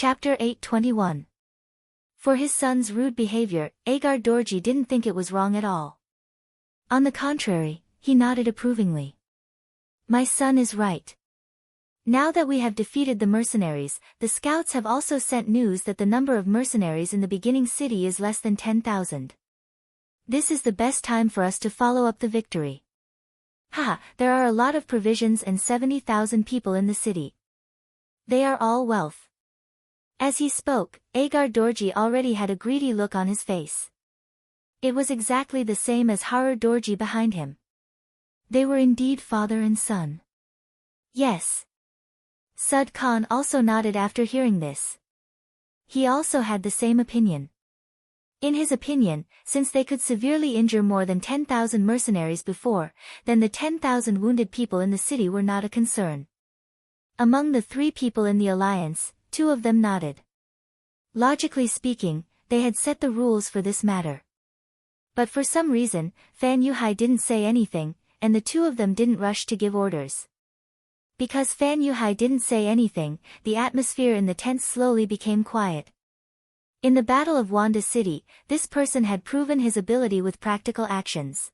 Chapter 821. For his son's rude behavior, Agar Dorji didn't think it was wrong at all. On the contrary, he nodded approvingly. My son is right. Now that we have defeated the mercenaries, the scouts have also sent news that the number of mercenaries in the beginning city is less than 10,000. This is the best time for us to follow up the victory. There are a lot of provisions and 70,000 people in the city. They are all wealth. As he spoke, Agar Dorji already had a greedy look on his face. It was exactly the same as Harur Dorji behind him. They were indeed father and son. Yes. Sud Khan also nodded after hearing this. He also had the same opinion. In his opinion, since they could severely injure more than 10,000 mercenaries before, then the 10,000 wounded people in the city were not a concern. Among the 3 people in the alliance, 2 of them nodded. Logically speaking, they had set the rules for this matter. But for some reason, Fan Yuhai didn't say anything, and the 2 of them didn't rush to give orders. Because Fan Yuhai didn't say anything, the atmosphere in the tent slowly became quiet. In the Battle of Wanda City, this person had proven his ability with practical actions.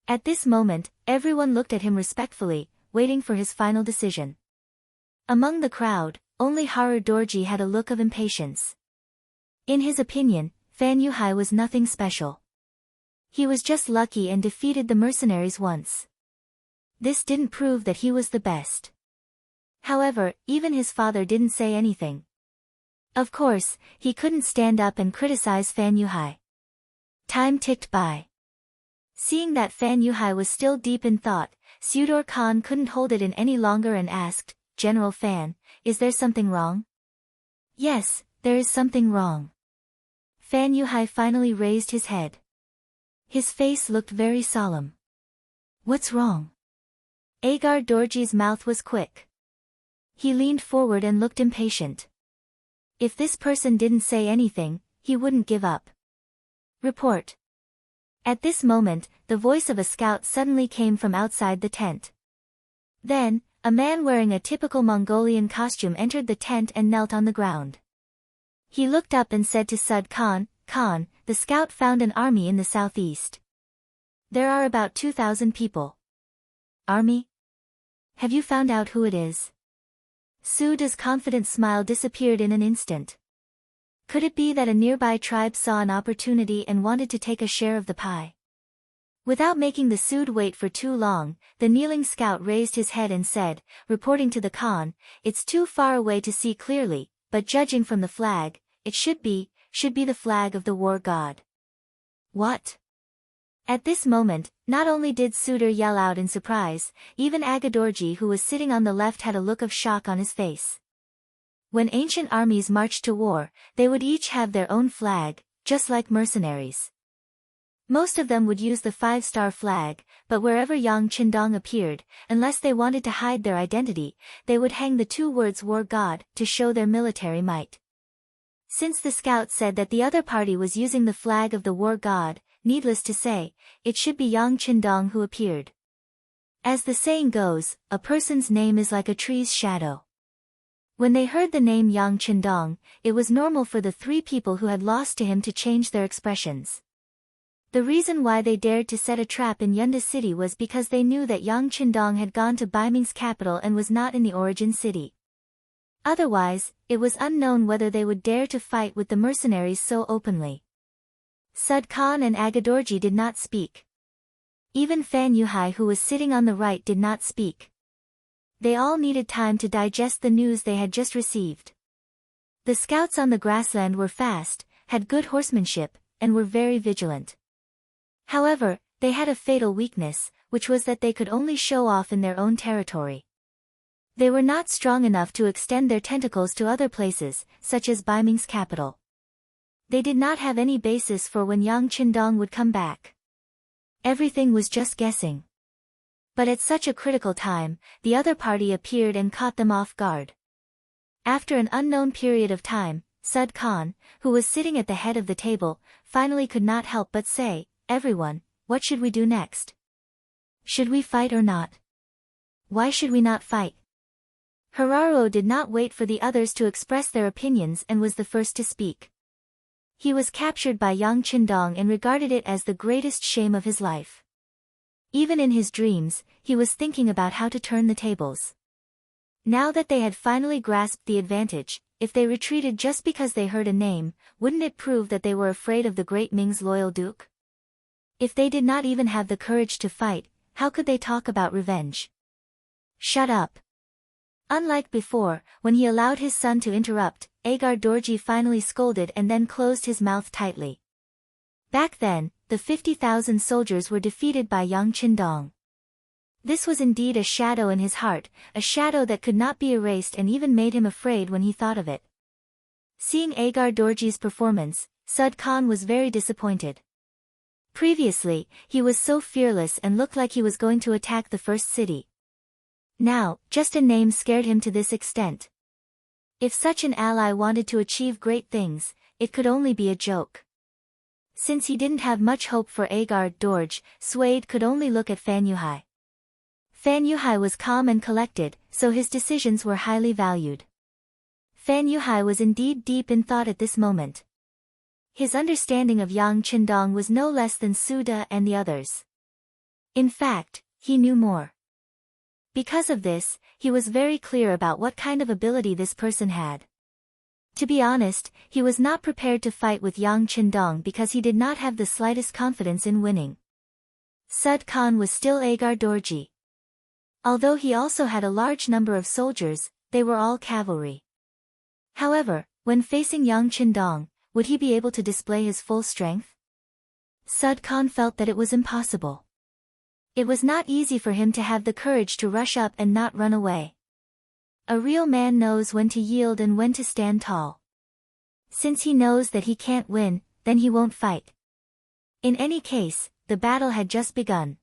At this moment, everyone looked at him respectfully, waiting for his final decision. Among the crowd, only Harur Dorji had a look of impatience. In his opinion, Fan Yuhai was nothing special. He was just lucky and defeated the mercenaries once. This didn't prove that he was the best. However, even his father didn't say anything. Of course, he couldn't stand up and criticize Fan Yuhai. Time ticked by. Seeing that Fan Yuhai was still deep in thought, Sudor Khan couldn't hold it in any longer and asked, General Fan, is there something wrong? Yes, there is something wrong. Fan Yuhai finally raised his head. His face looked very solemn. What's wrong? Agar Dorji's mouth was quick. He leaned forward and looked impatient. If this person didn't say anything, he wouldn't give up. Report. At this moment, the voice of a scout suddenly came from outside the tent. Then, a man wearing a typical Mongolian costume entered the tent and knelt on the ground. He looked up and said to Sud Khan, Khan, the scout found an army in the southeast. There are about 2,000 people. Army? Have you found out who it is? Suda's confident smile disappeared in an instant. Could it be that a nearby tribe saw an opportunity and wanted to take a share of the pie? Without making the Sud wait for too long, the kneeling scout raised his head and said, reporting to the Khan, it's too far away to see clearly, but judging from the flag, it should be the flag of the war god. What? At this moment, not only did Sudar yell out in surprise, even Agadorji who was sitting on the left had a look of shock on his face. When ancient armies marched to war, they would each have their own flag, just like mercenaries. Most of them would use the 5-star flag, but wherever Yang Qindong appeared, unless they wanted to hide their identity, they would hang the 2 words War God to show their military might. Since the scout said that the other party was using the flag of the War God, needless to say, it should be Yang Qindong who appeared. As the saying goes, a person's name is like a tree's shadow. When they heard the name Yang Qindong, it was normal for the 3 people who had lost to him to change their expressions. The reason why they dared to set a trap in Yunda city was because they knew that Yang Qindong had gone to Baiming's capital and was not in the origin city. Otherwise, it was unknown whether they would dare to fight with the mercenaries so openly. Sud Khan and Agadorji did not speak. Even Fan Yuhai who was sitting on the right did not speak. They all needed time to digest the news they had just received. The scouts on the grassland were fast, had good horsemanship, and were very vigilant. However, they had a fatal weakness, which was that they could only show off in their own territory. They were not strong enough to extend their tentacles to other places, such as Baiming's capital. They did not have any basis for when Yang Qindong would come back. Everything was just guessing. But at such a critical time, the other party appeared and caught them off guard. After an unknown period of time, Sud Khan, who was sitting at the head of the table, finally could not help but say, Everyone, what should we do next? Should we fight or not? Why should we not fight? Hiraruo did not wait for the others to express their opinions and was the first to speak. He was captured by Yang Qindong and regarded it as the greatest shame of his life. Even in his dreams, he was thinking about how to turn the tables. Now that they had finally grasped the advantage, if they retreated just because they heard a name, wouldn't it prove that they were afraid of the great Ming's loyal duke? If they did not even have the courage to fight, how could they talk about revenge? Shut up. Unlike before, when he allowed his son to interrupt, Agar Dorji finally scolded and then closed his mouth tightly. Back then, the 50,000 soldiers were defeated by Yang Qindong. This was indeed a shadow in his heart, a shadow that could not be erased and even made him afraid when he thought of it. Seeing Agar Dorji's performance, Sud Khan was very disappointed. Previously, he was so fearless and looked like he was going to attack the first city. Now, just a name scared him to this extent. If such an ally wanted to achieve great things, it could only be a joke. Since he didn't have much hope for Agar Dorj, Suede could only look at Fan Yuhai. Fan Yuhai was calm and collected, so his decisions were highly valued. Fan Yuhai was indeed deep in thought at this moment. His understanding of Yang Qindong was no less than Suda and the others. In fact, he knew more. Because of this, he was very clear about what kind of ability this person had. To be honest, he was not prepared to fight with Yang Qindong because he did not have the slightest confidence in winning. Sud Khan was still Agar Dorji. Although he also had a large number of soldiers, they were all cavalry. However, when facing Yang Qindong, would he be able to display his full strength? Sud Khan felt that it was impossible. It was not easy for him to have the courage to rush up and not run away. A real man knows when to yield and when to stand tall. Since he knows that he can't win, then he won't fight. In any case, the battle had just begun.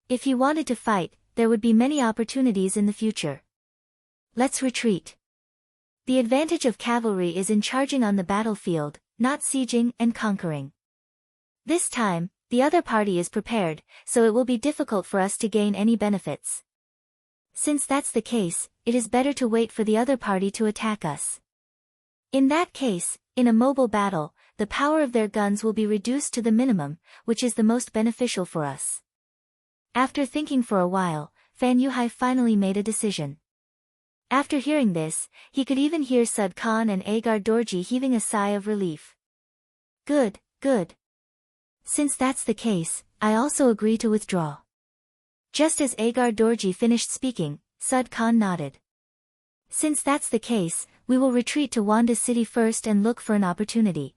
If he wanted to fight, there would be many opportunities in the future. Let's retreat. The advantage of cavalry is in charging on the battlefield, not sieging and conquering. This time, the other party is prepared, so it will be difficult for us to gain any benefits. Since that's the case, it is better to wait for the other party to attack us. In that case, in a mobile battle, the power of their guns will be reduced to the minimum, which is the most beneficial for us. After thinking for a while, Fan Yuhai finally made a decision. After hearing this, he could even hear Sud Khan and Agar Dorji heaving a sigh of relief. Good, good. Since that's the case, I also agree to withdraw. Just as Agar Dorji finished speaking, Sud Khan nodded. Since that's the case, we will retreat to Wanda City first and look for an opportunity.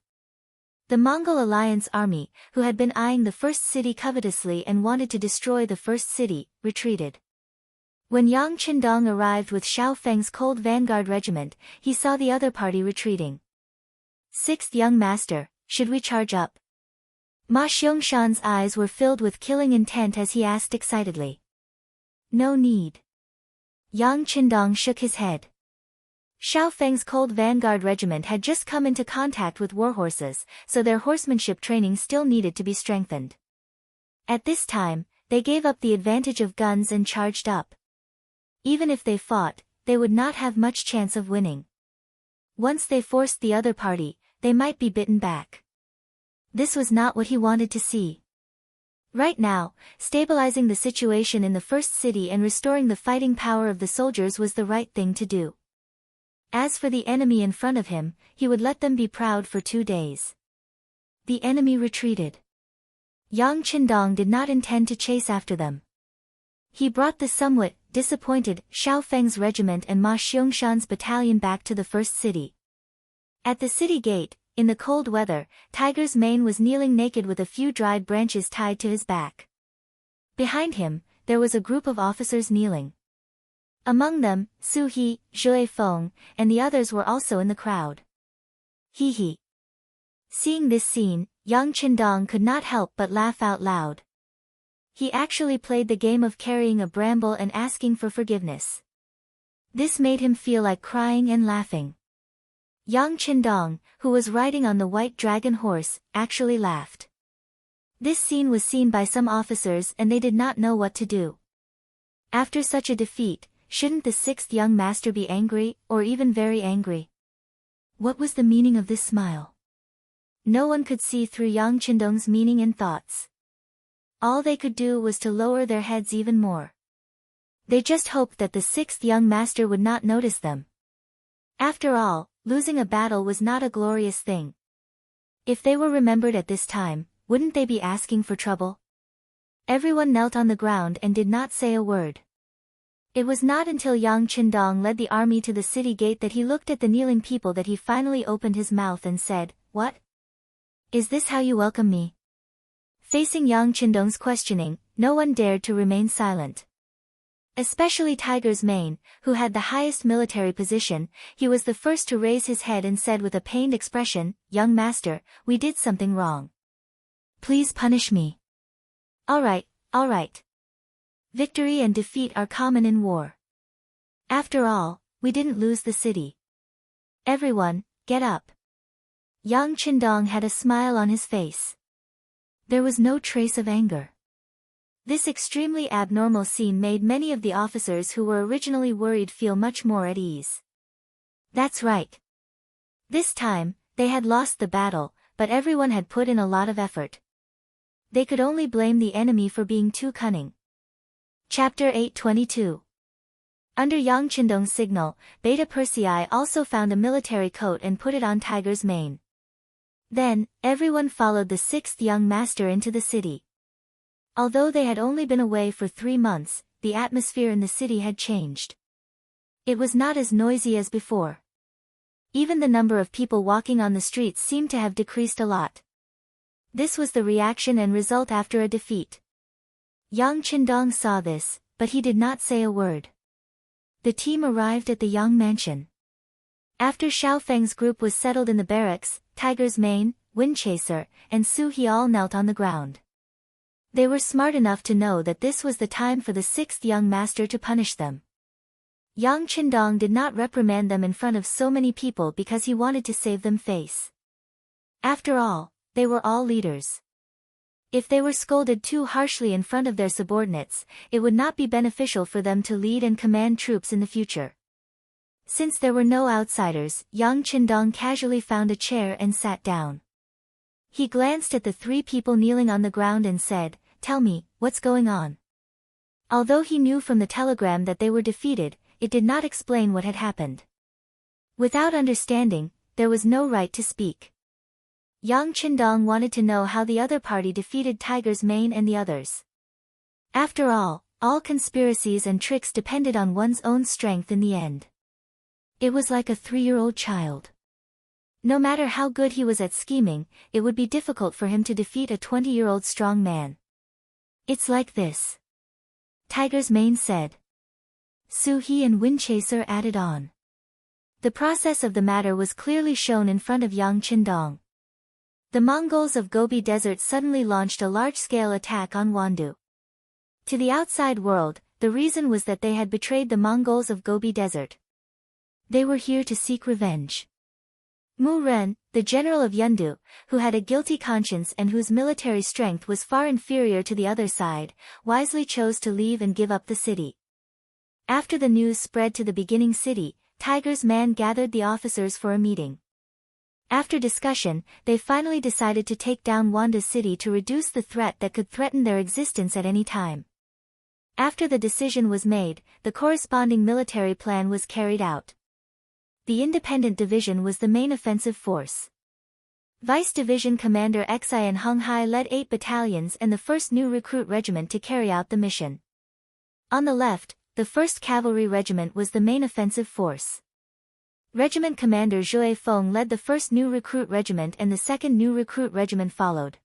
The Mongol Alliance army, who had been eyeing the first city covetously and wanted to destroy the first city, retreated. When Yang Qindong arrived with Xiao Feng's cold vanguard regiment, he saw the other party retreating. Sixth young master, should we charge up? Ma Xiangshan's eyes were filled with killing intent as he asked excitedly. No need. Yang Qindong shook his head. Xiao Feng's cold vanguard regiment had just come into contact with warhorses, so their horsemanship training still needed to be strengthened. At this time, they gave up the advantage of guns and charged up. Even if they fought, they would not have much chance of winning. Once they forced the other party, they might be bitten back. This was not what he wanted to see. Right now, stabilizing the situation in the first city and restoring the fighting power of the soldiers was the right thing to do. As for the enemy in front of him, he would let them be proud for 2 days. The enemy retreated. Yang Qindong did not intend to chase after them. He brought the somewhat disappointed Xiao Feng's regiment and Ma Xiangshan's battalion back to the first city. At the city gate, in the cold weather, Tiger's Mane was kneeling naked with a few dried branches tied to his back. Behind him, there was a group of officers kneeling. Among them, Su He, Zhui Feng, and the others were also in the crowd. He he. Seeing this scene, Yang Qindong could not help but laugh out loud. He actually played the game of carrying a bramble and asking for forgiveness. This made him feel like crying and laughing. Yang Qindong, who was riding on the white dragon horse, actually laughed. This scene was seen by some officers and they did not know what to do. After such a defeat, shouldn't the sixth young master be angry, or even very angry? What was the meaning of this smile? No one could see through Yang Qindong's meaning and thoughts. All they could do was to lower their heads even more. They just hoped that the sixth young master would not notice them. After all, losing a battle was not a glorious thing. If they were remembered at this time, wouldn't they be asking for trouble? Everyone knelt on the ground and did not say a word. It was not until Yang Qindong led the army to the city gate that he looked at the kneeling people that he finally opened his mouth and said, "What? Is this how you welcome me?" Facing Yang Qindong's questioning, no one dared to remain silent. Especially Tiger's Mane, who had the highest military position. He was the first to raise his head and said with a pained expression, "Young master, we did something wrong. Please punish me." All right. Victory and defeat are common in war. After all, we didn't lose the city. Everyone, get up. Yang Qindong had a smile on his face. There was no trace of anger. This extremely abnormal scene made many of the officers who were originally worried feel much more at ease. That's right. This time, they had lost the battle, but everyone had put in a lot of effort. They could only blame the enemy for being too cunning. Chapter 822. Under Yang Qindong's signal, Beta Persei also found a military coat and put it on Tiger's Mane. Then, everyone followed the sixth young master into the city. Although they had only been away for 3 months, the atmosphere in the city had changed. It was not as noisy as before. Even the number of people walking on the streets seemed to have decreased a lot. This was the reaction and result after a defeat. Yang Qindong saw this, but he did not say a word. The team arrived at the Yang mansion. After Xiao Feng's group was settled in the barracks, Tiger's Mane, Windchaser, and Su He all knelt on the ground. They were smart enough to know that this was the time for the sixth young master to punish them. Yang Qindong did not reprimand them in front of so many people because he wanted to save them face. After all, they were all leaders. If they were scolded too harshly in front of their subordinates, it would not be beneficial for them to lead and command troops in the future. Since there were no outsiders, Yang Qindong casually found a chair and sat down. He glanced at the 3 people kneeling on the ground and said, "Tell me, what's going on?" Although he knew from the telegram that they were defeated, it did not explain what had happened. Without understanding, there was no right to speak. Yang Qindong wanted to know how the other party defeated Tiger's Mane and the others. After all conspiracies and tricks depended on one's own strength in the end. It was like a 3-year-old child. No matter how good he was at scheming, it would be difficult for him to defeat a 20-year-old strong man. "It's like this," Tiger's Mane said. Su He and Windchaser added on. The process of the matter was clearly shown in front of Yang Qindong. The Mongols of Gobi Desert suddenly launched a large-scale attack on Wandu. To the outside world, the reason was that they had betrayed the Mongols of Gobi Desert. They were here to seek revenge. Mu Ren, the general of Yundu, who had a guilty conscience and whose military strength was far inferior to the other side, wisely chose to leave and give up the city. After the news spread to the beginning city, Tiger's Man gathered the officers for a meeting. After discussion, they finally decided to take down Wanda's city to reduce the threat that could threaten their existence at any time. After the decision was made, the corresponding military plan was carried out. The Independent Division was the main offensive force. Vice Division Commander Xian Honghai led 8 battalions and the 1st New Recruit Regiment to carry out the mission. On the left, the 1st Cavalry Regiment was the main offensive force. Regiment Commander Zhou Feng led the 1st New Recruit Regiment and the 2nd New Recruit Regiment followed.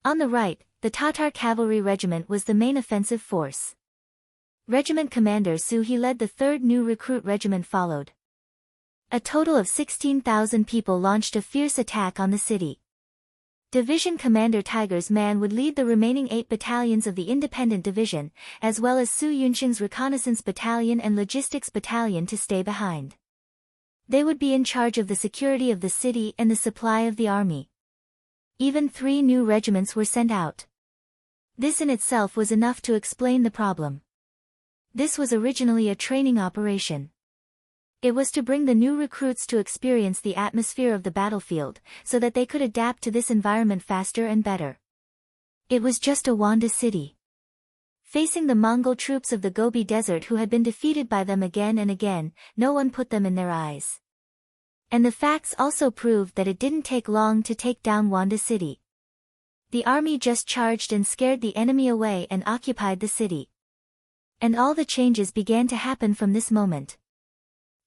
On the right, the Tatar Cavalry Regiment was the main offensive force. Regiment Commander Su He led the 3rd New Recruit Regiment followed. A total of 16,000 people launched a fierce attack on the city. Division Commander Tiger's Man would lead the remaining 8 battalions of the Independent Division, as well as Su Yunxing's Reconnaissance Battalion and Logistics Battalion to stay behind. They would be in charge of the security of the city and the supply of the army. Even 3 new regiments were sent out. This in itself was enough to explain the problem. This was originally a training operation. It was to bring the new recruits to experience the atmosphere of the battlefield, so that they could adapt to this environment faster and better. It was just a Wanda city. Facing the Mongol troops of the Gobi Desert who had been defeated by them again and again, no one put them in their eyes. And the facts also proved that it didn't take long to take down Wanda city. The army just charged and scared the enemy away and occupied the city. And all the changes began to happen from this moment.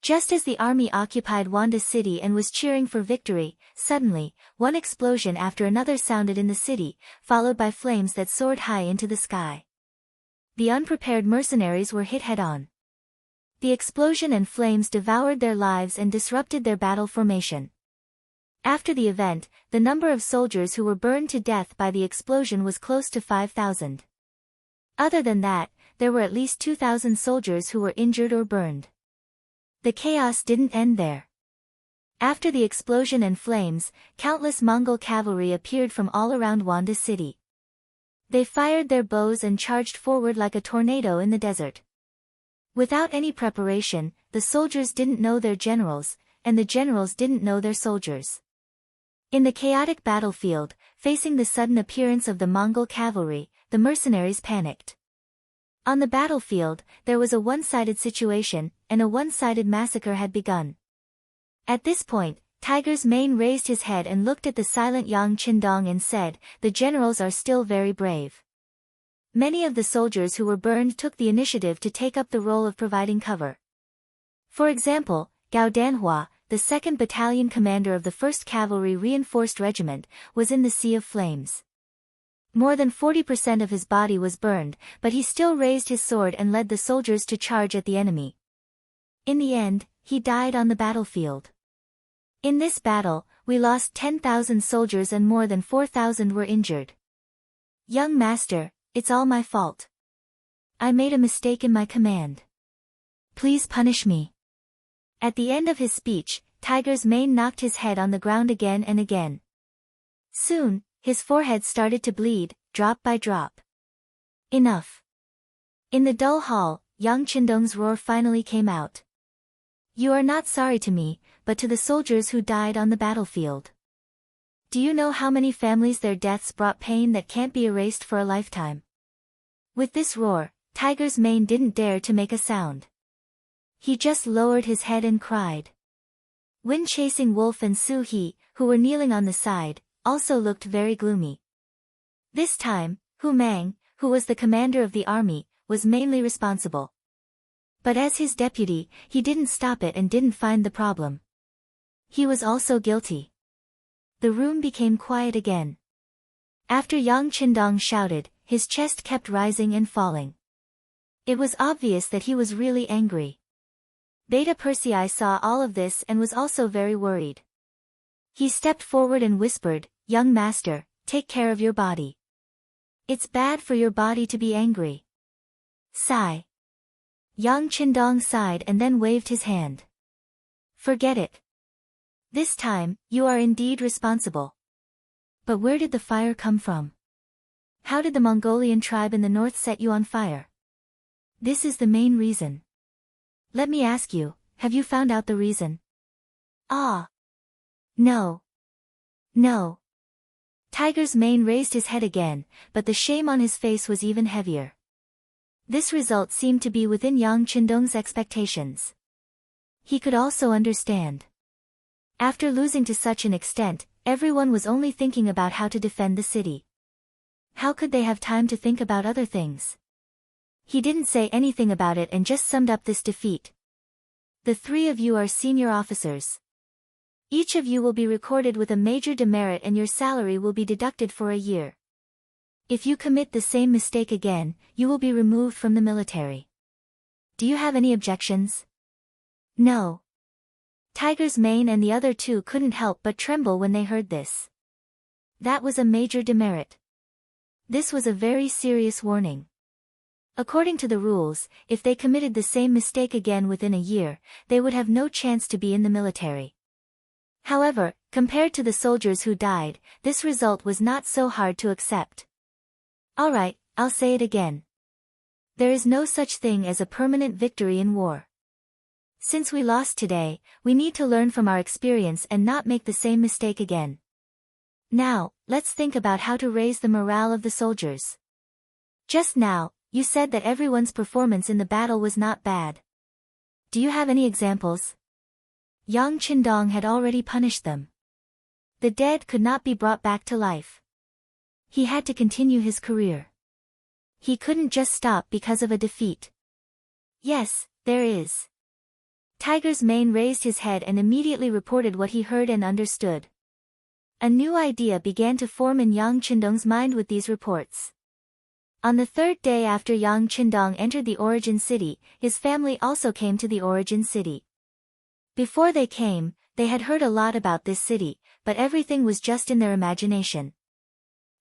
Just as the army occupied Wanda city and was cheering for victory, suddenly, one explosion after another sounded in the city, followed by flames that soared high into the sky. The unprepared mercenaries were hit head-on. The explosion and flames devoured their lives and disrupted their battle formation. After the event, the number of soldiers who were burned to death by the explosion was close to 5,000. Other than that, there were at least 2,000 soldiers who were injured or burned. The chaos didn't end there. After the explosion and flames, countless Mongol cavalry appeared from all around Wanda city. They fired their bows and charged forward like a tornado in the desert. Without any preparation, the soldiers didn't know their generals, and the generals didn't know their soldiers. In the chaotic battlefield, facing the sudden appearance of the Mongol cavalry, the mercenaries panicked. On the battlefield, there was a one-sided situation, and a one-sided massacre had begun. At this point, Tiger's Mane raised his head and looked at the silent Yang Qindong and said, "The generals are still very brave." Many of the soldiers who were burned took the initiative to take up the role of providing cover. For example, Gao Danhua, the 2nd Battalion commander of the 1st Cavalry Reinforced Regiment, was in the sea of flames. More than 40% of his body was burned, but he still raised his sword and led the soldiers to charge at the enemy. In the end, he died on the battlefield. In this battle, we lost 10,000 soldiers and more than 4,000 were injured. Young master, it's all my fault. I made a mistake in my command. Please punish me. At the end of his speech, Tiger's Mane knocked his head on the ground again and again. Soon, his forehead started to bleed, drop by drop. Enough. In the dull hall, Yang Qindong's roar finally came out. You are not sorry to me, but to the soldiers who died on the battlefield. Do you know how many families their deaths brought pain that can't be erased for a lifetime? With this roar, Tiger's Mane didn't dare to make a sound. He just lowered his head and cried. Wind-chasing Wolf and Su He, who were kneeling on the side, also looked very gloomy. This time, Hu Mang, who was the commander of the army, was mainly responsible. But as his deputy, he didn't stop it and didn't find the problem. He was also guilty. The room became quiet again. After Yang Qindong shouted, his chest kept rising and falling. It was obvious that he was really angry. Beta Persei saw all of this and was also very worried. He stepped forward and whispered, Young master, take care of your body. It's bad for your body to be angry. Sigh. Yang Qindong sighed and then waved his hand. Forget it. This time, you are indeed responsible. But where did the fire come from? How did the Mongolian tribe in the north set you on fire? This is the main reason. Let me ask you, have you found out the reason? Ah. No. No. Tiger's Mane raised his head again, but the shame on his face was even heavier. This result seemed to be within Yang Qindong's expectations. He could also understand. After losing to such an extent, everyone was only thinking about how to defend the city. How could they have time to think about other things? He didn't say anything about it and just summed up this defeat. The three of you are senior officers. Each of you will be recorded with a major demerit and your salary will be deducted for a year. If you commit the same mistake again, you will be removed from the military. Do you have any objections? No. Tiger's Mane and the other two couldn't help but tremble when they heard this. That was a major demerit. This was a very serious warning. According to the rules, if they committed the same mistake again within a year, they would have no chance to be in the military. However, compared to the soldiers who died, this result was not so hard to accept. Alright, I'll say it again. There is no such thing as a permanent victory in war. Since we lost today, we need to learn from our experience and not make the same mistake again. Now, let's think about how to raise the morale of the soldiers. Just now, you said that everyone's performance in the battle was not bad. Do you have any examples? Yang Qindong had already punished them. The dead could not be brought back to life. He had to continue his career. He couldn't just stop because of a defeat. Yes, there is. Tiger's mane raised his head and immediately reported what he heard and understood. A new idea began to form in Yang Qindong's mind with these reports. On the third day after Yang Qindong entered the origin city, his family also came to the origin city. Before they came, they had heard a lot about this city, but everything was just in their imagination.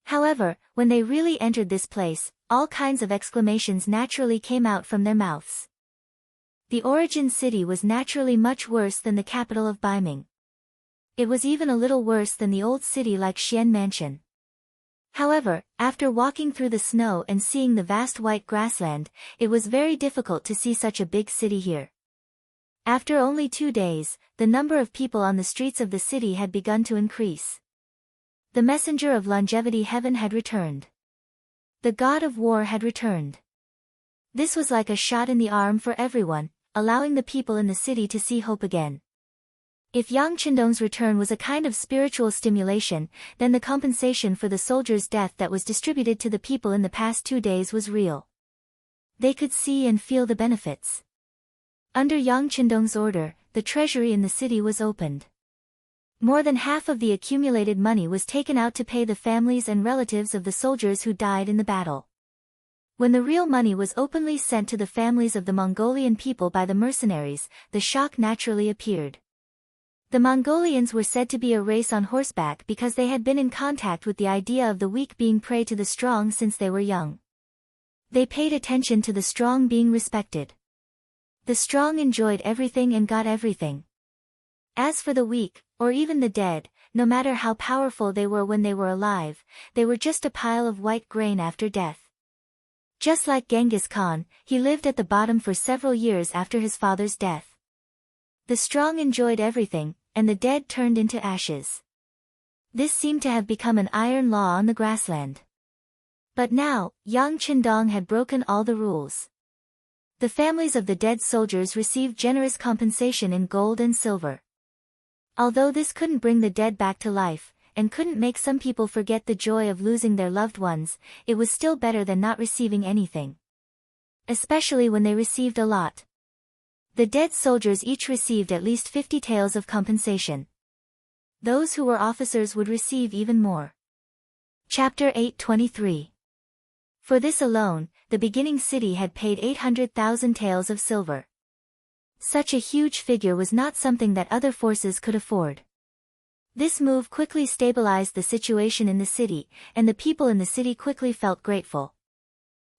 However, when they really entered this place, all kinds of exclamations naturally came out from their mouths. The origin city was naturally much worse than the capital of Baiming. It was even a little worse than the old city like Xian Mansion. However, after walking through the snow and seeing the vast white grassland, it was very difficult to see such a big city here. After only 2 days, the number of people on the streets of the city had begun to increase. The messenger of longevity heaven had returned. The god of war had returned. This was like a shot in the arm for everyone, allowing the people in the city to see hope again. If Yang Qindong's return was a kind of spiritual stimulation, then the compensation for the soldier's death that was distributed to the people in the past 2 days was real. They could see and feel the benefits. Under Yang Qindong's order, the treasury in the city was opened. More than half of the accumulated money was taken out to pay the families and relatives of the soldiers who died in the battle. When the real money was openly sent to the families of the Mongolian people by the mercenaries, the shock naturally appeared. The Mongolians were said to be a race on horseback because they had been in contact with the idea of the weak being prey to the strong since they were young. They paid attention to the strong being respected. The strong enjoyed everything and got everything. As for the weak, or even the dead, no matter how powerful they were when they were alive, they were just a pile of white grain after death. Just like Genghis Khan, he lived at the bottom for several years after his father's death. The strong enjoyed everything, and the dead turned into ashes. This seemed to have become an iron law on the grassland. But now, Yang Qindong had broken all the rules. The families of the dead soldiers received generous compensation in gold and silver. Although this couldn't bring the dead back to life, and couldn't make some people forget the joy of losing their loved ones, it was still better than not receiving anything. Especially when they received a lot. The dead soldiers each received at least 50 taels of compensation. Those who were officers would receive even more. Chapter 823. For this alone, the beginning city had paid 800,000 taels of silver. Such a huge figure was not something that other forces could afford. This move quickly stabilized the situation in the city, and the people in the city quickly felt grateful.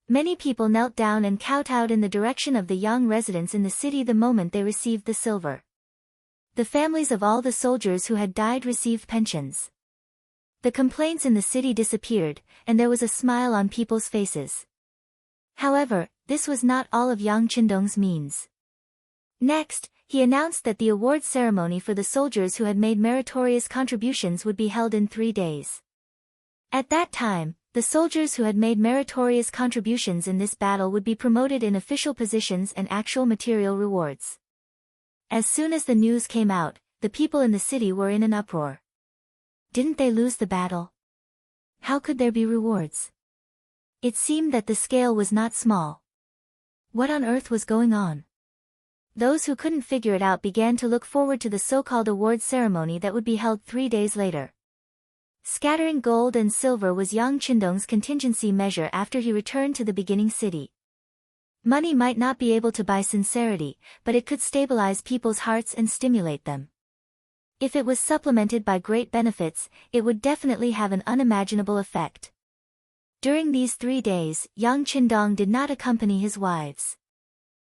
Many people knelt down and kowtowed in the direction of the young residents in the city the moment they received the silver. The families of all the soldiers who had died received pensions. The complaints in the city disappeared, and there was a smile on people's faces. However, this was not all of Yang Qindong's means. Next, he announced that the award ceremony for the soldiers who had made meritorious contributions would be held in 3 days. At that time, the soldiers who had made meritorious contributions in this battle would be promoted in official positions and actual material rewards. As soon as the news came out, the people in the city were in an uproar. Didn't they lose the battle? How could there be rewards? It seemed that the scale was not small. What on earth was going on? Those who couldn't figure it out began to look forward to the so-called award ceremony that would be held 3 days later. Scattering gold and silver was Yang Qindong's contingency measure after he returned to the beginning city. Money might not be able to buy sincerity, but it could stabilize people's hearts and stimulate them. If it was supplemented by great benefits, it would definitely have an unimaginable effect. During these 3 days, Yang Qindong did not accompany his wives.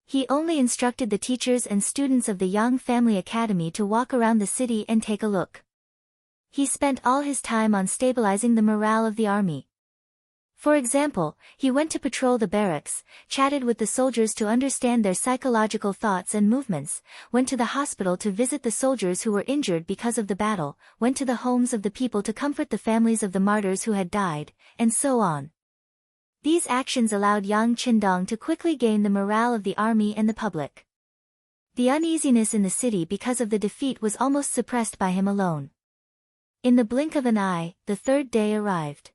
He only instructed the teachers and students of the Yang Family Academy to walk around the city and take a look. He spent all his time on stabilizing the morale of the army. For example, he went to patrol the barracks, chatted with the soldiers to understand their psychological thoughts and movements, went to the hospital to visit the soldiers who were injured because of the battle, went to the homes of the people to comfort the families of the martyrs who had died, and so on. These actions allowed Yang Qindong to quickly gain the morale of the army and the public. The uneasiness in the city because of the defeat was almost suppressed by him alone. In the blink of an eye, the third day arrived.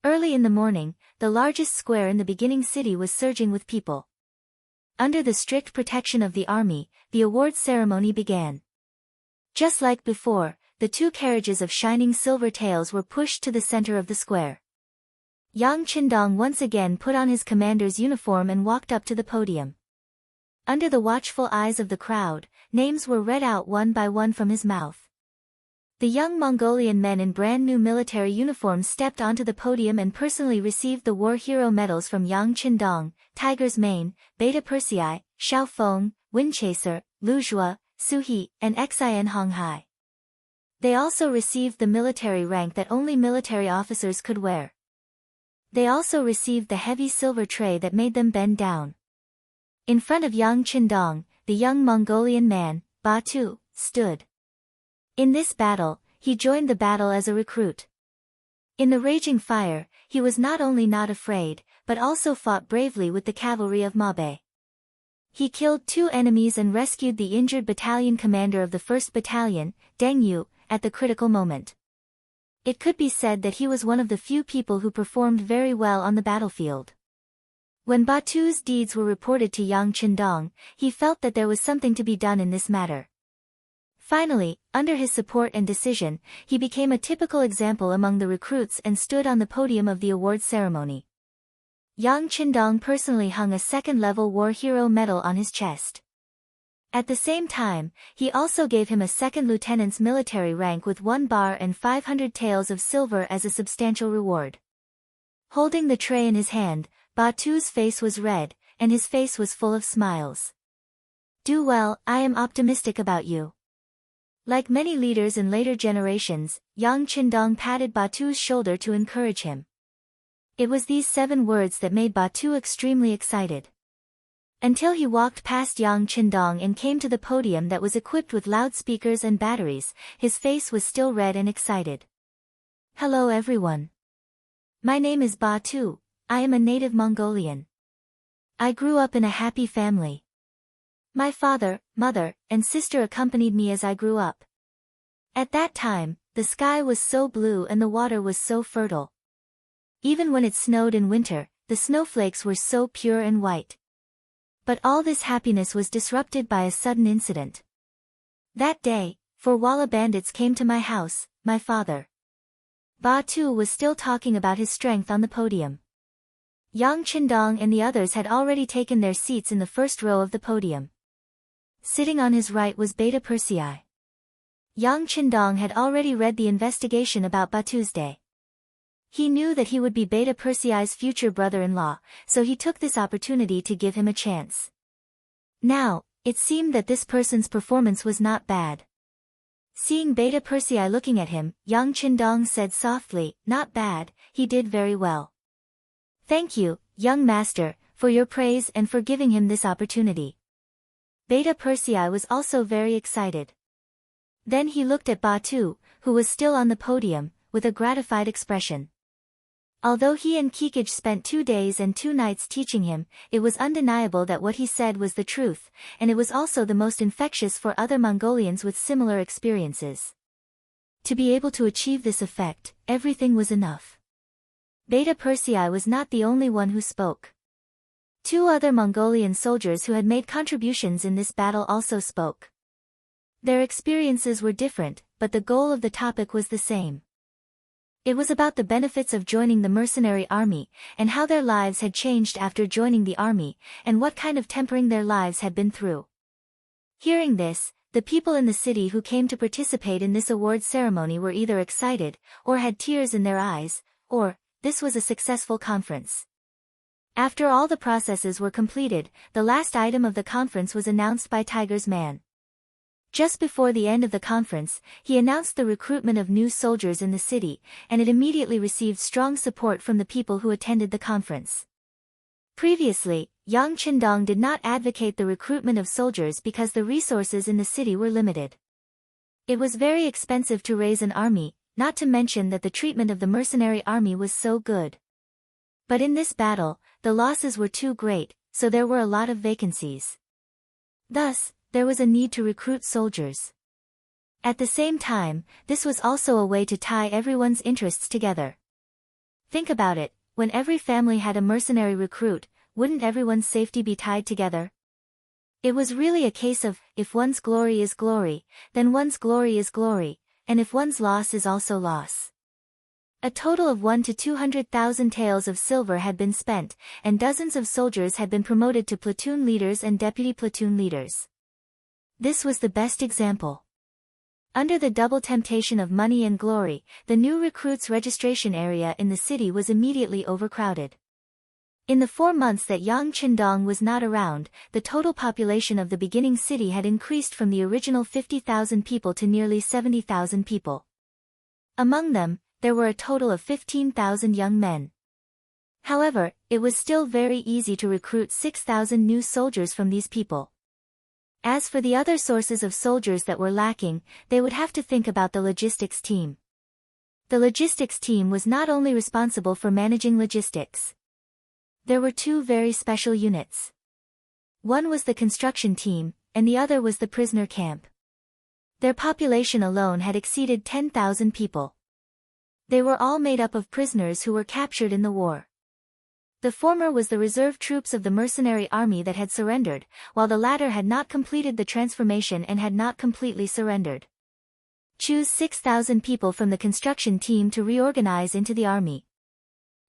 Early in the morning, the largest square in the beginning city was surging with people. Under the strict protection of the army, the award ceremony began. Just like before, the 2 carriages of shining silver tails were pushed to the center of the square. Yang Qindong once again put on his commander's uniform and walked up to the podium. Under the watchful eyes of the crowd, names were read out one by one from his mouth. The young Mongolian men in brand new military uniforms stepped onto the podium and personally received the war hero medals from Yang Qindong, Tiger's Mane, Beta Persei, Xiao Feng, Windchaser, Lu Zhua, Su He, and Xin Honghai. They also received the military rank that only military officers could wear. They also received the heavy silver tray that made them bend down. In front of Yang Qindong, the young Mongolian man, Ba Tu, stood. In this battle, he joined the battle as a recruit. In the raging fire, he was not only not afraid, but also fought bravely with the cavalry of Mabe. He killed 2 enemies and rescued the injured battalion commander of the 1st Battalion, Deng Yu, at the critical moment. It could be said that he was one of the few people who performed very well on the battlefield. When Batu's deeds were reported to Yang Qindong, he felt that there was something to be done in this matter. Finally, under his support and decision, he became a typical example among the recruits and stood on the podium of the award ceremony. Yang Qindong personally hung a 2nd-level War Hero medal on his chest. At the same time, he also gave him a 2nd lieutenant's military rank with 1 bar and 500 taels of silver as a substantial reward. Holding the tray in his hand, Batu's face was red, and his face was full of smiles. Do well, I am optimistic about you. Like many leaders in later generations, Yang Qindong patted Batu's shoulder to encourage him. It was these 7 words that made Batu extremely excited. Until he walked past Yang Qindong and came to the podium that was equipped with loudspeakers and batteries, his face was still red and excited. Hello everyone. My name is Batu, I am a native Mongolian. I grew up in a happy family. My father, mother, and sister accompanied me as I grew up. At that time, the sky was so blue and the water was so fertile. Even when it snowed in winter, the snowflakes were so pure and white. But all this happiness was disrupted by a sudden incident. That day, 4 Walla bandits came to my house, my father. Batu was still talking about his strength on the podium. Yang Qindong and the others had already taken their seats in the 1st row of the podium. Sitting on his right was Beta Persei. Yang Qindong had already read the investigation about Batu's day. He knew that he would be Beta Persei's future brother-in-law, so he took this opportunity to give him a chance. Now, it seemed that this person's performance was not bad. Seeing Beta Persei looking at him, Yang Qindong said softly, "Not bad, he did very well. Thank you, young master, for your praise and for giving him this opportunity." Beta Persei was also very excited. Then he looked at Batu, who was still on the podium, with a gratified expression. Although he and Kikij spent 2 days and 2 nights teaching him, it was undeniable that what he said was the truth, and it was also the most infectious for other Mongolians with similar experiences. To be able to achieve this effect, everything was enough. Beta Persei was not the only one who spoke. 2 other Mongolian soldiers who had made contributions in this battle also spoke. Their experiences were different, but the goal of the topic was the same. It was about the benefits of joining the mercenary army, and how their lives had changed after joining the army, and what kind of tempering their lives had been through. Hearing this, the people in the city who came to participate in this award ceremony were either excited, or had tears in their eyes, or, this was a successful conference. After all the processes were completed, the last item of the conference was announced by Tiger's man. Just before the end of the conference, he announced the recruitment of new soldiers in the city, and it immediately received strong support from the people who attended the conference. Previously, Yang Qindong did not advocate the recruitment of soldiers because the resources in the city were limited. It was very expensive to raise an army, not to mention that the treatment of the mercenary army was so good. But in this battle, the losses were too great, so there were a lot of vacancies. Thus, there was a need to recruit soldiers. At the same time, this was also a way to tie everyone's interests together. Think about it, when every family had a mercenary recruit, wouldn't everyone's safety be tied together? It was really a case of, if one's glory is glory, then one's glory is glory, and if one's loss is also loss. A total of 1 to 200,000 taels of silver had been spent, and dozens of soldiers had been promoted to platoon leaders and deputy platoon leaders. This was the best example. Under the double temptation of money and glory, the new recruits' registration area in the city was immediately overcrowded. In the 4 months that Yang Qindong was not around, the total population of the beginning city had increased from the original 50,000 people to nearly 70,000 people. Among them, there were a total of 15,000 young men. However, it was still very easy to recruit 6,000 new soldiers from these people. As for the other sources of soldiers that were lacking, they would have to think about the logistics team. The logistics team was not only responsible for managing logistics. There were 2 very special units. One was the construction team, and the other was the prisoner camp. Their population alone had exceeded 10,000 people. They were all made up of prisoners who were captured in the war. The former was the reserve troops of the mercenary army that had surrendered, while the latter had not completed the transformation and had not completely surrendered. Choose 6,000 people from the construction team to reorganize into the army.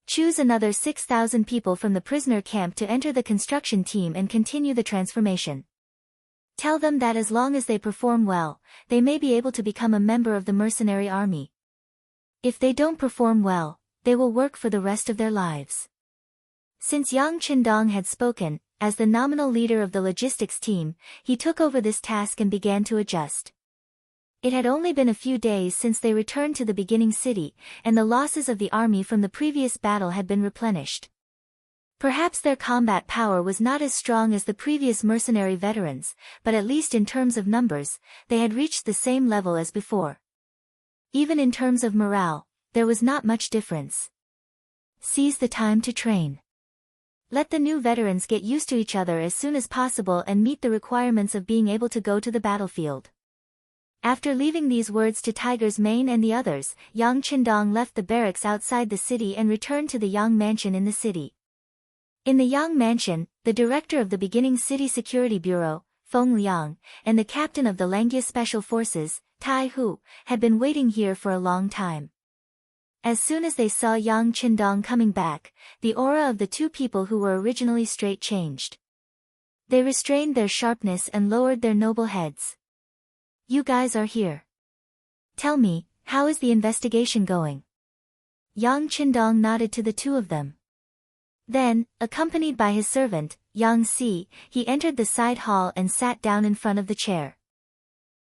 Choose another 6,000 people from the prisoner camp to enter the construction team and continue the transformation. Tell them that as long as they perform well, they may be able to become a member of the mercenary army. If they don't perform well, they will work for the rest of their lives. Since Yang Qindong had spoken, as the nominal leader of the logistics team, he took over this task and began to adjust. It had only been a few days since they returned to the beginning city, and the losses of the army from the previous battle had been replenished. Perhaps their combat power was not as strong as the previous mercenary veterans, but at least in terms of numbers, they had reached the same level as before. Even in terms of morale, there was not much difference. Seize the time to train. Let the new veterans get used to each other as soon as possible and meet the requirements of being able to go to the battlefield. After leaving these words to Tiger's Mane and the others, Yang Qindong left the barracks outside the city and returned to the Yang Mansion in the city. In the Yang Mansion, the director of the beginning City Security Bureau, Feng Liang, and the captain of the Langia Special Forces, Tai Hu, had been waiting here for a long time. As soon as they saw Yang Qindong coming back, the aura of the 2 people who were originally straight changed. They restrained their sharpness and lowered their noble heads. You guys are here. Tell me, how is the investigation going? Yang Qindong nodded to the 2 of them. Then, accompanied by his servant, Yang Si, he entered the side hall and sat down in front of the chair.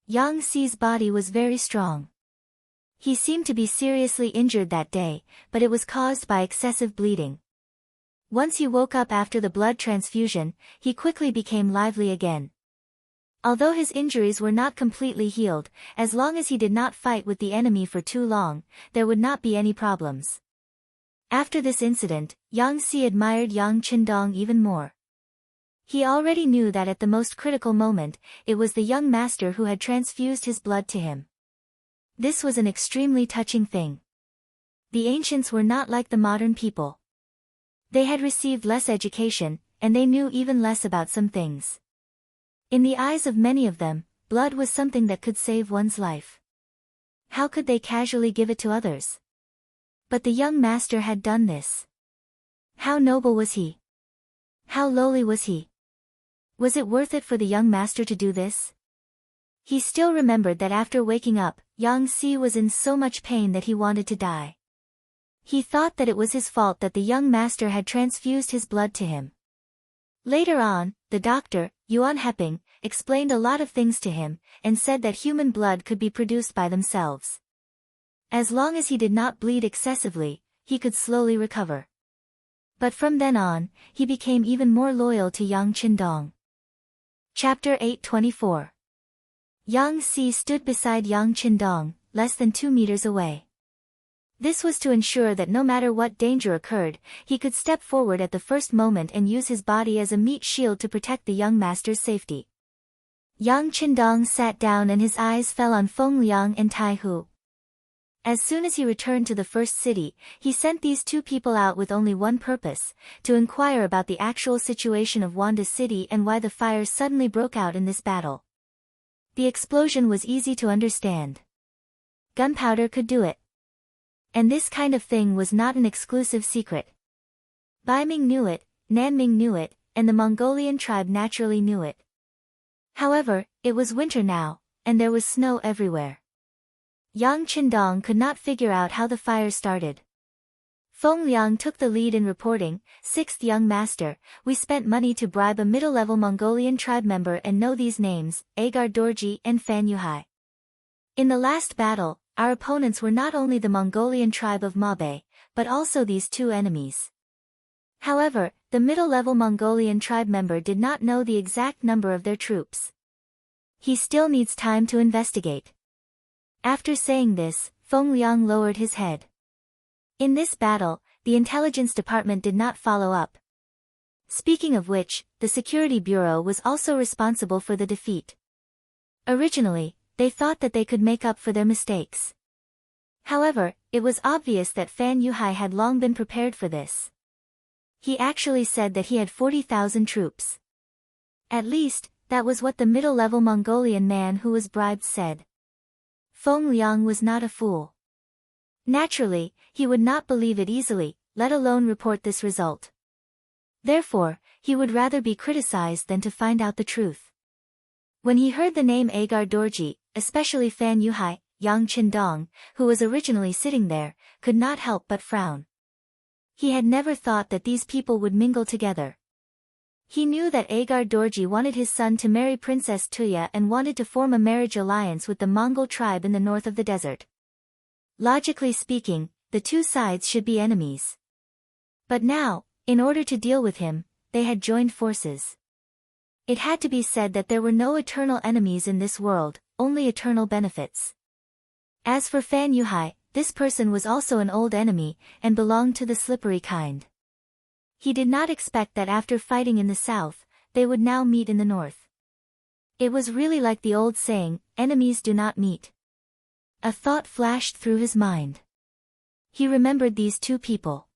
Yang Si's body was very strong. He seemed to be seriously injured that day, but it was caused by excessive bleeding. Once he woke up after the blood transfusion, he quickly became lively again. Although his injuries were not completely healed, as long as he did not fight with the enemy for too long, there would not be any problems. After this incident, Yang Si admired Yang Qindong even more. He already knew that at the most critical moment, it was the young master who had transfused his blood to him. This was an extremely touching thing. The ancients were not like the modern people. They had received less education, and they knew even less about some things. In the eyes of many of them, blood was something that could save one's life. How could they casually give it to others? But the young master had done this. How noble was he? How lowly was he? Was it worth it for the young master to do this? He still remembered that after waking up, Yang Si was in so much pain that he wanted to die. He thought that it was his fault that the young master had transfused his blood to him. Later on, the doctor, Yuan Heping, explained a lot of things to him, and said that human blood could be produced by themselves. As long as he did not bleed excessively, he could slowly recover. But from then on, he became even more loyal to Yang Qindong. Chapter 824. Yang Si stood beside Yang Qindong, less than 2 meters away. This was to ensure that no matter what danger occurred, he could step forward at the first moment and use his body as a meat shield to protect the young master's safety. Yang Qindong sat down and his eyes fell on Feng Liang and Tai Hu. As soon as he returned to the first city, he sent these two people out with only one purpose, to inquire about the actual situation of Wanda City and why the fire suddenly broke out in this battle. The explosion was easy to understand. Gunpowder could do it. And this kind of thing was not an exclusive secret. Baiming knew it, Nanming knew it, and the Mongolian tribe naturally knew it. However, it was winter now, and there was snow everywhere. Yang Qindong could not figure out how the fire started. Feng Liang took the lead in reporting, "Sixth young master, we spent money to bribe a middle-level Mongolian tribe member and know these names, Agar Dorji and Fan Yuhai. In the last battle, our opponents were not only the Mongolian tribe of Mabe, but also these two enemies. However, the middle-level Mongolian tribe member did not know the exact number of their troops. He still needs time to investigate." After saying this, Feng Liang lowered his head. In this battle, the intelligence department did not follow up. Speaking of which, the Security Bureau was also responsible for the defeat. Originally, they thought that they could make up for their mistakes. However, it was obvious that Fan Yuhai had long been prepared for this. He actually said that he had 40,000 troops. At least, that was what the middle-level Mongolian man who was bribed said. Feng Liang was not a fool. Naturally, he would not believe it easily, let alone report this result. Therefore, he would rather be criticized than to find out the truth. When he heard the name Agar Dorji, especially Fan Yuhai, Yang Qindong, who was originally sitting there, could not help but frown. He had never thought that these people would mingle together. He knew that Agar Dorji wanted his son to marry Princess Tuya and wanted to form a marriage alliance with the Mongol tribe in the north of the desert. Logically speaking, the two sides should be enemies. But now, in order to deal with him, they had joined forces. It had to be said that there were no eternal enemies in this world, only eternal benefits. As for Fan Yuhai, this person was also an old enemy, and belonged to the slippery kind. He did not expect that after fighting in the south, they would now meet in the north. It was really like the old saying, enemies do not meet. A thought flashed through his mind. He remembered these two people.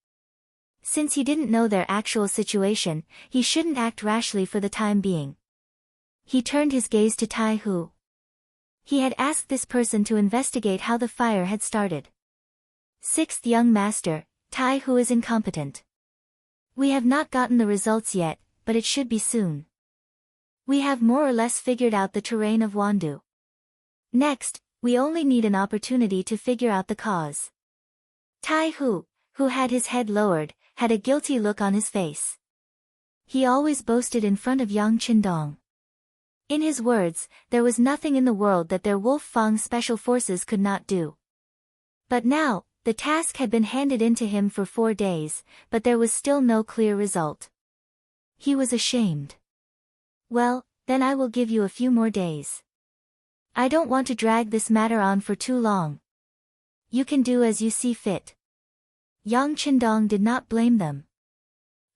Since he didn't know their actual situation, he shouldn't act rashly for the time being. He turned his gaze to Tai Hu. He had asked this person to investigate how the fire had started. "Sixth young master, Tai Hu is incompetent. We have not gotten the results yet, but it should be soon. We have more or less figured out the terrain of Wandu. Next, we only need an opportunity to figure out the cause." Tai Hu, who had his head lowered, had a guilty look on his face. He always boasted in front of Yang Qindong. In his words, there was nothing in the world that their Wolf Fang special forces could not do. But now, the task had been handed in to him for 4 days, but there was still no clear result. He was ashamed. "Well, then I will give you a few more days. I don't want to drag this matter on for too long. You can do as you see fit." Yang Qindong did not blame them.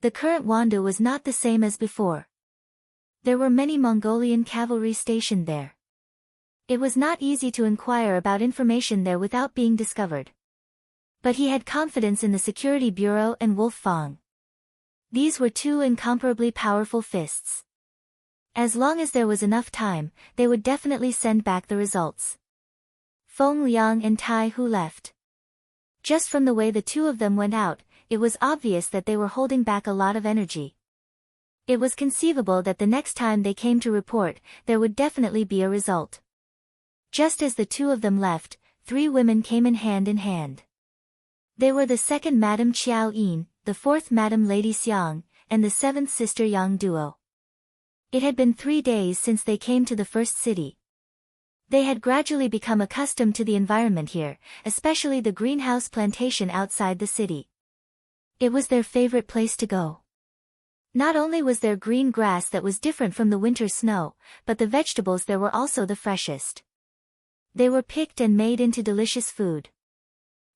The current Wandu was not the same as before. There were many Mongolian cavalry stationed there. It was not easy to inquire about information there without being discovered. But he had confidence in the Security Bureau and Wolf Fang. These were two incomparably powerful fists. As long as there was enough time, they would definitely send back the results. Feng Liang and Tai Hu left. Just from the way the two of them went out, it was obvious that they were holding back a lot of energy. It was conceivable that the next time they came to report, there would definitely be a result. Just as the two of them left, 3 women came in hand. They were the second Madame Qiao Yin, the fourth Madame Lady Xiang, and the seventh sister Yang Duo. It had been 3 days since they came to the first city. They had gradually become accustomed to the environment here, especially the greenhouse plantation outside the city. It was their favorite place to go. Not only was there green grass that was different from the winter snow, but the vegetables there were also the freshest. They were picked and made into delicious food.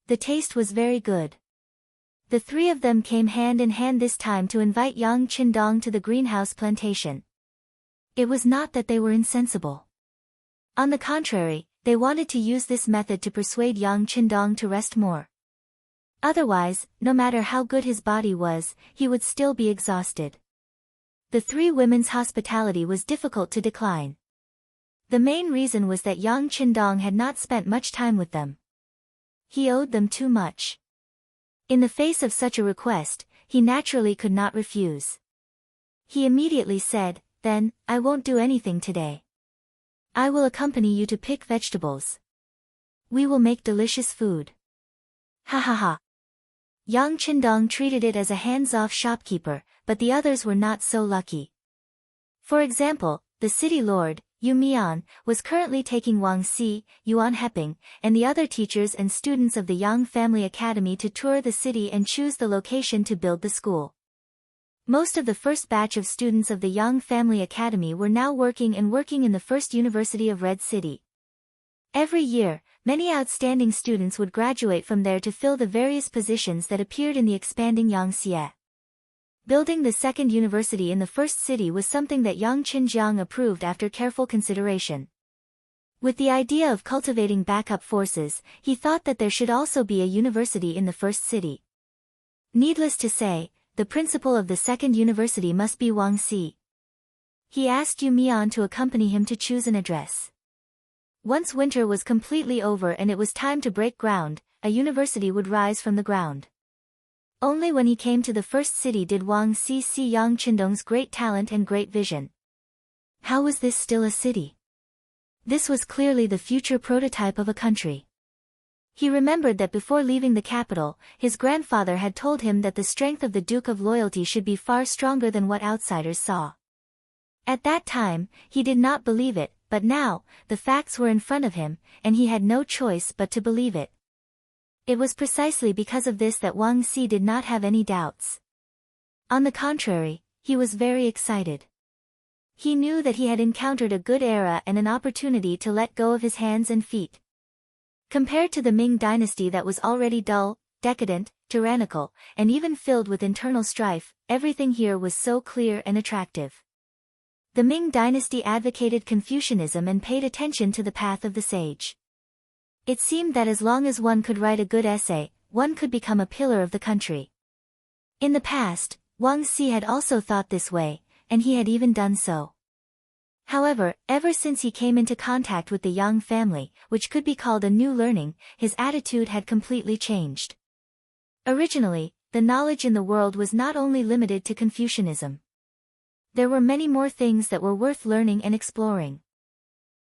The taste was very good. The three of them came hand in hand this time to invite Yang Qindong to the greenhouse plantation. It was not that they were insensible. On the contrary, they wanted to use this method to persuade Yang Qindong to rest more. Otherwise, no matter how good his body was, he would still be exhausted. The three women's hospitality was difficult to decline. The main reason was that Yang Qindong had not spent much time with them. He owed them too much. In the face of such a request, he naturally could not refuse. He immediately said, "Then, I won't do anything today. I will accompany you to pick vegetables. We will make delicious food." Ha ha ha. Yang Qindong treated it as a hands-off shopkeeper, but the others were not so lucky. For example, the city lord, Yu Mian, was currently taking Wang Si, Yuan Heping, and the other teachers and students of the Yang Family Academy to tour the city and choose the location to build the school. Most of the first batch of students of the Yang Family Academy were now working in the first university of Red City. Every year, many outstanding students would graduate from there to fill the various positions that appeared in the expanding Yangtze. Building the second university in the first city was something that Yang Qinjiang approved after careful consideration. With the idea of cultivating backup forces, he thought that there should also be a university in the first city. Needless to say, the principal of the second university must be Wang Si. He asked Yu Mian to accompany him to choose an address. Once winter was completely over and it was time to break ground, a university would rise from the ground. Only when he came to the first city did Wang Si see Yang Qindong's great talent and great vision. How was this still a city? This was clearly the future prototype of a country. He remembered that before leaving the capital, his grandfather had told him that the strength of the Duke of Loyalty should be far stronger than what outsiders saw. At that time, he did not believe it, but now, the facts were in front of him, and he had no choice but to believe it. It was precisely because of this that Wang Si did not have any doubts. On the contrary, he was very excited. He knew that he had encountered a good era and an opportunity to let go of his hands and feet. Compared to the Ming dynasty that was already dull, decadent, tyrannical, and even filled with internal strife, everything here was so clear and attractive. The Ming dynasty advocated Confucianism and paid attention to the path of the sage. It seemed that as long as one could write a good essay, one could become a pillar of the country. In the past, Wang Si had also thought this way, and he had even done so. However, ever since he came into contact with the Yang family, which could be called a new learning, his attitude had completely changed. Originally, the knowledge in the world was not only limited to Confucianism. There were many more things that were worth learning and exploring.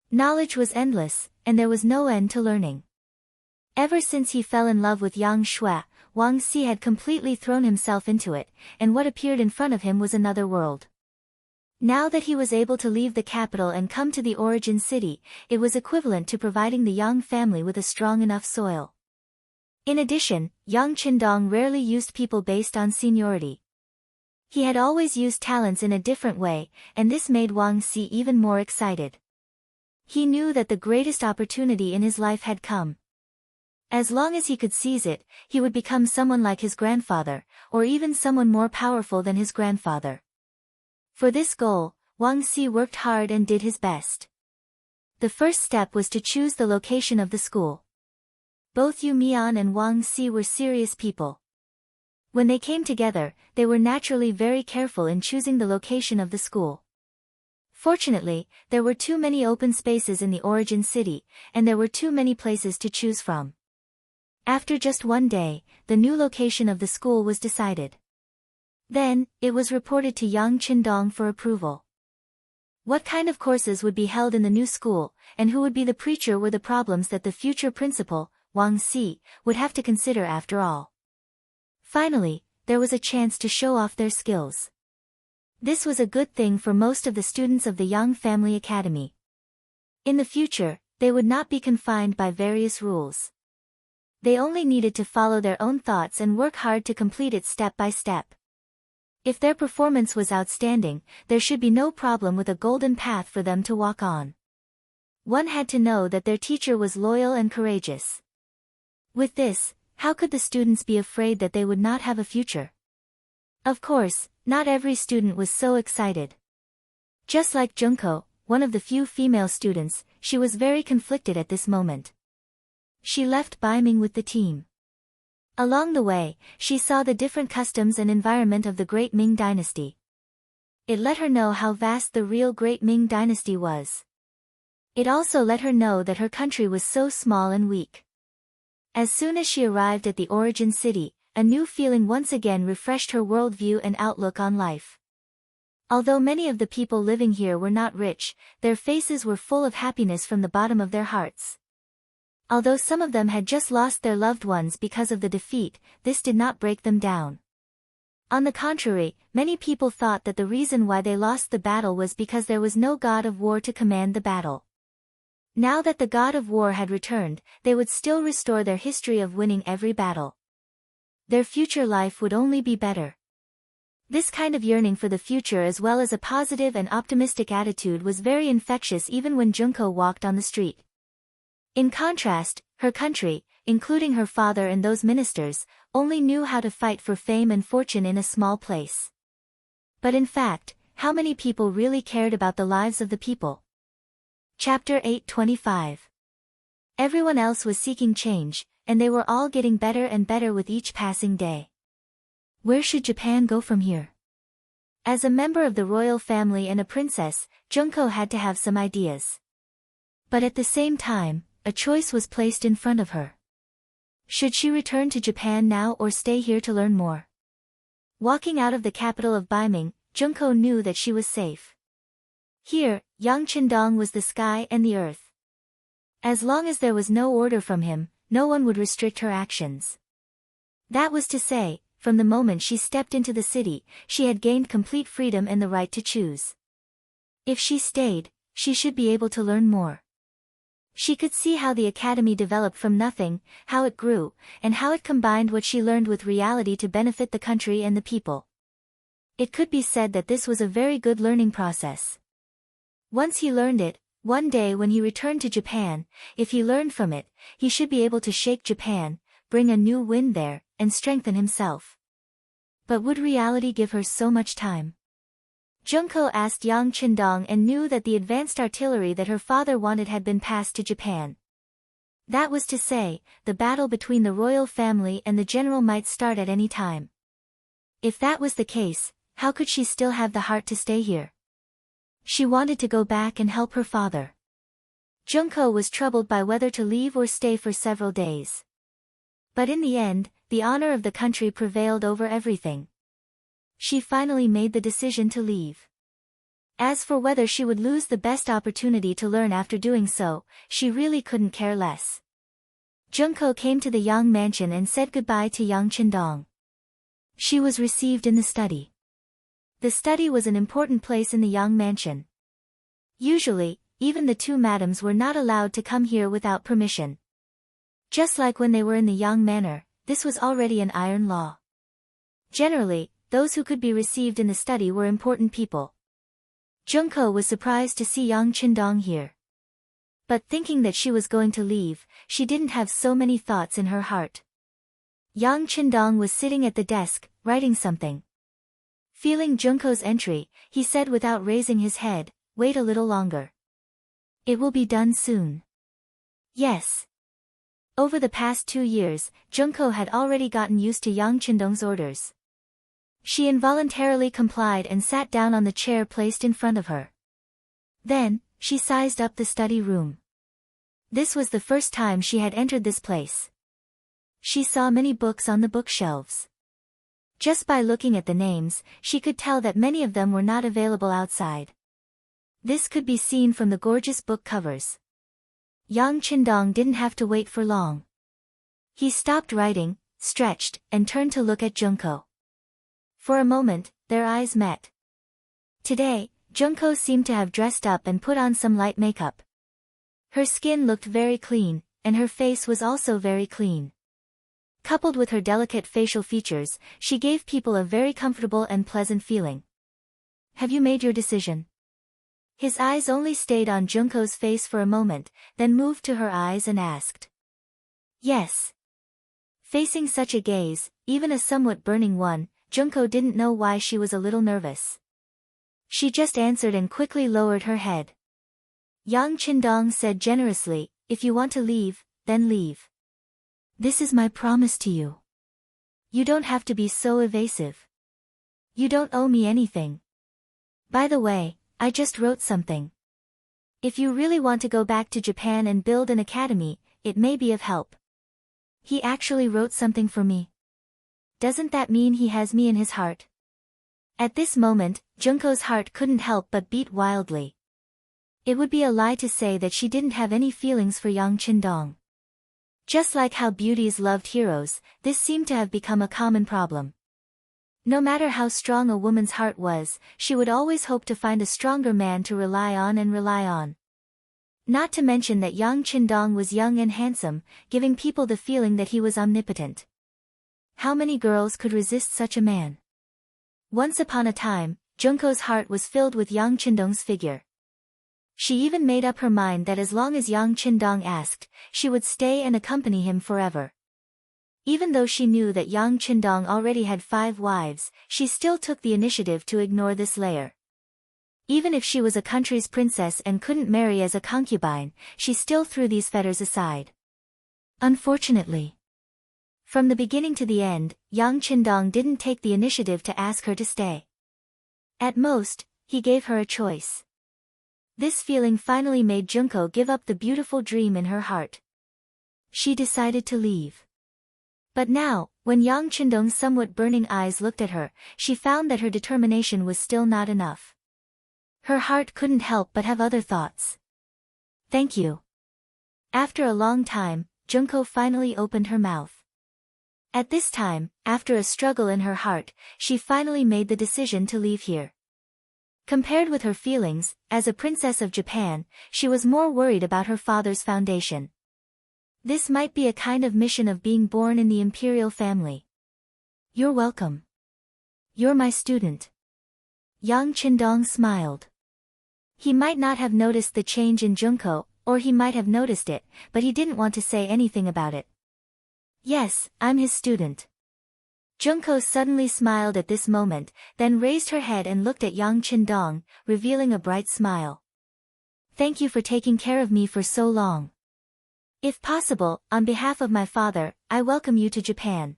Knowledge was endless, and there was no end to learning. Ever since he fell in love with Yang Shui, Wang Si had completely thrown himself into it, and what appeared in front of him was another world. Now that he was able to leave the capital and come to the origin city, it was equivalent to providing the Yang family with a strong enough soil. In addition, Yang Qindong rarely used people based on seniority. He had always used talents in a different way, and this made Wang Si even more excited. He knew that the greatest opportunity in his life had come. As long as he could seize it, he would become someone like his grandfather, or even someone more powerful than his grandfather. For this goal, Wang Si worked hard and did his best. The first step was to choose the location of the school. Both Yu Mian and Wang Si were serious people. When they came together, they were naturally very careful in choosing the location of the school. Fortunately, there were too many open spaces in the origin city, and there were too many places to choose from. After just one day, the new location of the school was decided. Then, it was reported to Yang Qindong for approval. What kind of courses would be held in the new school, and who would be the preacher were the problems that the future principal, Wang Si, would have to consider after all. Finally, there was a chance to show off their skills. This was a good thing for most of the students of the Young Family Academy. In the future, they would not be confined by various rules. They only needed to follow their own thoughts and work hard to complete it step by step. If their performance was outstanding, there should be no problem with a golden path for them to walk on. One had to know that their teacher was loyal and courageous. With this, how could the students be afraid that they would not have a future? Of course, not every student was so excited. Just like Junko, one of the few female students, she was very conflicted at this moment. She left Baiming with the team. Along the way, she saw the different customs and environment of the Great Ming Dynasty. It let her know how vast the real Great Ming Dynasty was. It also let her know that her country was so small and weak. As soon as she arrived at the origin city, a new feeling once again refreshed her worldview and outlook on life. Although many of the people living here were not rich, their faces were full of happiness from the bottom of their hearts. Although some of them had just lost their loved ones because of the defeat, this did not break them down. On the contrary, many people thought that the reason why they lost the battle was because there was no god of war to command the battle. Now that the god of war had returned, they would still restore their history of winning every battle. Their future life would only be better. This kind of yearning for the future as well as a positive and optimistic attitude was very infectious even when Junko walked on the street. In contrast, her country, including her father and those ministers, only knew how to fight for fame and fortune in a small place. But in fact, how many people really cared about the lives of the people? Chapter 8:25. Everyone else was seeking change, and they were all getting better and better with each passing day. Where should Japan go from here? As a member of the royal family and a princess, Junko had to have some ideas. But at the same time, a choice was placed in front of her. Should she return to Japan now or stay here to learn more? Walking out of the capital of Baiming, Junko knew that she was safe. Here, Yangqingdong was the sky and the earth. As long as there was no order from him, no one would restrict her actions. That was to say, from the moment she stepped into the city, she had gained complete freedom and the right to choose. If she stayed, she should be able to learn more. She could see how the academy developed from nothing, how it grew, and how it combined what she learned with reality to benefit the country and the people. It could be said that this was a very good learning process. Once he learned it, one day when he returned to Japan, if he learned from it, he should be able to shake Japan, bring a new wind there, and strengthen himself. But would reality give her so much time? Junko asked Yang Qingdong and knew that the advanced artillery that her father wanted had been passed to Japan. That was to say, the battle between the royal family and the general might start at any time. If that was the case, how could she still have the heart to stay here? She wanted to go back and help her father. Junko was troubled by whether to leave or stay for several days. But in the end, the honor of the country prevailed over everything. She finally made the decision to leave. As for whether she would lose the best opportunity to learn after doing so, she really couldn't care less. Junko came to the Yang mansion and said goodbye to Yang Qingdong. She was received in the study. The study was an important place in the Yang mansion. Usually, even the two madams were not allowed to come here without permission. Just like when they were in the Yang manor, this was already an iron law. Generally, those who could be received in the study were important people. Junko was surprised to see Yang Qingdong here. But thinking that she was going to leave, she didn't have so many thoughts in her heart. Yang Qingdong was sitting at the desk, writing something. Feeling Junko's entry, he said without raising his head, "Wait a little longer. It will be done soon." Yes. Over the past 2 years, Junko had already gotten used to Yang Qingdong's orders. She involuntarily complied and sat down on the chair placed in front of her. Then, she sized up the study room. This was the first time she had entered this place. She saw many books on the bookshelves. Just by looking at the names, she could tell that many of them were not available outside. This could be seen from the gorgeous book covers. Yang Qingdong didn't have to wait for long. He stopped writing, stretched, and turned to look at Junko. For a moment, their eyes met. Today, Junko seemed to have dressed up and put on some light makeup. Her skin looked very clean, and her face was also very clean. Coupled with her delicate facial features, she gave people a very comfortable and pleasant feeling. Have you made your decision? His eyes only stayed on Junko's face for a moment, then moved to her eyes and asked. Yes. Facing such a gaze, even a somewhat burning one, Junko didn't know why she was a little nervous. She just answered and quickly lowered her head. Yang Qindong said generously, if you want to leave, then leave. This is my promise to you. You don't have to be so evasive. You don't owe me anything. By the way, I just wrote something. If you really want to go back to Japan and build an academy, it may be of help. He actually wrote something for me. Doesn't that mean he has me in his heart? At this moment, Junko's heart couldn't help but beat wildly. It would be a lie to say that she didn't have any feelings for Yang Qindong. Just like how beauties loved heroes, this seemed to have become a common problem. No matter how strong a woman's heart was, she would always hope to find a stronger man to rely on and rely on. Not to mention that Yang Qindong was young and handsome, giving people the feeling that he was omnipotent. How many girls could resist such a man? Once upon a time, Junko's heart was filled with Yang Qindong's figure. She even made up her mind that as long as Yang Qindong asked, she would stay and accompany him forever. Even though she knew that Yang Qindong already had 5 wives, she still took the initiative to ignore this layer. Even if she was a country's princess and couldn't marry as a concubine, she still threw these fetters aside. Unfortunately. From the beginning to the end, Yang Qindong didn't take the initiative to ask her to stay. At most, he gave her a choice. This feeling finally made Junko give up the beautiful dream in her heart. She decided to leave. But now, when Yang Qindong's somewhat burning eyes looked at her, she found that her determination was still not enough. Her heart couldn't help but have other thoughts. Thank you. After a long time, Junko finally opened her mouth. At this time, after a struggle in her heart, she finally made the decision to leave here. Compared with her feelings, as a princess of Japan, she was more worried about her father's foundation. This might be a kind of mission of being born in the imperial family. You're welcome. You're my student. Yang Qindong smiled. He might not have noticed the change in Junko, or he might have noticed it, but he didn't want to say anything about it. Yes, I'm his student. Junko suddenly smiled at this moment, then raised her head and looked at Yang Qindong, revealing a bright smile. Thank you for taking care of me for so long. If possible, on behalf of my father, I welcome you to Japan.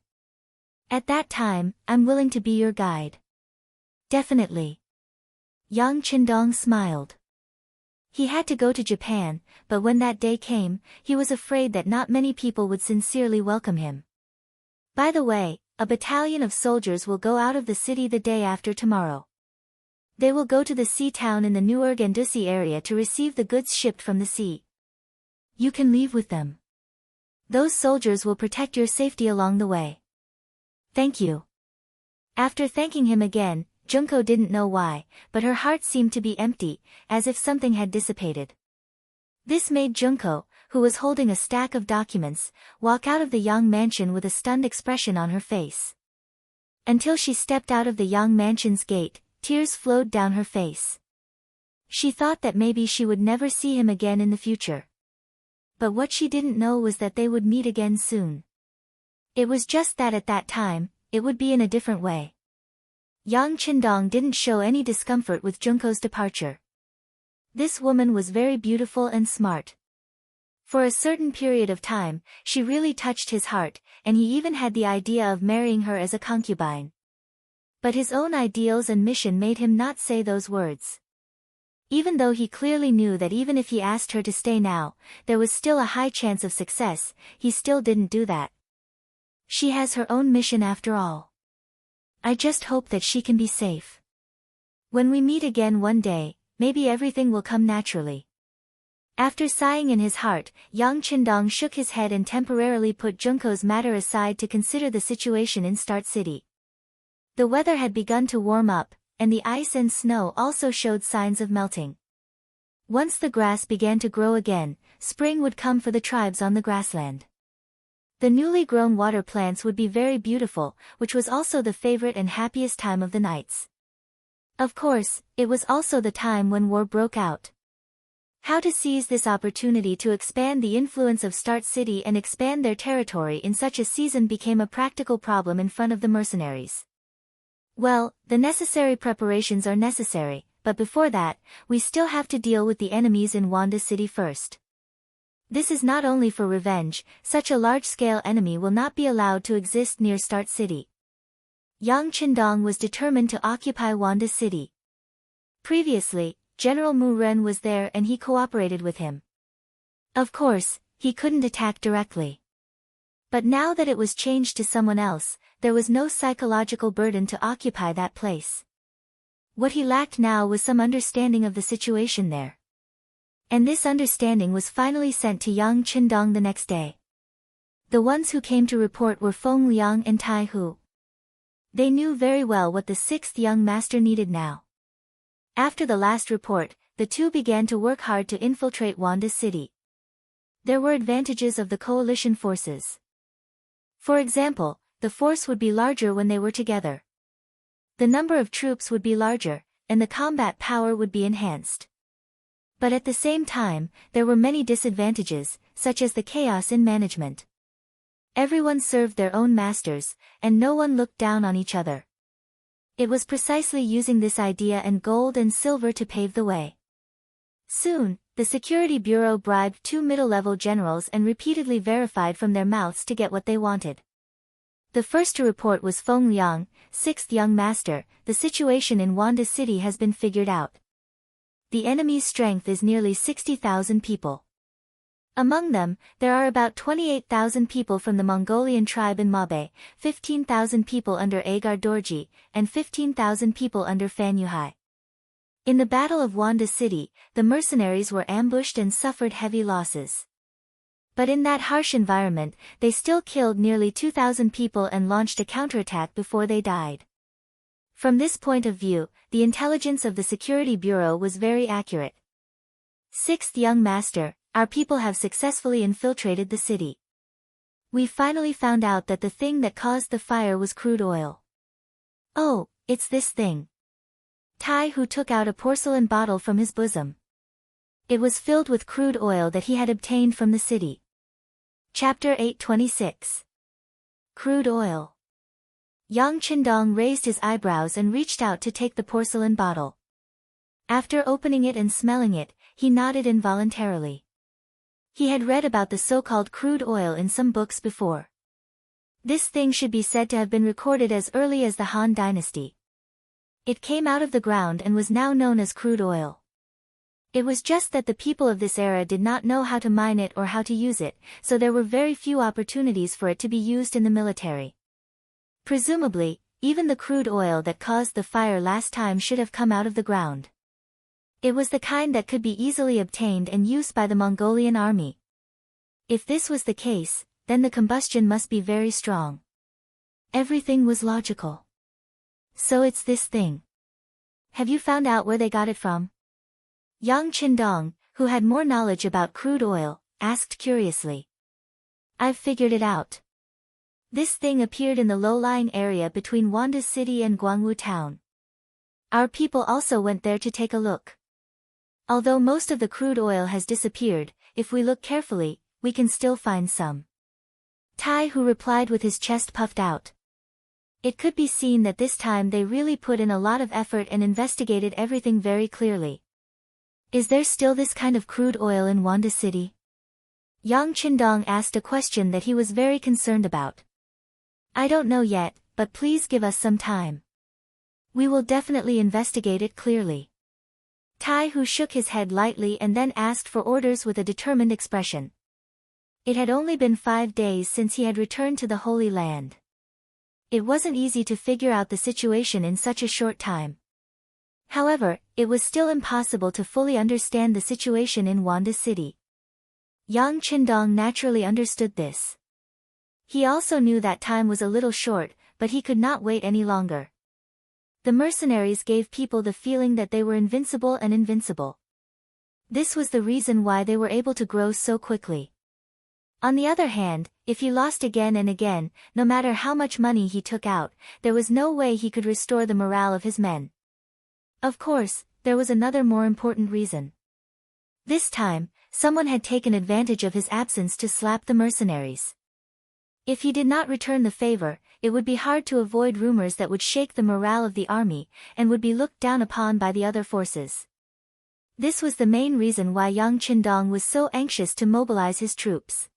At that time, I'm willing to be your guide. Definitely. Yang Qindong smiled. He had to go to Japan, but when that day came, he was afraid that not many people would sincerely welcome him. By the way, a battalion of soldiers will go out of the city the day after tomorrow. They will go to the sea town in the Neurgendusi area to receive the goods shipped from the sea. You can leave with them. Those soldiers will protect your safety along the way. Thank you. After thanking him again, Junko didn't know why, but her heart seemed to be empty, as if something had dissipated. This made Junko, who was holding a stack of documents, walk out of the Yang mansion with a stunned expression on her face. Until she stepped out of the Yang mansion's gate, tears flowed down her face. She thought that maybe she would never see him again in the future. But what she didn't know was that they would meet again soon. It was just that at that time, it would be in a different way. Yang Qindong didn't show any discomfort with Junko's departure. This woman was very beautiful and smart. For a certain period of time, she really touched his heart, and he even had the idea of marrying her as a concubine. But his own ideals and mission made him not say those words. Even though he clearly knew that even if he asked her to stay now, there was still a high chance of success, he still didn't do that. She has her own mission after all. I just hope that she can be safe. When we meet again one day, maybe everything will come naturally. After sighing in his heart, Yang Qindong shook his head and temporarily put Junko's matter aside to consider the situation in Start City. The weather had begun to warm up, and the ice and snow also showed signs of melting. Once the grass began to grow again, spring would come for the tribes on the grassland. The newly grown water plants would be very beautiful, which was also the favorite and happiest time of the nights. Of course, it was also the time when war broke out. How to seize this opportunity to expand the influence of Start City and expand their territory in such a season became a practical problem in front of the mercenaries. Well, the necessary preparations are necessary, but before that, we still have to deal with the enemies in Wanda City first. This is not only for revenge, such a large-scale enemy will not be allowed to exist near Start City. Yang Qindong was determined to occupy Wanda City. Previously, General Mu Ren was there and he cooperated with him. Of course, he couldn't attack directly. But now that it was changed to someone else, there was no psychological burden to occupy that place. What he lacked now was some understanding of the situation there. And this understanding was finally sent to Yang Qindong the next day. The ones who came to report were Feng Liang and Tai Hu. They knew very well what the sixth young master needed now. After the last report, the two began to work hard to infiltrate Wanda City. There were advantages of the coalition forces. For example, the force would be larger when they were together. The number of troops would be larger, and the combat power would be enhanced. But at the same time, there were many disadvantages, such as the chaos in management. Everyone served their own masters, and no one looked down on each other. It was precisely using this idea and gold and silver to pave the way. Soon, the Security Bureau bribed two middle-level generals and repeatedly verified from their mouths to get what they wanted. The first to report was Feng Liang, sixth young master. The situation in Wanda City has been figured out. The enemy's strength is nearly 60,000 people. Among them, there are about 28,000 people from the Mongolian tribe in Mabe, 15,000 people under Agar Dorji, and 15,000 people under Fan Yuhai. In the Battle of Wanda City, the mercenaries were ambushed and suffered heavy losses. But in that harsh environment, they still killed nearly 2,000 people and launched a counterattack before they died. From this point of view, the intelligence of the Security Bureau was very accurate. Sixth young master, our people have successfully infiltrated the city. We finally found out that the thing that caused the fire was crude oil. Oh, it's this thing. Tai Hu took out a porcelain bottle from his bosom. It was filled with crude oil that he had obtained from the city. Chapter 826. Crude oil. Yang Qindong raised his eyebrows and reached out to take the porcelain bottle. After opening it and smelling it, he nodded involuntarily. He had read about the so-called crude oil in some books before. This thing should be said to have been recorded as early as the Han Dynasty. It came out of the ground and was now known as crude oil. It was just that the people of this era did not know how to mine it or how to use it, so there were very few opportunities for it to be used in the military. Presumably, even the crude oil that caused the fire last time should have come out of the ground. It was the kind that could be easily obtained and used by the Mongolian army. If this was the case, then the combustion must be very strong. Everything was logical. So it's this thing. Have you found out where they got it from? Yang Qindong, who had more knowledge about crude oil, asked curiously. I've figured it out. This thing appeared in the low-lying area between Wanda City and Guangwu Town. Our people also went there to take a look. Although most of the crude oil has disappeared, if we look carefully, we can still find some. Tai Hu replied with his chest puffed out. It could be seen that this time they really put in a lot of effort and investigated everything very clearly. Is there still this kind of crude oil in Wanda City? Yang Qindong asked a question that he was very concerned about. I don't know yet, but please give us some time. We will definitely investigate it clearly. Tai Hu shook his head lightly and then asked for orders with a determined expression. It had only been 5 days since he had returned to the Holy Land. It wasn't easy to figure out the situation in such a short time. However, it was still impossible to fully understand the situation in Wanda City. Yang Qindong naturally understood this. He also knew that time was a little short, but he could not wait any longer. the mercenaries gave people the feeling that they were invincible and invincible. This was the reason why they were able to grow so quickly. On the other hand, if he lost again and again, no matter how much money he took out, there was no way he could restore the morale of his men. Of course, there was another more important reason. This time, someone had taken advantage of his absence to slap the mercenaries. If he did not return the favor, it would be hard to avoid rumors that would shake the morale of the army, and would be looked down upon by the other forces. This was the main reason why Yang Qindong was so anxious to mobilize his troops.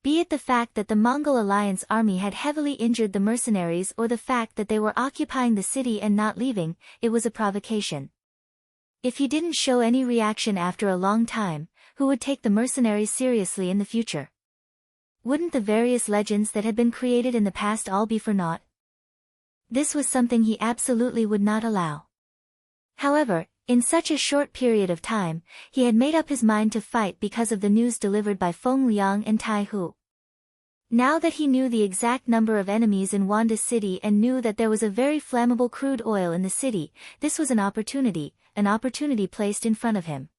Be it the fact that the Mongol alliance army had heavily injured the mercenaries or the fact that they were occupying the city and not leaving, it was a provocation. If he didn't show any reaction after a long time, who would take the mercenaries seriously in the future? Wouldn't the various legends that had been created in the past all be for naught? This was something he absolutely would not allow. However, in such a short period of time, he had made up his mind to fight because of the news delivered by Feng Liang and Tai Hu. Now that he knew the exact number of enemies in Wanda City and knew that there was a very flammable crude oil in the city, this was an opportunity placed in front of him.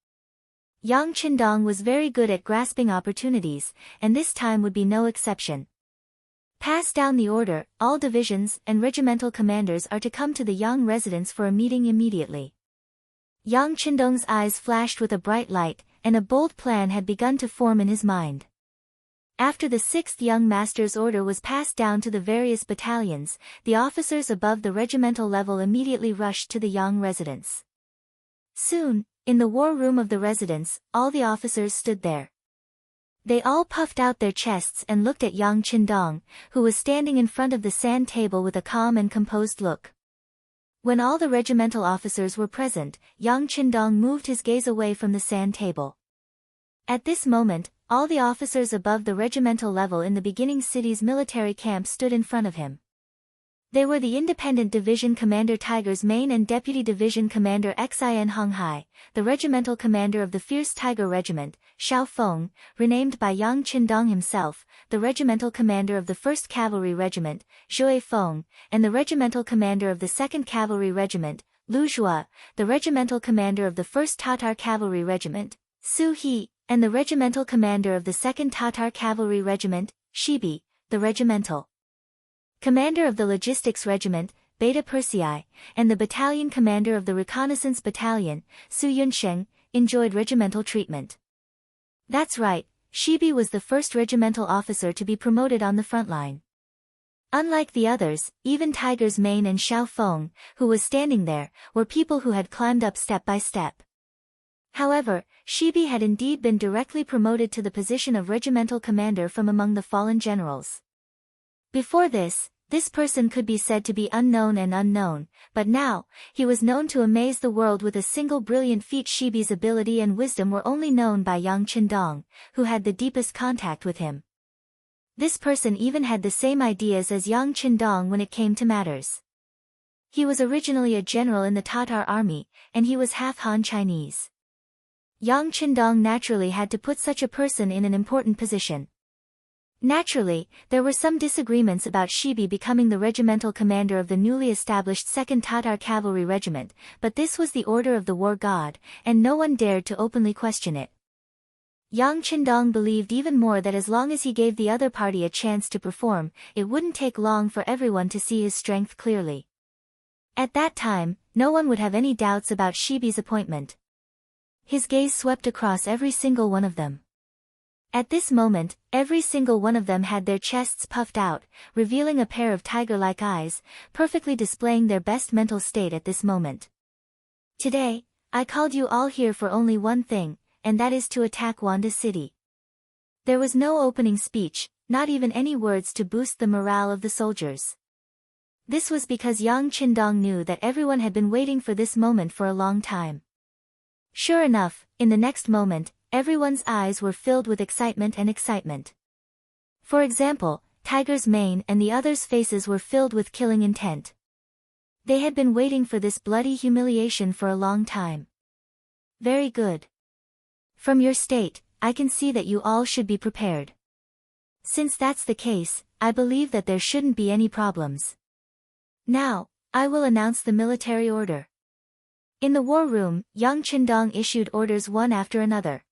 Yang Qindong was very good at grasping opportunities, and this time would be no exception. Pass down the order, all divisions and regimental commanders are to come to the Yang residence for a meeting immediately. Yang Qindong's eyes flashed with a bright light, and a bold plan had begun to form in his mind. After the 6th young master's order was passed down to the various battalions, the officers above the regimental level immediately rushed to the Yang residence. Soon, in the war room of the residence, all the officers stood there. They all puffed out their chests and looked at Yang Qindong, who was standing in front of the sand table with a calm and composed look. When all the regimental officers were present, Yang Qindong moved his gaze away from the sand table. At this moment, all the officers above the regimental level in the beginning city's military camp stood in front of him. They were the Independent Division Commander Tiger's Mane and Deputy Division Commander Xin Honghai, the regimental commander of the Fierce Tiger Regiment, Xiao Feng, renamed by Yang Qindong himself, the regimental commander of the 1st Cavalry Regiment, Zhui Feng, and the regimental commander of the 2nd Cavalry Regiment, Lu Zhua, the regimental commander of the 1st Tatar Cavalry Regiment, Su He, and the regimental commander of the 2nd Tatar Cavalry Regiment, Shibi, the regimental commander of the Logistics Regiment, Beta Persei, and the battalion commander of the Reconnaissance Battalion, Su Yunsheng, enjoyed regimental treatment. That's right, Shibi was the first regimental officer to be promoted on the front line. Unlike the others, even Tiger's Mane and Xiao Feng, who was standing there, were people who had climbed up step by step. However, Shibi had indeed been directly promoted to the position of regimental commander from among the fallen generals. Before this person could be said to be unknown, but now, he was known to amaze the world with a single brilliant feat. Shibi's ability and wisdom were only known by Yang Qindong, who had the deepest contact with him. This person even had the same ideas as Yang Qindong when it came to matters. He was originally a general in the Tatar army, and he was half Han Chinese. Yang Qindong naturally had to put such a person in an important position. Naturally, there were some disagreements about Shibi becoming the regimental commander of the newly established 2nd Tatar Cavalry Regiment, but this was the order of the war god, and no one dared to openly question it. Yang Qindong believed even more that as long as he gave the other party a chance to perform, it wouldn't take long for everyone to see his strength clearly. At that time, no one would have any doubts about Shibi's appointment. His gaze swept across every single one of them. At this moment, every single one of them had their chests puffed out, revealing a pair of tiger-like eyes, perfectly displaying their best mental state at this moment. Today, I called you all here for only one thing, and that is to attack Wanda City. There was no opening speech, not even any words to boost the morale of the soldiers. This was because Yang Qindong knew that everyone had been waiting for this moment for a long time. Sure enough, in the next moment, everyone's eyes were filled with excitement. For example, Tiger's Mane and the others' faces were filled with killing intent. They had been waiting for this bloody humiliation for a long time. Very good. From your state, I can see that you all should be prepared. Since that's the case, I believe that there shouldn't be any problems. Now, I will announce the military order. In the war room, young Qindong issued orders one after another.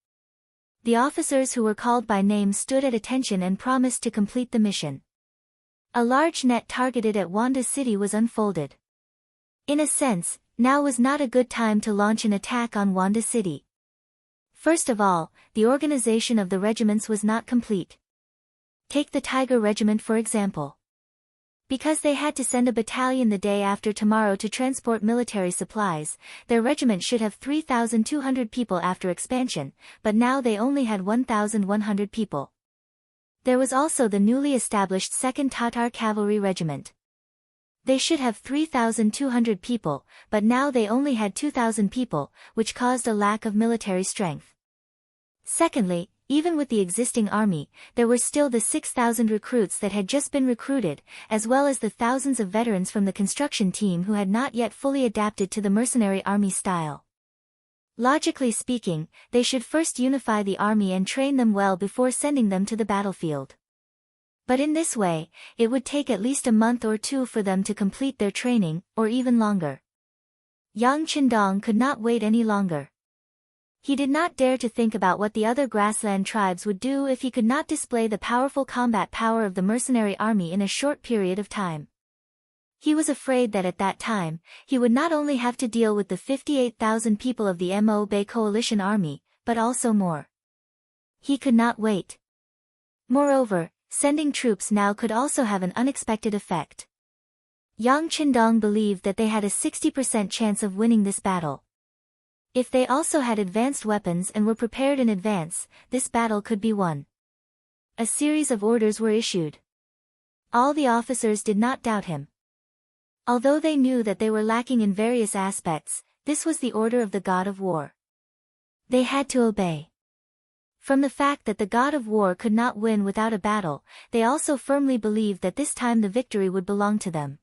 The officers who were called by name stood at attention and promised to complete the mission. A large net targeted at Wanda City was unfolded. In a sense, now was not a good time to launch an attack on Wanda City. First of all, the organization of the regiments was not complete. Take the Tiger Regiment for example. Because they had to send a battalion the day after tomorrow to transport military supplies, their regiment should have 3,200 people after expansion, but now they only had 1,100 people. There was also the newly established 2nd Tatar Cavalry Regiment. They should have 3,200 people, but now they only had 2,000 people, which caused a lack of military strength. Secondly, even with the existing army, there were still the 6,000 recruits that had just been recruited, as well as the thousands of veterans from the construction team who had not yet fully adapted to the mercenary army style. Logically speaking, they should first unify the army and train them well before sending them to the battlefield. But in this way, it would take at least a month or two for them to complete their training, or even longer. Yang Qindong could not wait any longer. He did not dare to think about what the other grassland tribes would do if he could not display the powerful combat power of the mercenary army in a short period of time. He was afraid that at that time, he would not only have to deal with the 58,000 people of the Mo Bay coalition army, but also more. He could not wait. Moreover, sending troops now could also have an unexpected effect. Yang Qindong believed that they had a 60% chance of winning this battle. If they also had advanced weapons and were prepared in advance, this battle could be won. A series of orders were issued. All the officers did not doubt him. Although they knew that they were lacking in various aspects, this was the order of the god of war. They had to obey. From the fact that the god of war could not win without a battle, they also firmly believed that this time the victory would belong to them.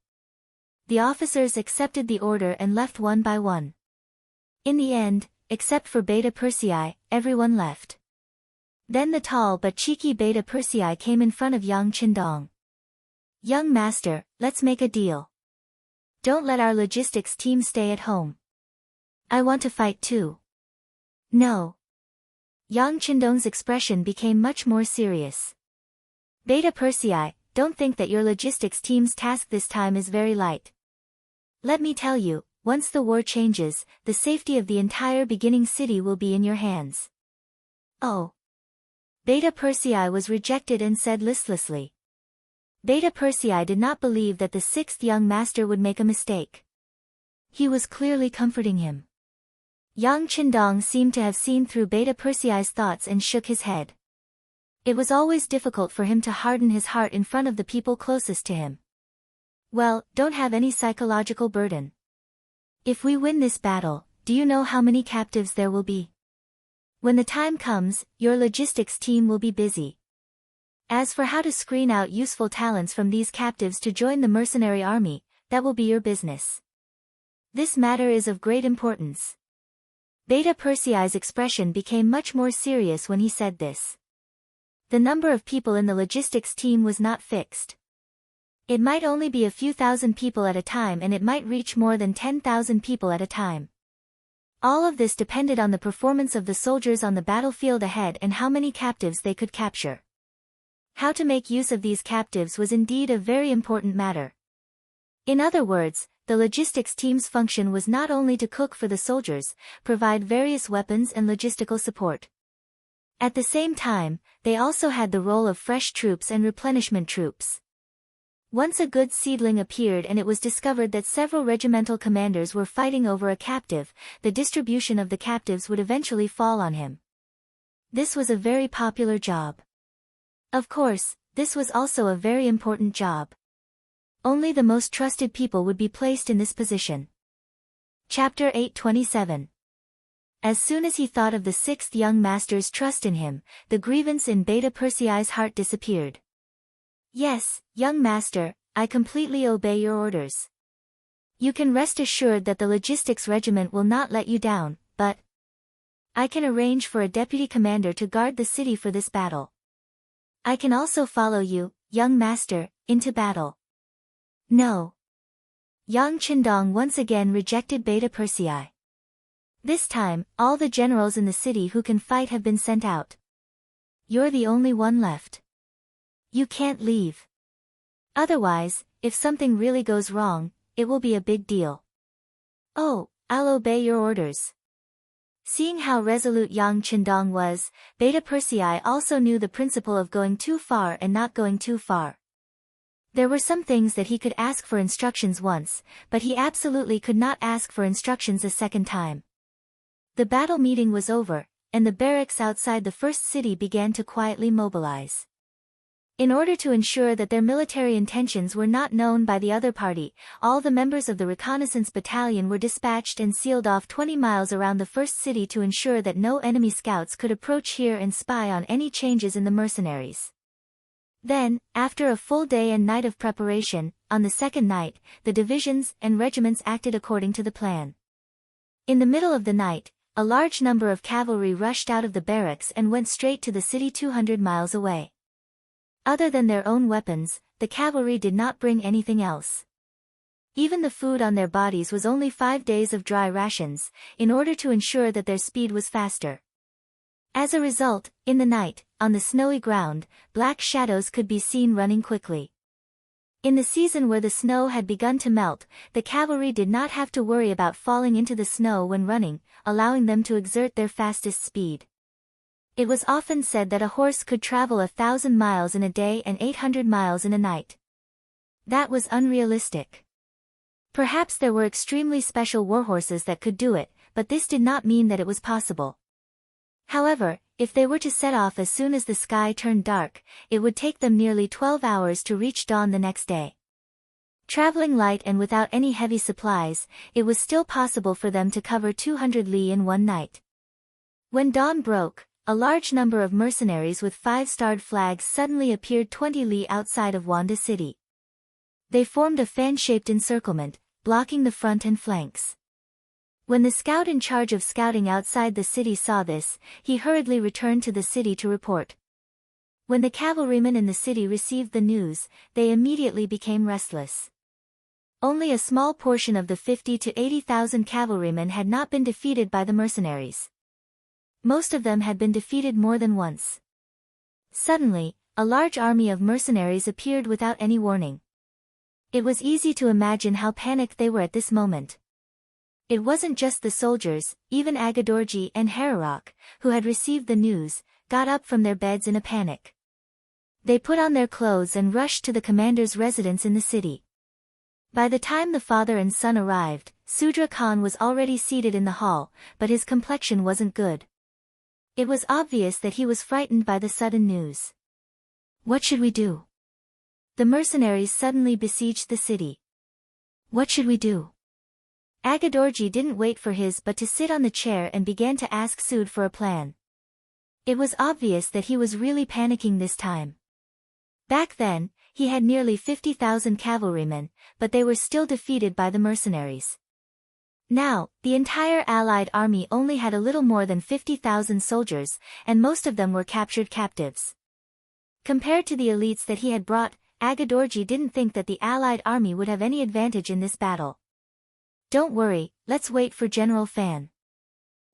The officers accepted the order and left one by one. In the end, except for Beta Persei, everyone left. Then the tall but cheeky Beta Persei came in front of Yang Qindong. "Young master, let's make a deal. Don't let our logistics team stay at home. I want to fight too." "No." Yang Qindong's expression became much more serious. "Beta Persei, don't think that your logistics team's task this time is very light. Let me tell you, once the war changes, the safety of the entire beginning city will be in your hands." "Oh." Beta Persei was rejected and said listlessly. Beta Persei did not believe that the sixth young master would make a mistake. He was clearly comforting him. Yang Qindong seemed to have seen through Beta Persei's thoughts and shook his head. It was always difficult for him to harden his heart in front of the people closest to him. "Well, don't have any psychological burden. If we win this battle, do you know how many captives there will be? When the time comes, your logistics team will be busy. As for how to screen out useful talents from these captives to join the mercenary army, that will be your business. This matter is of great importance." Beta Persei's expression became much more serious when he said this. The number of people in the logistics team was not fixed. It might only be a few thousand people at a time, and it might reach more than 10,000 people at a time. All of this depended on the performance of the soldiers on the battlefield ahead and how many captives they could capture. How to make use of these captives was indeed a very important matter. In other words, the logistics team's function was not only to cook for the soldiers, provide various weapons and logistical support. At the same time, they also had the role of fresh troops and replenishment troops. Once a good seedling appeared and it was discovered that several regimental commanders were fighting over a captive, the distribution of the captives would eventually fall on him. This was a very popular job. Of course, this was also a very important job. Only the most trusted people would be placed in this position. Chapter 827. As soon as he thought of the sixth young master's trust in him, the grievance in Beta Persei's heart disappeared. "Yes, young master, I completely obey your orders. You can rest assured that the logistics regiment will not let you down, but I can arrange for a deputy commander to guard the city for this battle. I can also follow you, young master, into battle." "No. Yang Qindong once again rejected Beta Persei. This time, all the generals in the city who can fight have been sent out. You're the only one left. You can't leave. Otherwise, if something really goes wrong, it will be a big deal. Oh, I'll obey your orders. Seeing how resolute Yang Qindong was, Beta Persei also knew the principle of going too far and not going too far. There were some things that he could ask for instructions once, but he absolutely could not ask for instructions a second time. The battle meeting was over, and the barracks outside the first city began to quietly mobilize. In order to ensure that their military intentions were not known by the other party, all the members of the reconnaissance battalion were dispatched and sealed off 20 miles around the first city to ensure that no enemy scouts could approach here and spy on any changes in the mercenaries. Then, after a full day and night of preparation, on the second night, the divisions and regiments acted according to the plan. In the middle of the night, a large number of cavalry rushed out of the barracks and went straight to the city 200 miles away. Other than their own weapons, the cavalry did not bring anything else. Even the food on their bodies was only 5 days of dry rations, in order to ensure that their speed was faster. As a result, in the night, on the snowy ground, black shadows could be seen running quickly. In the season where the snow had begun to melt, the cavalry did not have to worry about falling into the snow when running, allowing them to exert their fastest speed. It was often said that a horse could travel 1,000 miles in a day and 800 miles in a night. That was unrealistic. Perhaps there were extremely special warhorses that could do it, but this did not mean that it was possible. However, if they were to set off as soon as the sky turned dark, it would take them nearly 12 hours to reach dawn the next day. Traveling light and without any heavy supplies, it was still possible for them to cover 200 li in one night. When dawn broke, a large number of mercenaries with 5-starred flags suddenly appeared 20 li outside of Wanda City. They formed a fan-shaped encirclement, blocking the front and flanks. When the scout in charge of scouting outside the city saw this, he hurriedly returned to the city to report. When the cavalrymen in the city received the news, they immediately became restless. Only a small portion of the 50 to 80,000 cavalrymen had not been defeated by the mercenaries. Most of them had been defeated more than once. Suddenly, a large army of mercenaries appeared without any warning. It was easy to imagine how panicked they were at this moment. It wasn't just the soldiers, even Agadorji and Hararok, who had received the news, got up from their beds in a panic. They put on their clothes and rushed to the commander's residence in the city. By the time the father and son arrived, Sudra Khan was already seated in the hall, but his complexion wasn't good. It was obvious that he was frightened by the sudden news. What should we do? The mercenaries suddenly besieged the city. What should we do? Agadorji didn't wait for his but to sit on the chair and began to ask Sud for a plan. It was obvious that he was really panicking this time. Back then, he had nearly 50,000 cavalrymen, but they were still defeated by the mercenaries. Now, the entire Allied army only had a little more than 50,000 soldiers, and most of them were captured captives. Compared to the elites that he had brought, Agadorji didn't think that the Allied army would have any advantage in this battle. Don't worry, let's wait for General Fan.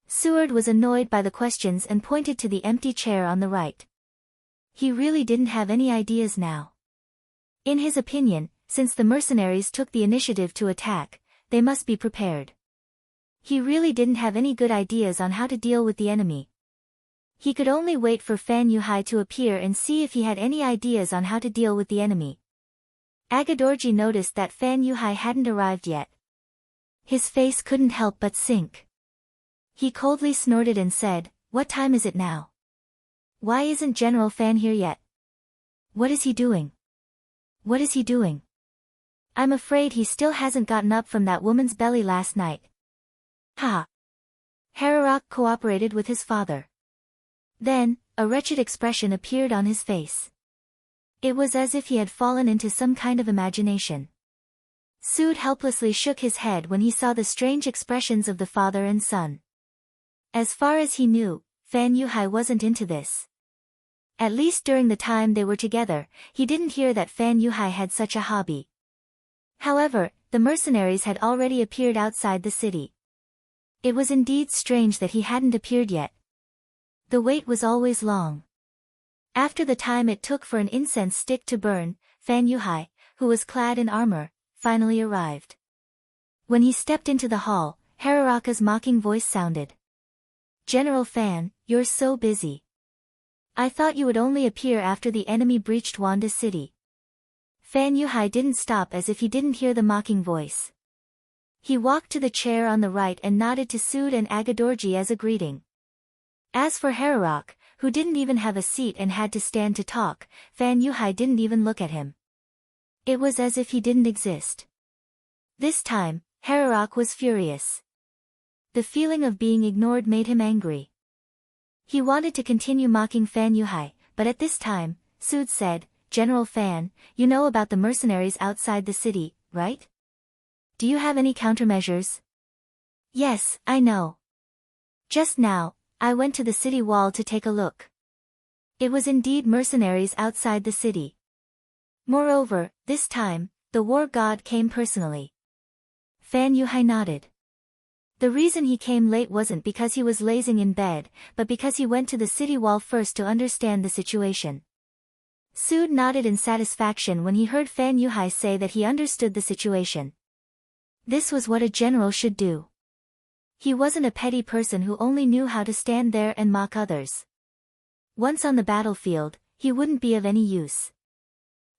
Seward was annoyed by the questions and pointed to the empty chair on the right. He really didn't have any ideas now. In his opinion, since the mercenaries took the initiative to attack, they must be prepared. He really didn't have any good ideas on how to deal with the enemy. He could only wait for Fan Yuhai to appear and see if he had any ideas on how to deal with the enemy. Agadorji noticed that Fan Yuhai hadn't arrived yet. His face couldn't help but sink. He coldly snorted and said, "What time is it now? Why isn't General Fan here yet? What is he doing? What is he doing? I'm afraid he still hasn't gotten up from that woman's belly last night." Ha! Hararok cooperated with his father. Then, a wretched expression appeared on his face. It was as if he had fallen into some kind of imagination. Sud helplessly shook his head when he saw the strange expressions of the father and son. As far as he knew, Fan Yuhai wasn't into this. At least during the time they were together, he didn't hear that Fan Yuhai had such a hobby. However, the mercenaries had already appeared outside the city. It was indeed strange that he hadn't appeared yet. The wait was always long. After the time it took for an incense stick to burn, Fan Yuhai, who was clad in armor, finally arrived. When he stepped into the hall, Hararaka's mocking voice sounded. "General Fan, you're so busy. I thought you would only appear after the enemy breached Wanda City." Fan Yuhai didn't stop as if he didn't hear the mocking voice. He walked to the chair on the right and nodded to Sood and Agadorji as a greeting. As for Hararak, who didn't even have a seat and had to stand to talk, Fan Yuhai didn't even look at him. It was as if he didn't exist. This time, Hararak was furious. The feeling of being ignored made him angry. He wanted to continue mocking Fan Yuhai, but at this time, Sood said, "General Fan, you know about the mercenaries outside the city, right? Do you have any countermeasures?" "Yes, I know. Just now, I went to the city wall to take a look. It was indeed mercenaries outside the city. Moreover, this time, the war god came personally." Fan Yuhai nodded. The reason he came late wasn't because he was lazing in bed, but because he went to the city wall first to understand the situation. Sood nodded in satisfaction when he heard Fan Yuhai say that he understood the situation. This was what a general should do. He wasn't a petty person who only knew how to stand there and mock others. Once on the battlefield, he wouldn't be of any use.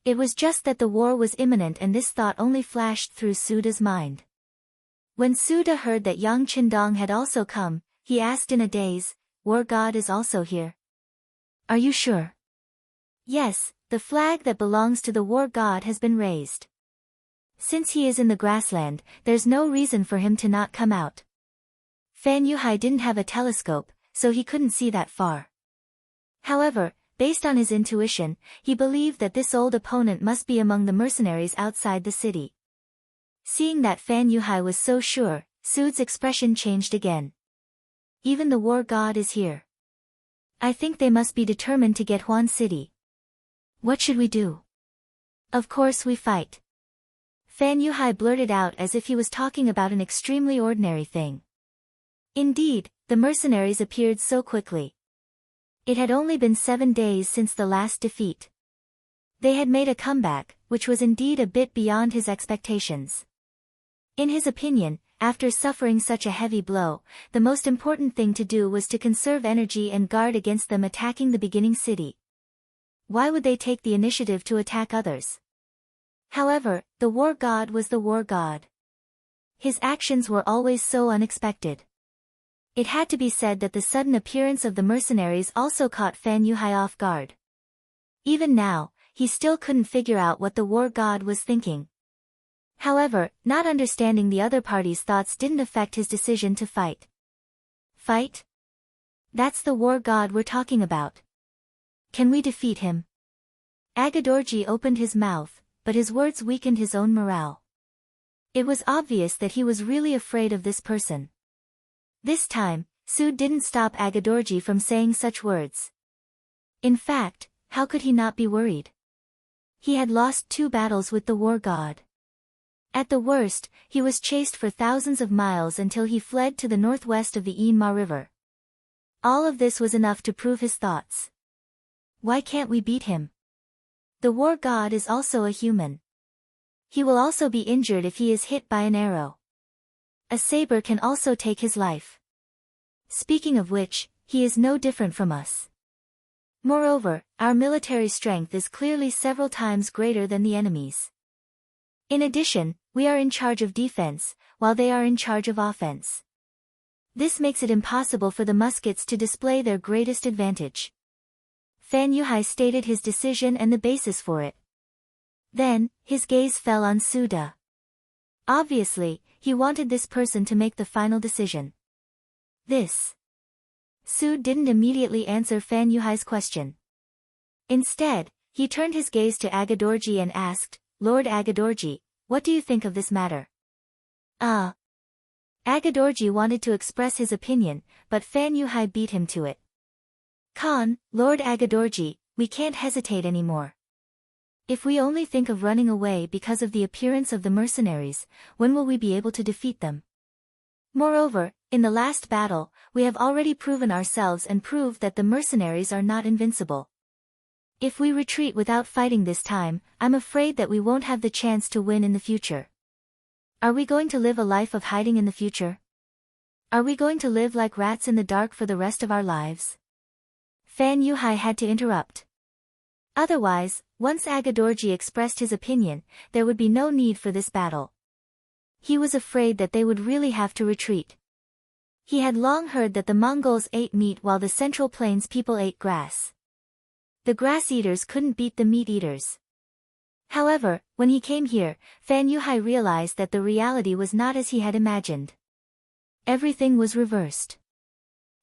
It was just that the war was imminent, and this thought only flashed through Suda's mind. When Suda heard that Yang Qindong had also come, he asked in a daze, "War God is also here?" "Are you sure?" "Yes, the flag that belongs to the war god has been raised. Since he is in the grassland, there's no reason for him to not come out." Fan Yuhai didn't have a telescope, so he couldn't see that far. However, based on his intuition, he believed that this old opponent must be among the mercenaries outside the city. Seeing that Fan Yuhai was so sure, Sood's expression changed again. "Even the war god is here. I think they must be determined to get Huan City. What should we do?" "Of course we fight." Fan Yuhai blurted out as if he was talking about an extremely ordinary thing. Indeed, the mercenaries appeared so quickly. It had only been 7 days since the last defeat. They had made a comeback, which was indeed a bit beyond his expectations. In his opinion, after suffering such a heavy blow, the most important thing to do was to conserve energy and guard against them attacking the beginning city. Why would they take the initiative to attack others? However, the war god was the war god. His actions were always so unexpected. It had to be said that the sudden appearance of the mercenaries also caught Fan Yuhai off guard. Even now, he still couldn't figure out what the war god was thinking. However, not understanding the other party's thoughts didn't affect his decision to fight. "Fight? That's the war god we're talking about. Can we defeat him?" Agadorji opened his mouth, but his words weakened his own morale. It was obvious that he was really afraid of this person. This time, Sood didn't stop Agadorji from saying such words. In fact, how could he not be worried? He had lost 2 battles with the war god. At the worst, he was chased for thousands of miles until he fled to the northwest of the Yin-Ma River. All of this was enough to prove his thoughts. Why can't we beat him? The war god is also a human. He will also be injured if he is hit by an arrow. A saber can also take his life. Speaking of which, he is no different from us. Moreover, our military strength is clearly several times greater than the enemy's. In addition, we are in charge of defense, while they are in charge of offense. This makes it impossible for the muskets to display their greatest advantage. Fan Yuhai stated his decision and the basis for it. Then, his gaze fell on Suda. Obviously, he wanted this person to make the final decision. This. Sood didn't immediately answer Fan Yuhai's question. Instead, he turned his gaze to Agadorji and asked, "Lord Agadorji, what do you think of this matter?" Agadorji wanted to express his opinion, but Fan Yuhai beat him to it. "Lord Agadorji, we can't hesitate anymore. If we only think of running away because of the appearance of the mercenaries, when will we be able to defeat them? Moreover, in the last battle, we have already proven ourselves and proved that the mercenaries are not invincible. If we retreat without fighting this time, I'm afraid that we won't have the chance to win in the future. Are we going to live a life of hiding in the future? Are we going to live like rats in the dark for the rest of our lives? Fan Yuhai had to interrupt. Otherwise, once Agadorji expressed his opinion, there would be no need for this battle. He was afraid that they would really have to retreat. He had long heard that the Mongols ate meat while the Central Plains people ate grass. The grass eaters couldn't beat the meat eaters. However, when he came here, Fan Yuhai realized that the reality was not as he had imagined. Everything was reversed.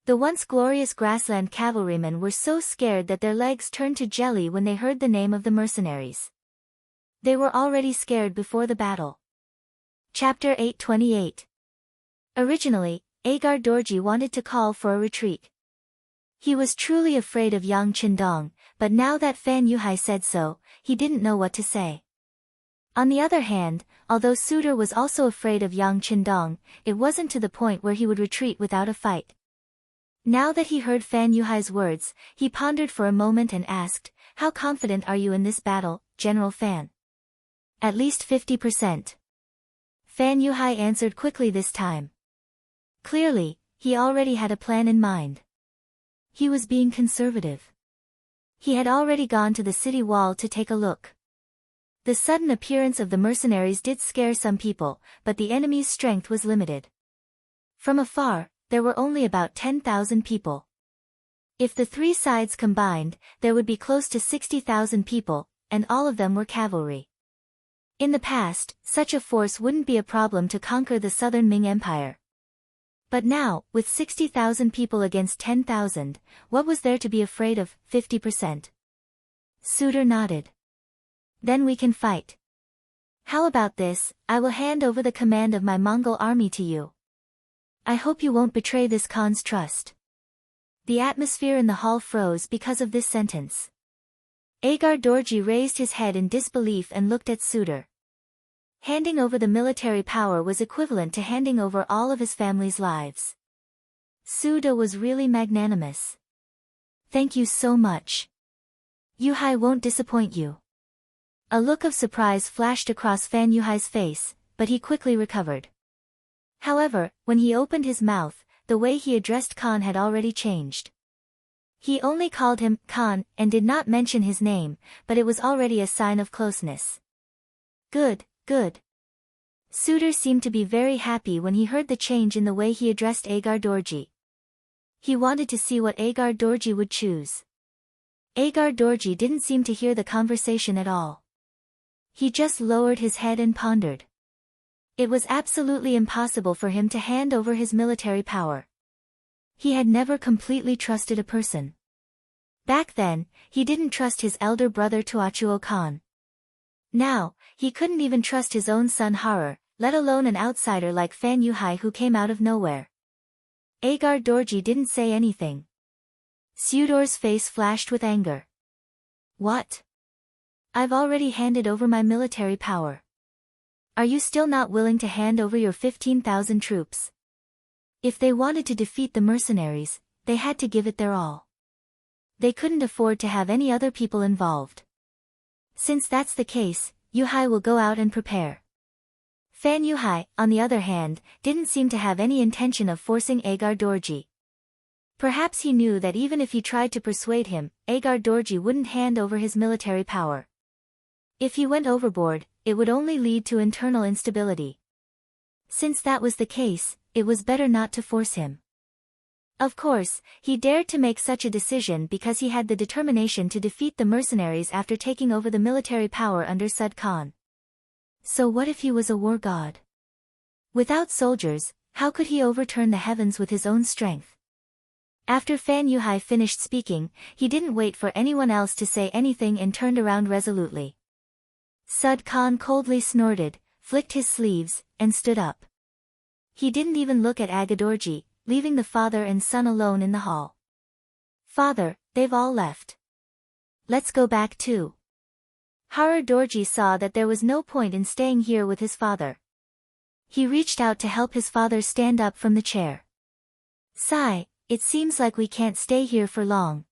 The once glorious grassland cavalrymen were so scared that their legs turned to jelly when they heard the name of the mercenaries. They were already scared before the battle. Chapter 828. Originally, Agar Dorji wanted to call for a retreat. He was truly afraid of Yang Qindong, but now that Fan Yuhai said so, he didn't know what to say. On the other hand, although Suitor was also afraid of Yang Qindong, it wasn't to the point where he would retreat without a fight. Now that he heard Fan Yuhai's words, he pondered for a moment and asked, "How confident are you in this battle, General Fan?" "At least 50%. Fan Yuhai answered quickly this time. Clearly, he already had a plan in mind. He was being conservative. He had already gone to the city wall to take a look. The sudden appearance of the mercenaries did scare some people, but the enemy's strength was limited. From afar, there were only about 10,000 people. If the three sides combined, there would be close to 60,000 people, and all of them were cavalry. In the past, such a force wouldn't be a problem to conquer the southern Ming Empire. But now, with 60,000 people against 10,000, what was there to be afraid of? 50%. Suitor nodded. Then we can fight. How about this? I will hand over the command of my Mongol army to you. I hope you won't betray this Khan's trust. The atmosphere in the hall froze because of this sentence. Agar Dorji raised his head in disbelief and looked at Suitor. Handing over the military power was equivalent to handing over all of his family's lives. Suitor was really magnanimous. Thank you so much. Yuhai won't disappoint you. A look of surprise flashed across Fan Yuhai's face, but he quickly recovered. However, when he opened his mouth, the way he addressed Khan had already changed. He only called him Khan and did not mention his name, but it was already a sign of closeness. Good, good. Suitor seemed to be very happy when he heard the change in the way he addressed Agar Dorji. He wanted to see what Agar Dorji would choose. Agar Dorji didn't seem to hear the conversation at all. He just lowered his head and pondered. It was absolutely impossible for him to hand over his military power. He had never completely trusted a person. Back then, he didn't trust his elder brother Tuachuo Khan. Now, he couldn't even trust his own son Harar, let alone an outsider like Fan Yuhai who came out of nowhere. Agar Dorji didn't say anything. Suitor's face flashed with anger. What? I've already handed over my military power. Are you still not willing to hand over your 15,000 troops? If they wanted to defeat the mercenaries, they had to give it their all. They couldn't afford to have any other people involved. Since that's the case, Yuhai will go out and prepare. Fan Yuhai, on the other hand, didn't seem to have any intention of forcing Agar Dorji. Perhaps he knew that even if he tried to persuade him, Agar Dorji wouldn't hand over his military power. If he went overboard, it would only lead to internal instability. Since that was the case, it was better not to force him. Of course, he dared to make such a decision because he had the determination to defeat the mercenaries after taking over the military power under Sud Khan. So what if he was a war god? Without soldiers, how could he overturn the heavens with his own strength? After Fan Yuhai finished speaking, he didn't wait for anyone else to say anything and turned around resolutely. Sud Khan coldly snorted, flicked his sleeves, and stood up. He didn't even look at Agadorji, leaving the father and son alone in the hall. Father, they've all left. Let's go back too. Hara Dorji saw that there was no point in staying here with his father. He reached out to help his father stand up from the chair. Sigh, it seems like we can't stay here for long.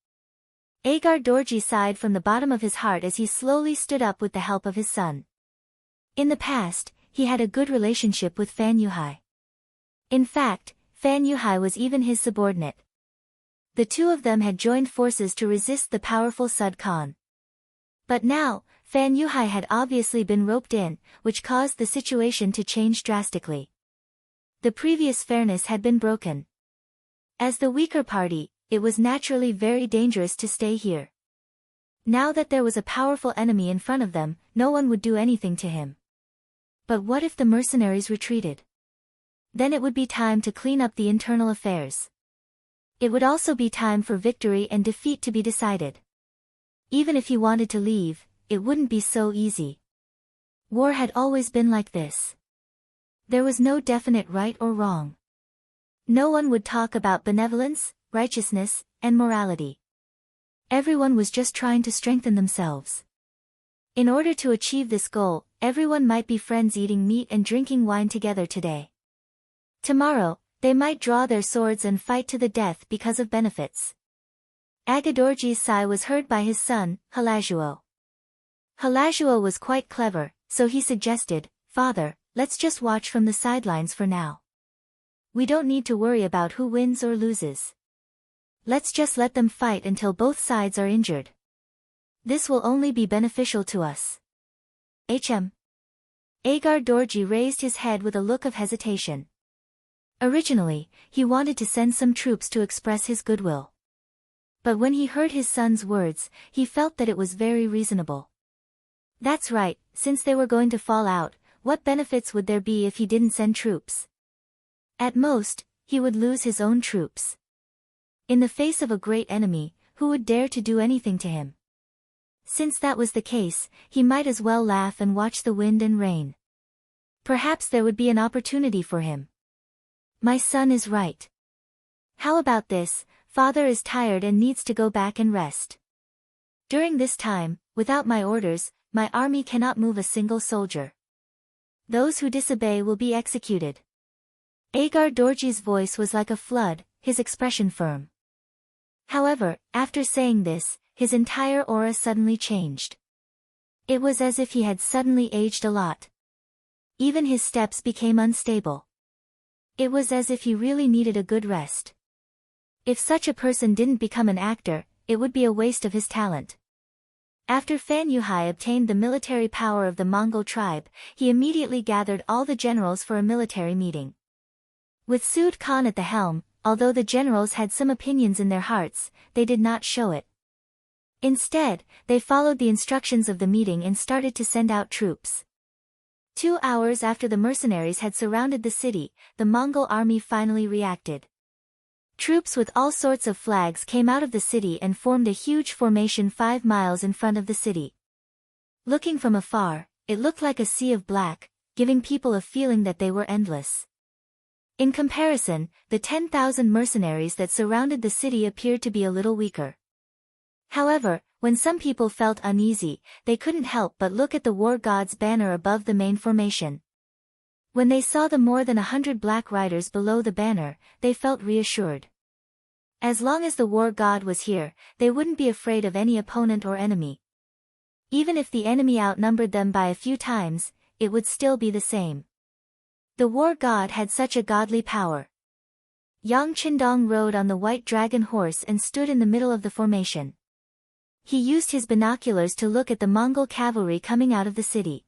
Agar Dorji sighed from the bottom of his heart as he slowly stood up with the help of his son. In the past, he had a good relationship with Fan Yuhai. In fact, Fan Yuhai was even his subordinate. The two of them had joined forces to resist the powerful Sud Khan. But now, Fan Yuhai had obviously been roped in, which caused the situation to change drastically. The previous fairness had been broken. As the weaker party, it was naturally very dangerous to stay here. Now that there was a powerful enemy in front of them, no one would do anything to him. But what if the mercenaries retreated? Then it would be time to clean up the internal affairs. It would also be time for victory and defeat to be decided. Even if he wanted to leave, it wouldn't be so easy. War had always been like this. There was no definite right or wrong. No one would talk about benevolence, righteousness, and morality. Everyone was just trying to strengthen themselves. In order to achieve this goal, everyone might be friends eating meat and drinking wine together today. Tomorrow, they might draw their swords and fight to the death because of benefits. Agadorji's sigh was heard by his son, Halajuo. Halajuo was quite clever, so he suggested, "Father, let's just watch from the sidelines for now. We don't need to worry about who wins or loses. Let's just let them fight until both sides are injured. This will only be beneficial to us." Agar Dorji raised his head with a look of hesitation. Originally, he wanted to send some troops to express his goodwill. But when he heard his son's words, he felt that it was very reasonable. That's right, since they were going to fall out, what benefits would there be if he didn't send troops? At most, he would lose his own troops. In the face of a great enemy, who would dare to do anything to him? Since that was the case, he might as well laugh and watch the wind and rain. Perhaps there would be an opportunity for him. My son is right. How about this? Father is tired and needs to go back and rest. During this time, without my orders, my army cannot move a single soldier. Those who disobey will be executed. Agar Dorji's voice was like a flood, his expression firm. However, after saying this, his entire aura suddenly changed. It was as if he had suddenly aged a lot. Even his steps became unstable. It was as if he really needed a good rest. If such a person didn't become an actor, it would be a waste of his talent. After Fan Yuhai obtained the military power of the Mongol tribe, he immediately gathered all the generals for a military meeting. With Sud Khan at the helm, although the generals had some opinions in their hearts, they did not show it. Instead, they followed the instructions of the meeting and started to send out troops. 2 hours after the mercenaries had surrounded the city, the Mongol army finally reacted. Troops with all sorts of flags came out of the city and formed a huge formation 5 miles in front of the city. Looking from afar, it looked like a sea of black, giving people a feeling that they were endless. In comparison, the 10,000 mercenaries that surrounded the city appeared to be a little weaker. However, when some people felt uneasy, they couldn't help but look at the war god's banner above the main formation. When they saw the more than 100 black riders below the banner, they felt reassured. As long as the war god was here, they wouldn't be afraid of any opponent or enemy. Even if the enemy outnumbered them by a few times, it would still be the same. The war god had such a godly power. Yang Qindong rode on the white dragon horse and stood in the middle of the formation. He used his binoculars to look at the Mongol cavalry coming out of the city.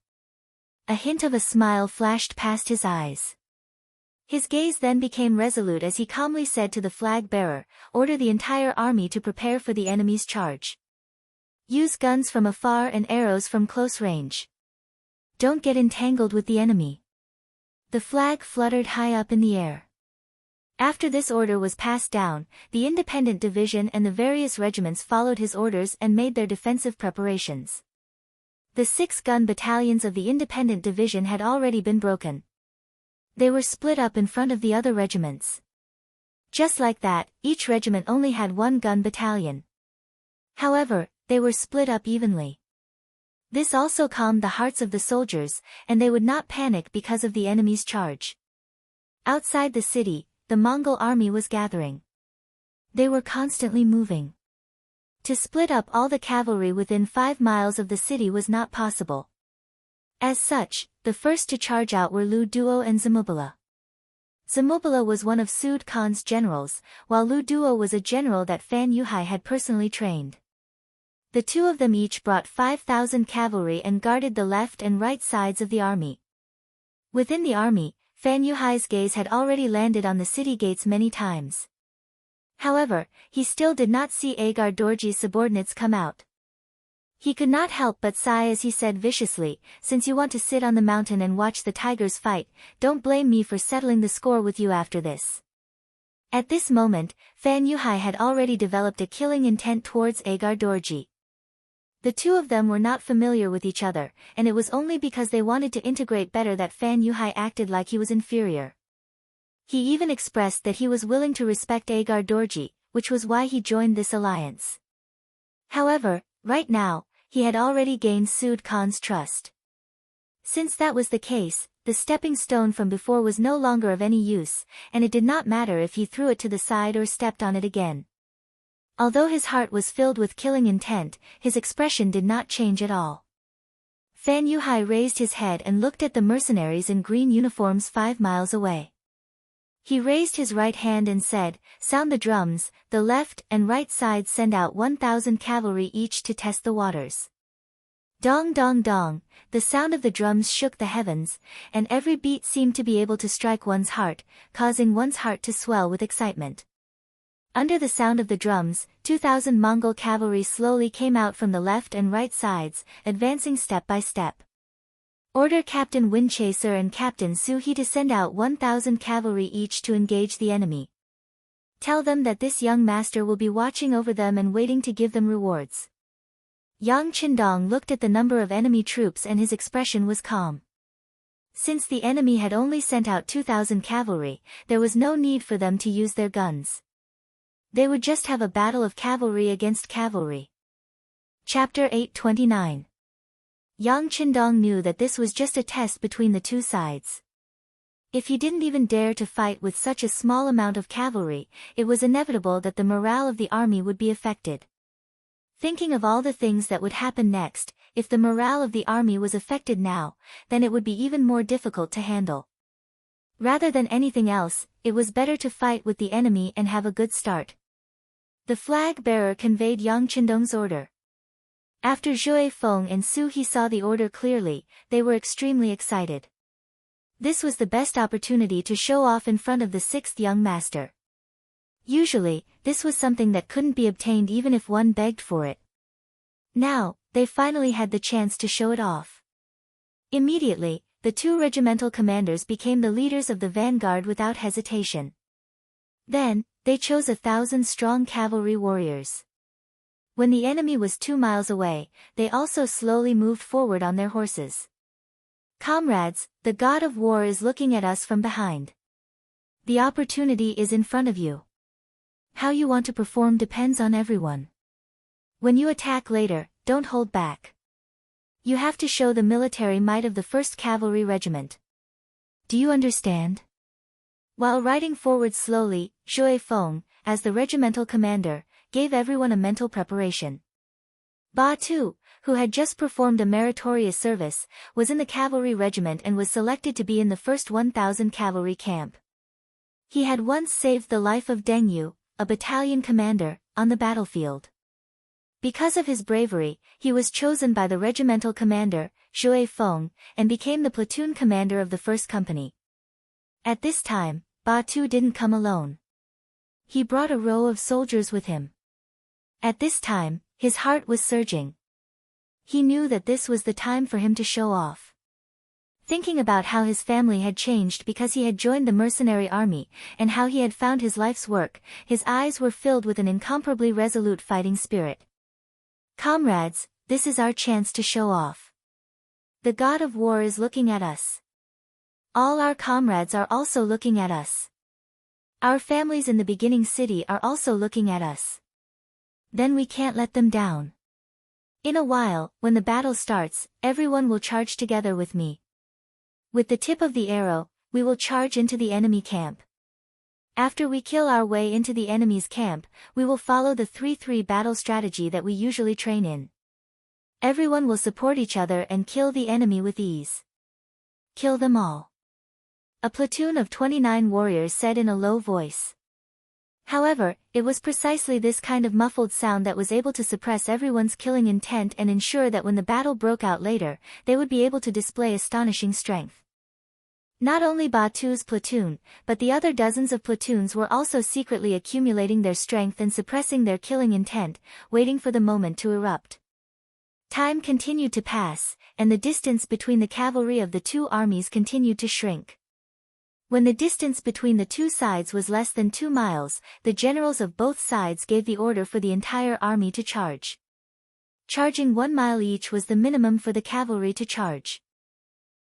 A hint of a smile flashed past his eyes. His gaze then became resolute as he calmly said to the flag-bearer, "Order the entire army to prepare for the enemy's charge. Use guns from afar and arrows from close range. Don't get entangled with the enemy." The flag fluttered high up in the air. After this order was passed down, the independent division and the various regiments followed his orders and made their defensive preparations. The 6-gun battalions of the independent division had already been broken. They were split up in front of the other regiments. Just like that, each regiment only had 1 gun battalion. However, they were split up evenly. This also calmed the hearts of the soldiers, and they would not panic because of the enemy's charge. Outside the city, the Mongol army was gathering. They were constantly moving. To split up all the cavalry within 5 miles of the city was not possible. As such, the first to charge out were Lu Duo and Zamubala. Zamubala was one of Sud Khan's generals, while Lu Duo was a general that Fan Yuhai had personally trained. The two of them each brought 5,000 cavalry and guarded the left and right sides of the army. Within the army, Fan Yuhai's gaze had already landed on the city gates many times. However, he still did not see Agar Dorji's subordinates come out. He could not help but sigh as he said viciously, "Since you want to sit on the mountain and watch the tigers fight, don't blame me for settling the score with you after this." At this moment, Fan Yuhai had already developed a killing intent towards Agar Dorji. The two of them were not familiar with each other, and it was only because they wanted to integrate better that Fan Yuhai acted like he was inferior. He even expressed that he was willing to respect Agar Dorji, which was why he joined this alliance. However, right now, he had already gained Sud Khan's trust. Since that was the case, the stepping stone from before was no longer of any use, and it did not matter if he threw it to the side or stepped on it again. Although his heart was filled with killing intent, his expression did not change at all. Fan Yuhai raised his head and looked at the mercenaries in green uniforms 5 miles away. He raised his right hand and said, "Sound the drums." The left and right sides send out 1,000 cavalry each to test the waters. Dong dong dong, the sound of the drums shook the heavens, and every beat seemed to be able to strike one's heart, causing one's heart to swell with excitement. Under the sound of the drums, 2,000 Mongol cavalry slowly came out from the left and right sides, advancing step by step. Order Captain Windchaser and Captain Suhi to send out 1,000 cavalry each to engage the enemy. Tell them that this young master will be watching over them and waiting to give them rewards. Yang Qindong looked at the number of enemy troops and his expression was calm. Since the enemy had only sent out 2,000 cavalry, there was no need for them to use their guns. They would just have a battle of cavalry against cavalry. Chapter 829. Yang Qindong knew that this was just a test between the two sides. If he didn't even dare to fight with such a small amount of cavalry, it was inevitable that the morale of the army would be affected. Thinking of all the things that would happen next, if the morale of the army was affected now, then it would be even more difficult to handle. Rather than anything else, it was better to fight with the enemy and have a good start. The flag bearer conveyed Yang Qindong's order. After Zhui Feng and Su He saw the order clearly, they were extremely excited. This was the best opportunity to show off in front of the 6th young master. Usually, this was something that couldn't be obtained even if one begged for it. Now, they finally had the chance to show it off. Immediately, the 2 regimental commanders became the leaders of the vanguard without hesitation. Then, they chose 1,000 strong cavalry warriors. When the enemy was 2 miles away, they also slowly moved forward on their horses. "Comrades, the god of war is looking at us from behind. The opportunity is in front of you. How you want to perform depends on everyone. When you attack later, don't hold back. You have to show the military might of the 1st Cavalry Regiment. Do you understand?" While riding forward slowly, Zhui Feng, as the regimental commander, gave everyone a mental preparation. Ba Tu, who had just performed a meritorious service, was in the cavalry regiment and was selected to be in the first 1,000 cavalry camp. He had once saved the life of Deng Yu, a battalion commander, on the battlefield. Because of his bravery, he was chosen by the regimental commander, Zhui Feng, and became the platoon commander of the 1st Company. At this time, Ba Tu didn't come alone. He brought a row of soldiers with him. At this time, his heart was surging. He knew that this was the time for him to show off. Thinking about how his family had changed because he had joined the mercenary army, and how he had found his life's work, his eyes were filled with an incomparably resolute fighting spirit. "Comrades, this is our chance to show off. The god of war is looking at us. All our comrades are also looking at us. Our families in the beginning city are also looking at us. Then we can't let them down. In a while, when the battle starts, everyone will charge together with me. With the tip of the arrow, we will charge into the enemy camp. After we kill our way into the enemy's camp, we will follow the 3-3 battle strategy that we usually train in. Everyone will support each other and kill the enemy with ease. Kill them all. A platoon of 29 warriors said in a low voice. However, it was precisely this kind of muffled sound that was able to suppress everyone's killing intent and ensure that when the battle broke out later, they would be able to display astonishing strength. Not only Batu's platoon, but the other dozens of platoons were also secretly accumulating their strength and suppressing their killing intent, waiting for the moment to erupt. Time continued to pass, and the distance between the cavalry of the two armies continued to shrink. When the distance between the two sides was less than 2 miles, the generals of both sides gave the order for the entire army to charge. Charging 1 mile each was the minimum for the cavalry to charge.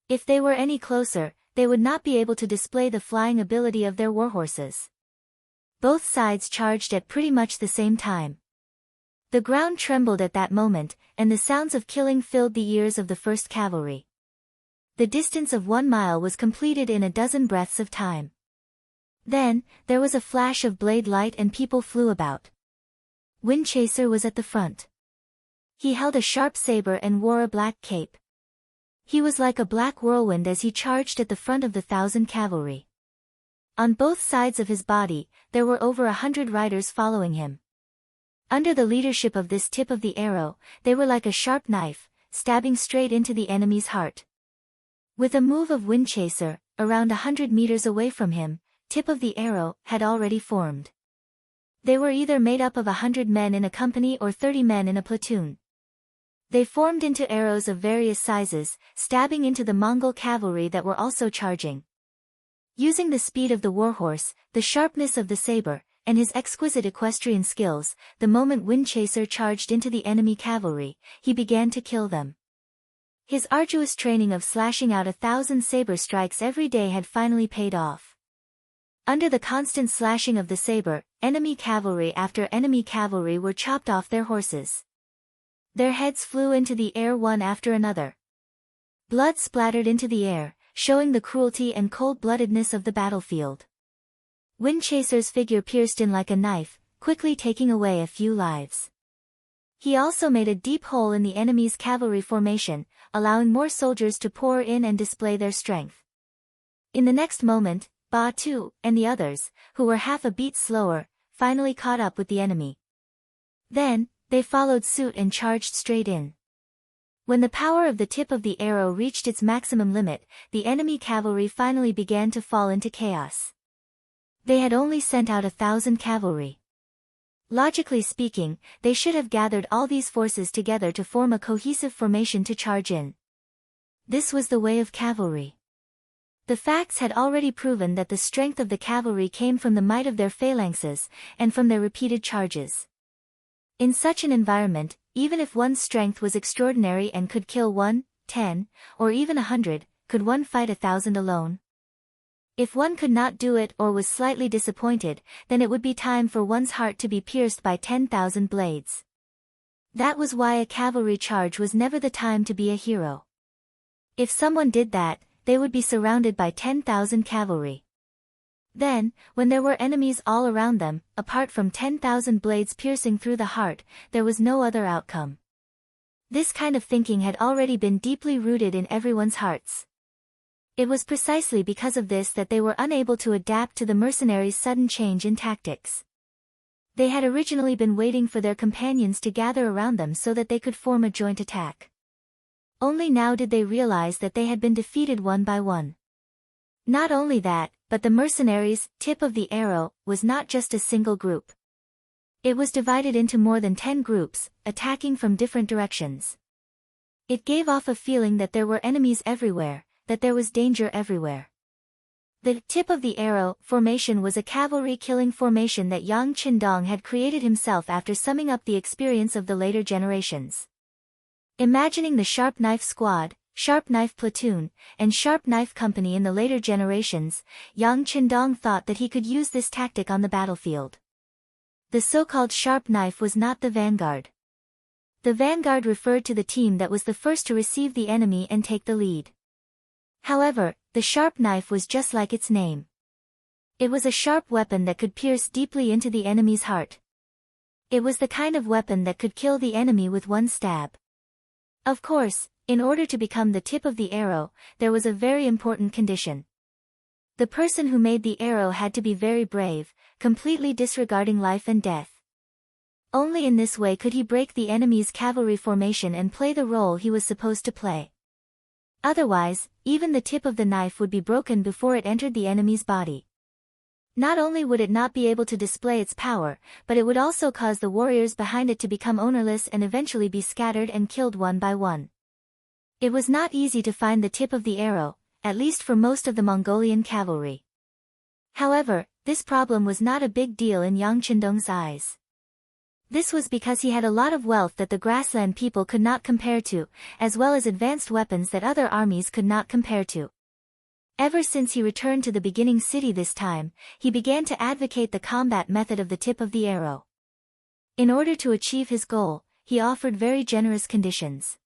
If they were any closer, they would not be able to display the flying ability of their warhorses. Both sides charged at pretty much the same time. The ground trembled at that moment, and the sounds of killing filled the ears of the first cavalry. The distance of 1 mile was completed in a dozen breaths of time. Then, there was a flash of blade light and people flew about. Windchaser was at the front. He held a sharp saber and wore a black cape. He was like a black whirlwind as he charged at the front of the 1,000 cavalry. On both sides of his body, there were over 100 riders following him. Under the leadership of this tip of the arrow, they were like a sharp knife, stabbing straight into the enemy's heart. With a move of Windchaser, around 100 meters away from him, tip of the arrow had already formed. They were either made up of 100 men in a company or 30 men in a platoon. They formed into arrows of various sizes, stabbing into the Mongol cavalry that were also charging. Using the speed of the warhorse, the sharpness of the saber, and his exquisite equestrian skills, the moment Windchaser charged into the enemy cavalry, he began to kill them. His arduous training of slashing out 1,000 saber strikes every day had finally paid off. Under the constant slashing of the saber, enemy cavalry after enemy cavalry were chopped off their horses. Their heads flew into the air one after another. Blood splattered into the air, showing the cruelty and cold-bloodedness of the battlefield. Windchaser's figure pierced in like a knife, quickly taking away a few lives. He also made a deep hole in the enemy's cavalry formation, allowing more soldiers to pour in and display their strength. In the next moment, Batu, and the others, who were half a beat slower, finally caught up with the enemy. Then, they followed suit and charged straight in. When the power of the tip of the arrow reached its maximum limit, the enemy cavalry finally began to fall into chaos. They had only sent out 1,000 cavalry. Logically speaking, they should have gathered all these forces together to form a cohesive formation to charge in. This was the way of cavalry. The facts had already proven that the strength of the cavalry came from the might of their phalanxes, and from their repeated charges. In such an environment, even if one's strength was extraordinary and could kill 1, 10, or even 100, could one fight 1,000 alone? If one could not do it or was slightly disappointed, then it would be time for one's heart to be pierced by 10,000 blades. That was why a cavalry charge was never the time to be a hero. If someone did that, they would be surrounded by 10,000 cavalry. Then, when there were enemies all around them, apart from 10,000 blades piercing through the heart, there was no other outcome. This kind of thinking had already been deeply rooted in everyone's hearts. It was precisely because of this that they were unable to adapt to the mercenaries' sudden change in tactics. They had originally been waiting for their companions to gather around them so that they could form a joint attack. Only now did they realize that they had been defeated one by one. Not only that, but the mercenaries' tip of the arrow was not just a single group. It was divided into more than 10 groups, attacking from different directions. It gave off a feeling that there were enemies everywhere, that there was danger everywhere. The tip of the arrow formation was a cavalry killing formation that Yang Qindong had created himself after summing up the experience of the later generations. Imagining the sharp knife squad, sharp knife platoon, and sharp knife company in the later generations, Yang Qindong thought that he could use this tactic on the battlefield. The so-called sharp knife was not the vanguard. The vanguard referred to the team that was the first to receive the enemy and take the lead. However, the sharp knife was just like its name. It was a sharp weapon that could pierce deeply into the enemy's heart. It was the kind of weapon that could kill the enemy with one stab. Of course, in order to become the tip of the arrow, there was a very important condition. The person who made the arrow had to be very brave, completely disregarding life and death. Only in this way could he break the enemy's cavalry formation and play the role he was supposed to play. Otherwise, even the tip of the knife would be broken before it entered the enemy's body. Not only would it not be able to display its power, but it would also cause the warriors behind it to become ownerless and eventually be scattered and killed one by one. It was not easy to find the tip of the arrow, at least for most of the Mongolian cavalry. However, this problem was not a big deal in Yang Qindong's eyes. This was because he had a lot of wealth that the grassland people could not compare to, as well as advanced weapons that other armies could not compare to. Ever since he returned to the beginning city this time, he began to advocate the combat method of the tip of the arrow. In order to achieve his goal, he offered very generous conditions.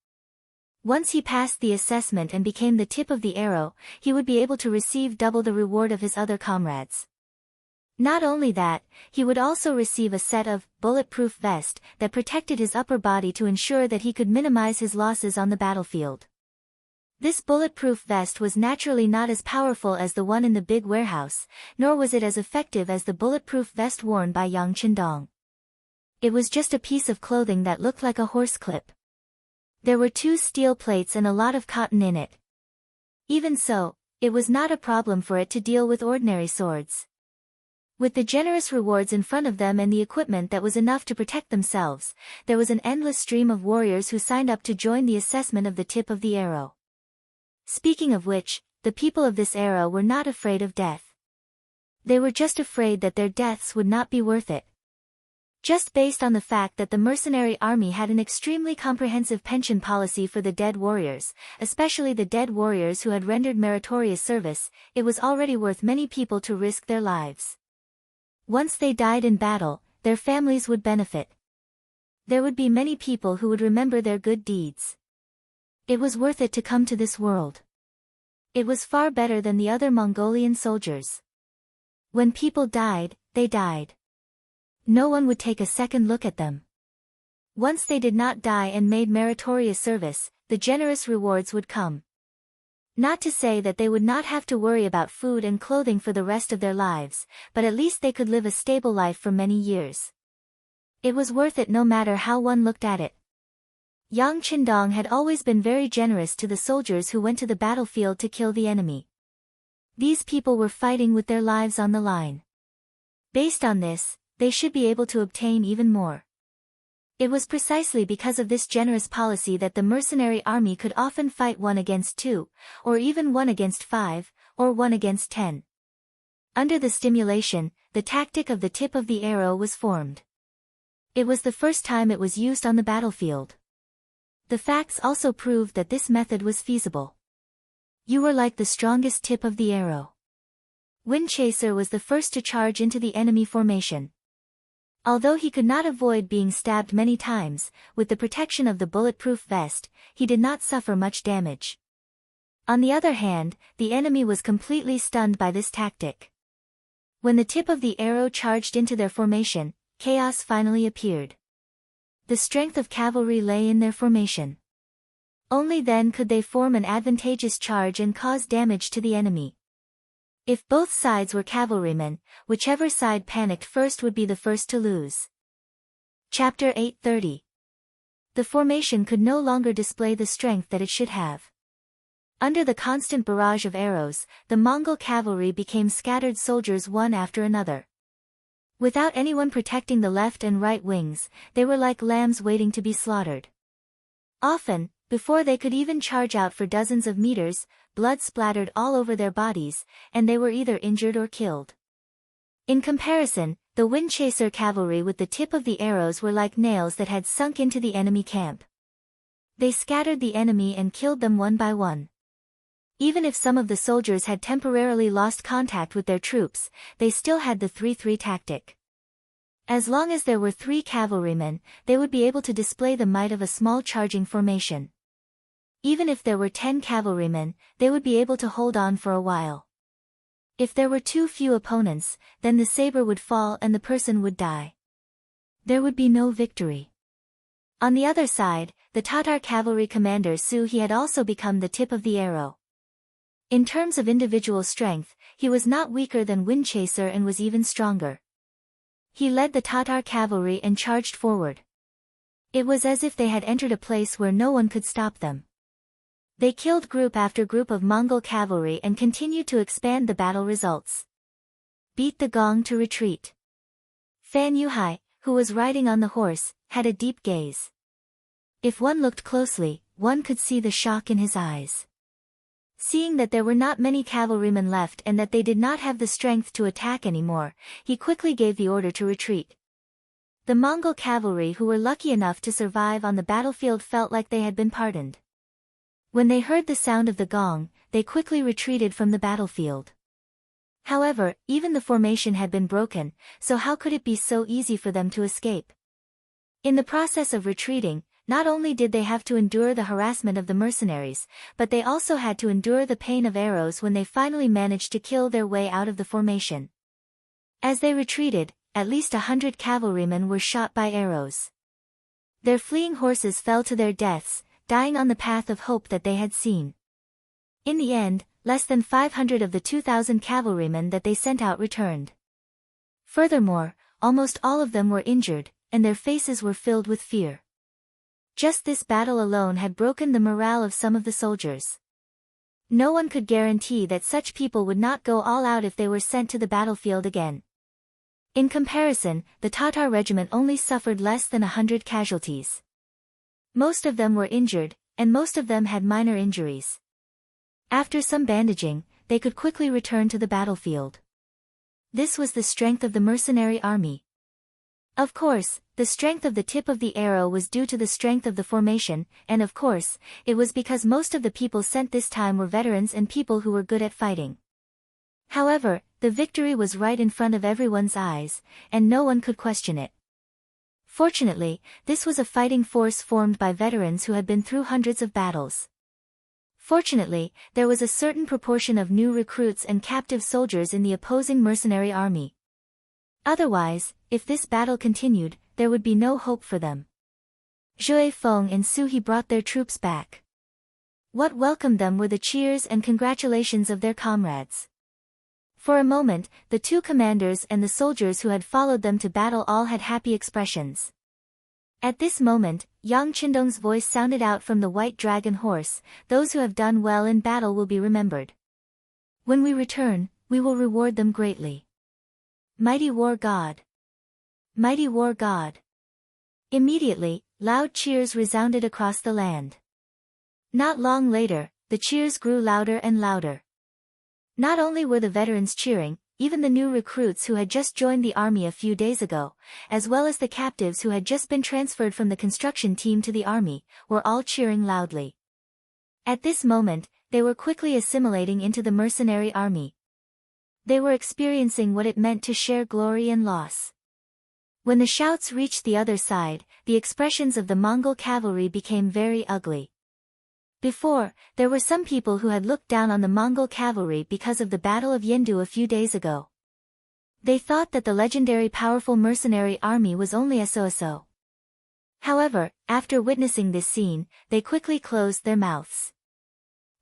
Once he passed the assessment and became the tip of the arrow, he would be able to receive double the reward of his other comrades. Not only that, he would also receive a set of bulletproof vest that protected his upper body to ensure that he could minimize his losses on the battlefield. This bulletproof vest was naturally not as powerful as the one in the big warehouse, nor was it as effective as the bulletproof vest worn by Yang Qindong. It was just a piece of clothing that looked like a horse clip. There were 2 steel plates and a lot of cotton in it. Even so, it was not a problem for it to deal with ordinary swords. With the generous rewards in front of them and the equipment that was enough to protect themselves, there was an endless stream of warriors who signed up to join the assessment of the tip of the arrow. Speaking of which, the people of this era were not afraid of death. They were just afraid that their deaths would not be worth it. Just based on the fact that the mercenary army had an extremely comprehensive pension policy for the dead warriors, especially the dead warriors who had rendered meritorious service, it was already worth many people to risk their lives. Once they died in battle, their families would benefit. There would be many people who would remember their good deeds. It was worth it to come to this world. It was far better than the other Mongolian soldiers. When people died, they died. No one would take a second look at them. Once they did not die and made meritorious service, the generous rewards would come. Not to say that they would not have to worry about food and clothing for the rest of their lives, but at least they could live a stable life for many years. It was worth it no matter how one looked at it. Yang Qindong had always been very generous to the soldiers who went to the battlefield to kill the enemy. These people were fighting with their lives on the line. Based on this, they should be able to obtain even more. It was precisely because of this generous policy that the mercenary army could often fight 1 against 2, or even 1 against 5, or 1 against 10. Under the stimulation, the tactic of the tip of the arrow was formed. It was the first time it was used on the battlefield. The facts also proved that this method was feasible. You were like the strongest tip of the arrow. Windchaser was the first to charge into the enemy formation. Although he could not avoid being stabbed many times, with the protection of the bulletproof vest, he did not suffer much damage. On the other hand, the enemy was completely stunned by this tactic. When the tip of the arrow charged into their formation, chaos finally appeared. The strength of cavalry lay in their formation. Only then could they form an advantageous charge and cause damage to the enemy. If both sides were cavalrymen, whichever side panicked first would be the first to lose. Chapter 830. The formation could no longer display the strength that it should have. Under the constant barrage of arrows, the Mongol cavalry became scattered soldiers one after another. Without anyone protecting the left and right wings, they were like lambs waiting to be slaughtered. Often, before they could even charge out for dozens of meters, blood splattered all over their bodies, and they were either injured or killed. In comparison, the Windchaser cavalry with the tip of the arrows were like nails that had sunk into the enemy camp. They scattered the enemy and killed them one by one. Even if some of the soldiers had temporarily lost contact with their troops, they still had the 3-3 tactic. As long as there were 3 cavalrymen, they would be able to display the might of a small charging formation. Even if there were 10 cavalrymen, they would be able to hold on for a while. If there were too few opponents, then the saber would fall and the person would die. There would be no victory. On the other side, the Tatar cavalry commander Su He had also become the tip of the arrow. In terms of individual strength, he was not weaker than Windchaser and was even stronger. He led the Tatar cavalry and charged forward. It was as if they had entered a place where no one could stop them. They killed group after group of Mongol cavalry and continued to expand the battle results. Beat the gong to retreat. Fan Yuhai, who was riding on the horse, had a deep gaze. If one looked closely, one could see the shock in his eyes. Seeing that there were not many cavalrymen left and that they did not have the strength to attack anymore, he quickly gave the order to retreat. The Mongol cavalry who were lucky enough to survive on the battlefield felt like they had been pardoned. When they heard the sound of the gong, they quickly retreated from the battlefield. However, even the formation had been broken, so how could it be so easy for them to escape? In the process of retreating, not only did they have to endure the harassment of the mercenaries, but they also had to endure the pain of arrows when they finally managed to kill their way out of the formation. As they retreated, at least 100 cavalrymen were shot by arrows. Their fleeing horses fell to their deaths, dying on the path of hope that they had seen. In the end, less than 500 of the 2,000 cavalrymen that they sent out returned. Furthermore, almost all of them were injured, and their faces were filled with fear. Just this battle alone had broken the morale of some of the soldiers. No one could guarantee that such people would not go all out if they were sent to the battlefield again. In comparison, the Tatar regiment only suffered less than 100 casualties. Most of them were injured, and most of them had minor injuries. After some bandaging, they could quickly return to the battlefield. This was the strength of the mercenary army. Of course, the strength of the tip of the arrow was due to the strength of the formation, and of course, it was because most of the people sent this time were veterans and people who were good at fighting. However, the victory was right in front of everyone's eyes, and no one could question it. Fortunately, this was a fighting force formed by veterans who had been through hundreds of battles. Fortunately, there was a certain proportion of new recruits and captive soldiers in the opposing mercenary army. Otherwise, if this battle continued, there would be no hope for them. Zhui Feng and Su He brought their troops back. What welcomed them were the cheers and congratulations of their comrades. For a moment, the 2 commanders and the soldiers who had followed them to battle all had happy expressions. At this moment, Yang Qindong's voice sounded out from the white dragon horse, "Those who have done well in battle will be remembered. When we return, we will reward them greatly. Mighty war god! Mighty war god!" Immediately, loud cheers resounded across the land. Not long later, the cheers grew louder and louder. Not only were the veterans cheering, even the new recruits who had just joined the army a few days ago, as well as the captives who had just been transferred from the construction team to the army, were all cheering loudly. At this moment, they were quickly assimilating into the mercenary army. They were experiencing what it meant to share glory and loss. When the shouts reached the other side, the expressions of the Mongol cavalry became very ugly. Before, there were some people who had looked down on the Mongol cavalry because of the Battle of Yendu a few days ago. They thought that the legendary powerful mercenary army was only a so-so. However, after witnessing this scene, they quickly closed their mouths.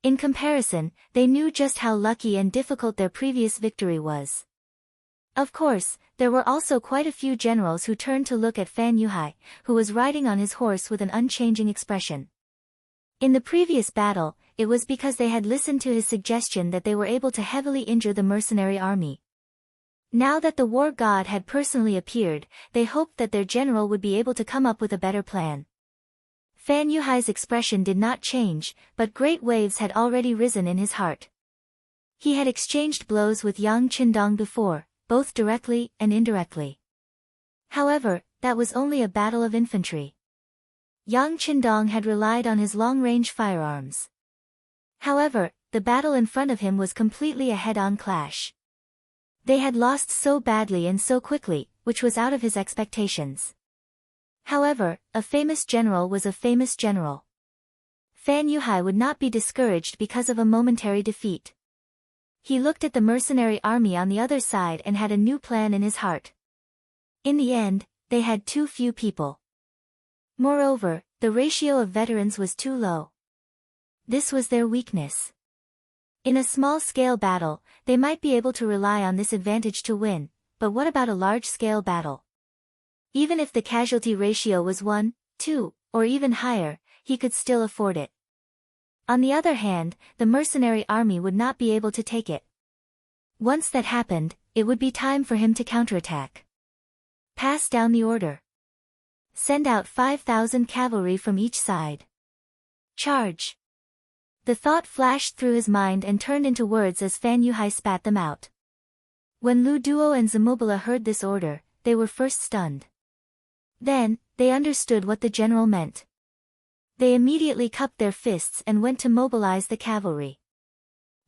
In comparison, they knew just how lucky and difficult their previous victory was. Of course, there were also quite a few generals who turned to look at Fan Yuhai, who was riding on his horse with an unchanging expression. In the previous battle, it was because they had listened to his suggestion that they were able to heavily injure the mercenary army. Now that the war god had personally appeared, they hoped that their general would be able to come up with a better plan. Fan Yuhai's expression did not change, but great waves had already risen in his heart. He had exchanged blows with Yang Qindong before, both directly and indirectly. However, that was only a battle of infantry. Yang Qindong had relied on his long-range firearms. However, the battle in front of him was completely a head-on clash. They had lost so badly and so quickly, which was out of his expectations. However, a famous general was a famous general. Fan Yuhai would not be discouraged because of a momentary defeat. He looked at the mercenary army on the other side and had a new plan in his heart. In the end, they had too few people. Moreover, the ratio of veterans was too low. This was their weakness. In a small-scale battle, they might be able to rely on this advantage to win, but what about a large-scale battle? Even if the casualty ratio was 1, 2, or even higher, he could still afford it. On the other hand, the mercenary army would not be able to take it. Once that happened, it would be time for him to counterattack. Pass down the order. Send out 5,000 cavalry from each side. Charge. The thought flashed through his mind and turned into words as Fan Yuhai spat them out. When Lu Duo and Zamobila heard this order, they were first stunned. Then, they understood what the general meant. They immediately cupped their fists and went to mobilize the cavalry.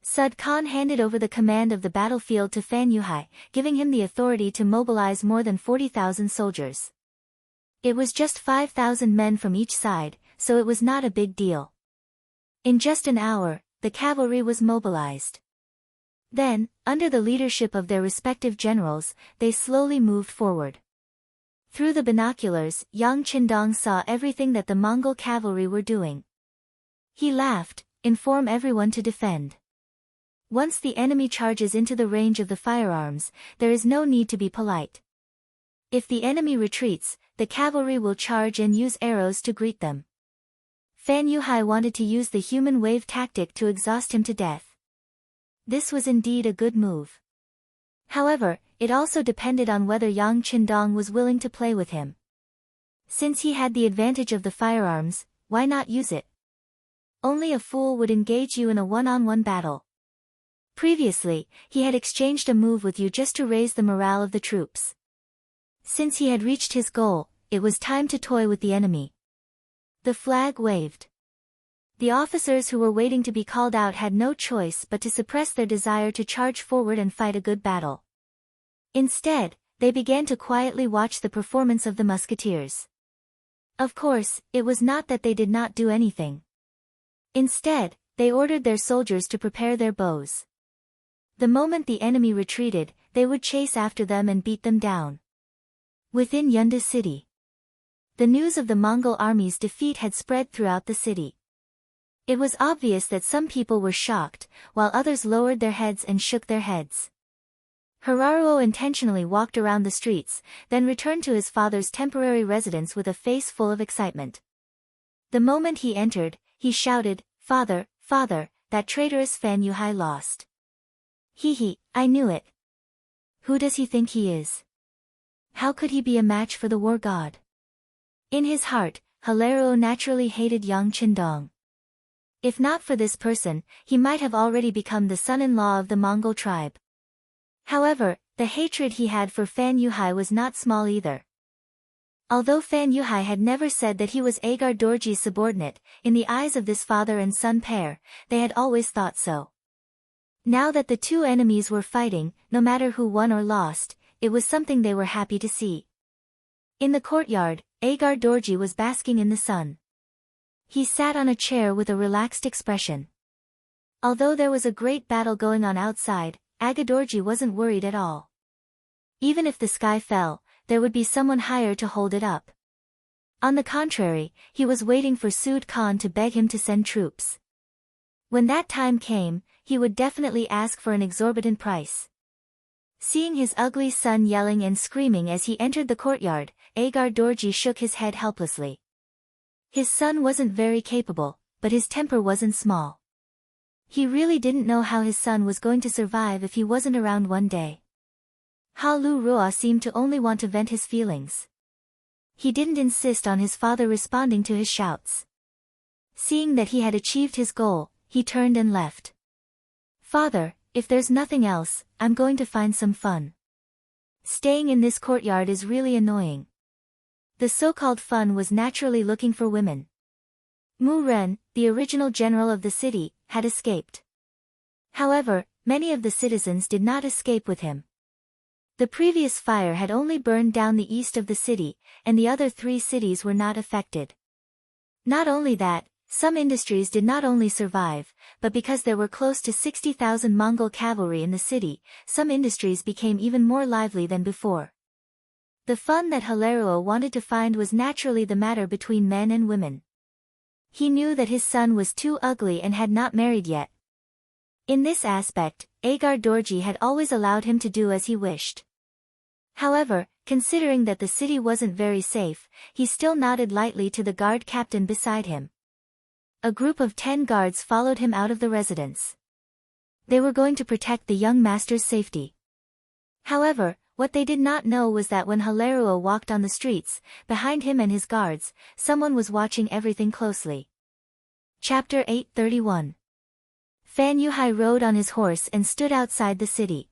Sud Khan handed over the command of the battlefield to Fan Yuhai, giving him the authority to mobilize more than 40,000 soldiers. It was just 5,000 men from each side, so it was not a big deal. In just an hour, the cavalry was mobilized. Then, under the leadership of their respective generals, they slowly moved forward. Through the binoculars, Yang Qindong saw everything that the Mongol cavalry were doing. He laughed, inform everyone to defend. Once the enemy charges into the range of the firearms, there is no need to be polite. If the enemy retreats, the cavalry will charge and use arrows to greet them. Fan Yuhai wanted to use the human wave tactic to exhaust him to death. This was indeed a good move. However, it also depended on whether Yang Qindong was willing to play with him. Since he had the advantage of the firearms, why not use it? Only a fool would engage you in a one-on-one battle. Previously, he had exchanged a move with you just to raise the morale of the troops. Since he had reached his goal, it was time to toy with the enemy. The flag waved. The officers who were waiting to be called out had no choice but to suppress their desire to charge forward and fight a good battle. Instead, they began to quietly watch the performance of the musketeers. Of course, it was not that they did not do anything. Instead, they ordered their soldiers to prepare their bows. The moment the enemy retreated, they would chase after them and beat them down. Within Yunda city, the news of the Mongol army's defeat had spread throughout the city. It was obvious that some people were shocked, while others lowered their heads and shook their heads. Hiraruo intentionally walked around the streets, then returned to his father's temporary residence with a face full of excitement. The moment he entered, he shouted, "Father, father, that traitorous Fan Yuhai lost. He, I knew it. Who does he think he is? How could he be a match for the war god?" In his heart, Hiraruo naturally hated Yang Qindong. If not for this person, he might have already become the son-in-law of the Mongol tribe. However, the hatred he had for Fan Yuhai was not small either. Although Fan Yuhai had never said that he was Agar Dorji's subordinate, in the eyes of this father and son pair, they had always thought so. Now that the two enemies were fighting, no matter who won or lost, it was something they were happy to see. In the courtyard, Agar Dorji was basking in the sun. He sat on a chair with a relaxed expression. Although there was a great battle going on outside, Agar Dorji wasn't worried at all. Even if the sky fell, there would be someone higher to hold it up. On the contrary, he was waiting for Sud Khan to beg him to send troops. When that time came, he would definitely ask for an exorbitant price. Seeing his ugly son yelling and screaming as he entered the courtyard, Agar Dorji shook his head helplessly. His son wasn't very capable, but his temper wasn't small. He really didn't know how his son was going to survive if he wasn't around one day. Ha Lu Ruo seemed to only want to vent his feelings. He didn't insist on his father responding to his shouts. Seeing that he had achieved his goal, he turned and left. "Father, if there's nothing else, I'm going to find some fun. Staying in this courtyard is really annoying." The so-called fun was naturally looking for women. Mu Ren, the original general of the city, had escaped. However, many of the citizens did not escape with him. The previous fire had only burned down the east of the city, and the other 3 cities were not affected. Not only that, some industries did not only survive, but because there were close to 60,000 Mongol cavalry in the city, some industries became even more lively than before. The fun that Hilario wanted to find was naturally the matter between men and women. He knew that his son was too ugly and had not married yet. In this aspect, Agar Dorji had always allowed him to do as he wished. However, considering that the city wasn't very safe, he still nodded lightly to the guard captain beside him. A group of 10 guards followed him out of the residence. They were going to protect the young master's safety. However, what they did not know was that when Hilario walked on the streets, behind him and his guards, someone was watching everything closely. Chapter 831. Fan Yuhai rode on his horse and stood outside the city.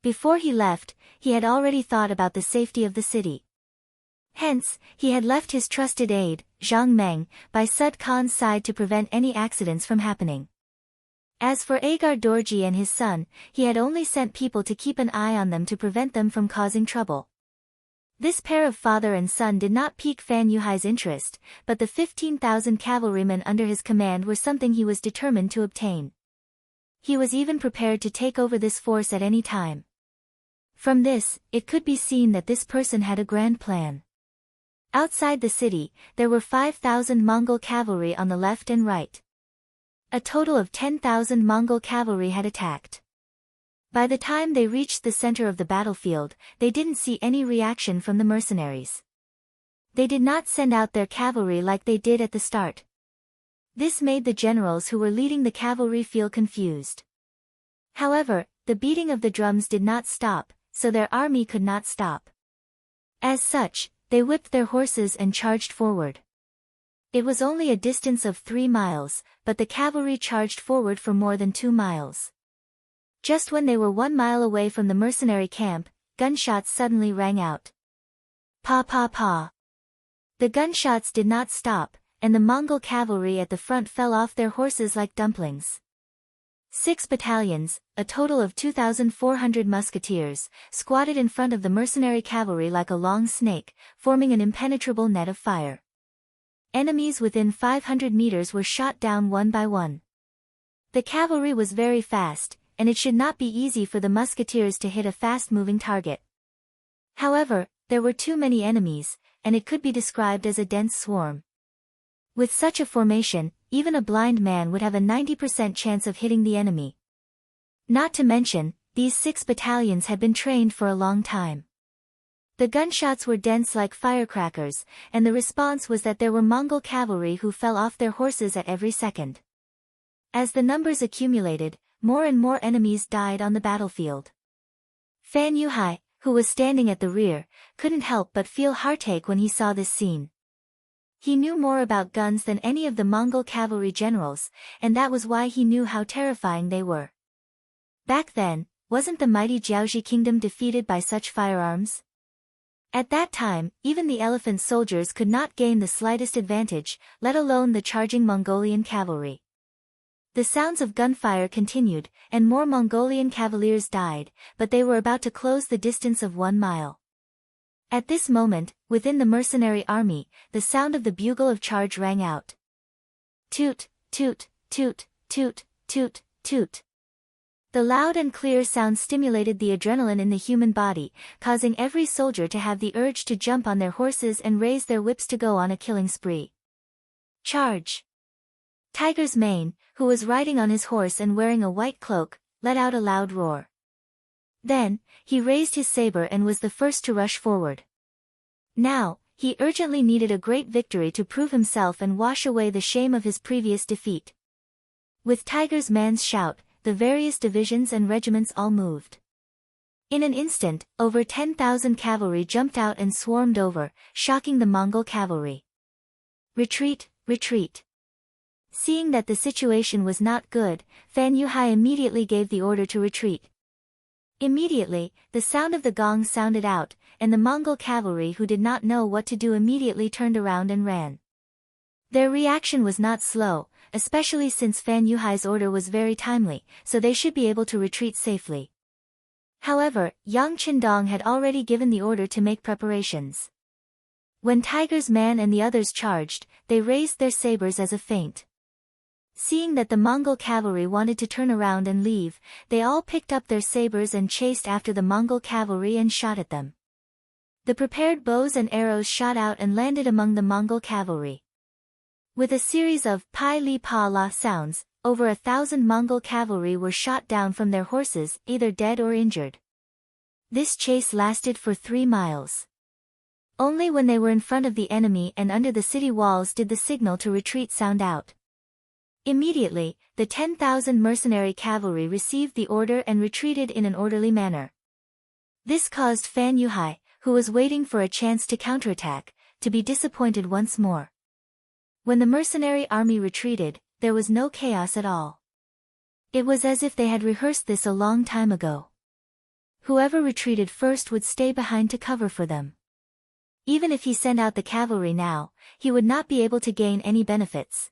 Before he left, he had already thought about the safety of the city. Hence, he had left his trusted aide, Zhang Meng, by Sud Khan's side to prevent any accidents from happening. As for Agar Dorji and his son, he had only sent people to keep an eye on them to prevent them from causing trouble. This pair of father and son did not pique Fan Yuhai's interest, but the 15,000 cavalrymen under his command were something he was determined to obtain. He was even prepared to take over this force at any time. From this, it could be seen that this person had a grand plan. Outside the city, there were 5,000 Mongol cavalry on the left and right. A total of 10,000 Mongol cavalry had attacked. By the time they reached the center of the battlefield, they didn't see any reaction from the mercenaries. They did not send out their cavalry like they did at the start. This made the generals who were leading the cavalry feel confused. However, the beating of the drums did not stop, so their army could not stop. As such, they whipped their horses and charged forward. It was only a distance of 3 miles, but the cavalry charged forward for more than 2 miles. Just when they were 1 mile away from the mercenary camp, gunshots suddenly rang out. Pa pa pa. The gunshots did not stop, and the Mongol cavalry at the front fell off their horses like dumplings. 6 battalions, a total of 2,400 musketeers, squatted in front of the mercenary cavalry like a long snake, forming an impenetrable net of fire. Enemies within 500 meters were shot down one by one. The cavalry was very fast, and it should not be easy for the musketeers to hit a fast-moving target. However, there were too many enemies, and it could be described as a dense swarm. With such a formation, even a blind man would have a 90% chance of hitting the enemy. Not to mention, these 6 battalions had been trained for a long time. The gunshots were dense like firecrackers, and the response was that there were Mongol cavalry who fell off their horses at every second. As the numbers accumulated, more and more enemies died on the battlefield. Fan Yuhai, who was standing at the rear, couldn't help but feel heartache when he saw this scene. He knew more about guns than any of the Mongol cavalry generals, and that was why he knew how terrifying they were. Back then, wasn't the mighty Jiaoxi kingdom defeated by such firearms? At that time, even the elephant soldiers could not gain the slightest advantage, let alone the charging Mongolian cavalry. The sounds of gunfire continued, and more Mongolian cavaliers died, but they were about to close the distance of 1 mile. At this moment, within the mercenary army, the sound of the bugle of charge rang out. Toot, toot, toot, toot, toot, toot. The loud and clear sound stimulated the adrenaline in the human body, causing every soldier to have the urge to jump on their horses and raise their whips to go on a killing spree. Charge! Tiger's Mane, who was riding on his horse and wearing a white cloak, let out a loud roar. Then, he raised his saber and was the first to rush forward. Now, he urgently needed a great victory to prove himself and wash away the shame of his previous defeat. With Tiger's Man's shout, the various divisions and regiments all moved. In an instant, over 10,000 cavalry jumped out and swarmed over, shocking the Mongol cavalry. Retreat, retreat. Seeing that the situation was not good, Fan Yuhai immediately gave the order to retreat. Immediately, the sound of the gong sounded out, and the Mongol cavalry who did not know what to do immediately turned around and ran. Their reaction was not slow, especially since Fan Yuhai's order was very timely, so they should be able to retreat safely. However, Yang Qindong had already given the order to make preparations. When Tiger's man and the others charged, they raised their sabers as a feint. Seeing that the Mongol cavalry wanted to turn around and leave, they all picked up their sabers and chased after the Mongol cavalry and shot at them. The prepared bows and arrows shot out and landed among the Mongol cavalry. With a series of pai li pa la sounds, over 1,000 Mongol cavalry were shot down from their horses, either dead or injured. This chase lasted for 3 miles. Only when they were in front of the enemy and under the city walls did the signal to retreat sound out. Immediately, the 10,000 mercenary cavalry received the order and retreated in an orderly manner. This caused Fan Yuhai, who was waiting for a chance to counterattack, to be disappointed once more. When the mercenary army retreated, there was no chaos at all. It was as if they had rehearsed this a long time ago. Whoever retreated first would stay behind to cover for them. Even if he sent out the cavalry now, he would not be able to gain any benefits.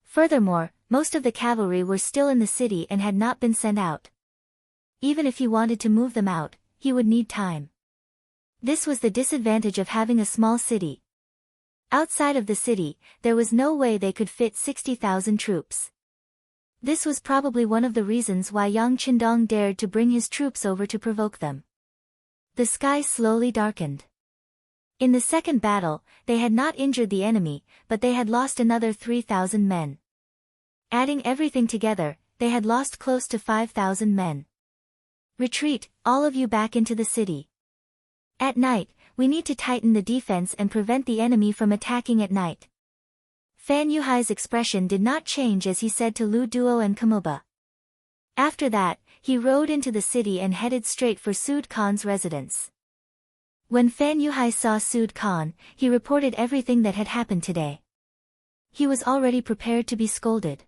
Furthermore, most of the cavalry were still in the city and had not been sent out. Even if he wanted to move them out, he would need time. This was the disadvantage of having a small city. Outside of the city, there was no way they could fit 60,000 troops. This was probably one of the reasons why Yang Qindong dared to bring his troops over to provoke them. The sky slowly darkened. In the second battle, they had not injured the enemy, but they had lost another 3,000 men. Adding everything together, they had lost close to 5,000 men. Retreat, all of you back into the city. At night, we need to tighten the defense and prevent the enemy from attacking at night. Fan Yuhai's expression did not change as he said to Lu Duo and Kamoba. After that, he rode into the city and headed straight for Sud Khan's residence. When Fan Yuhai saw Sud Khan, he reported everything that had happened today. He was already prepared to be scolded.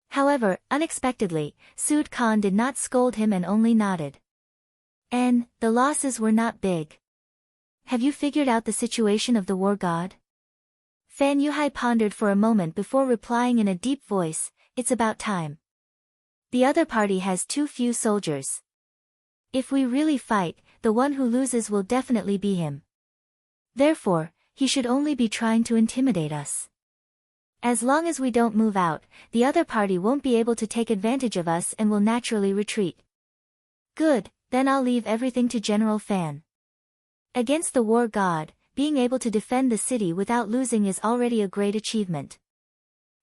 However, unexpectedly, Sud Khan did not scold him and only nodded. "And, the losses were not big. Have you figured out the situation of the war god?" Fan Yuhai pondered for a moment before replying in a deep voice, "It's about time. The other party has too few soldiers. If we really fight, the one who loses will definitely be him. Therefore, he should only be trying to intimidate us. As long as we don't move out, the other party won't be able to take advantage of us and will naturally retreat." "Good, then I'll leave everything to General Fan. Against the war god, being able to defend the city without losing is already a great achievement.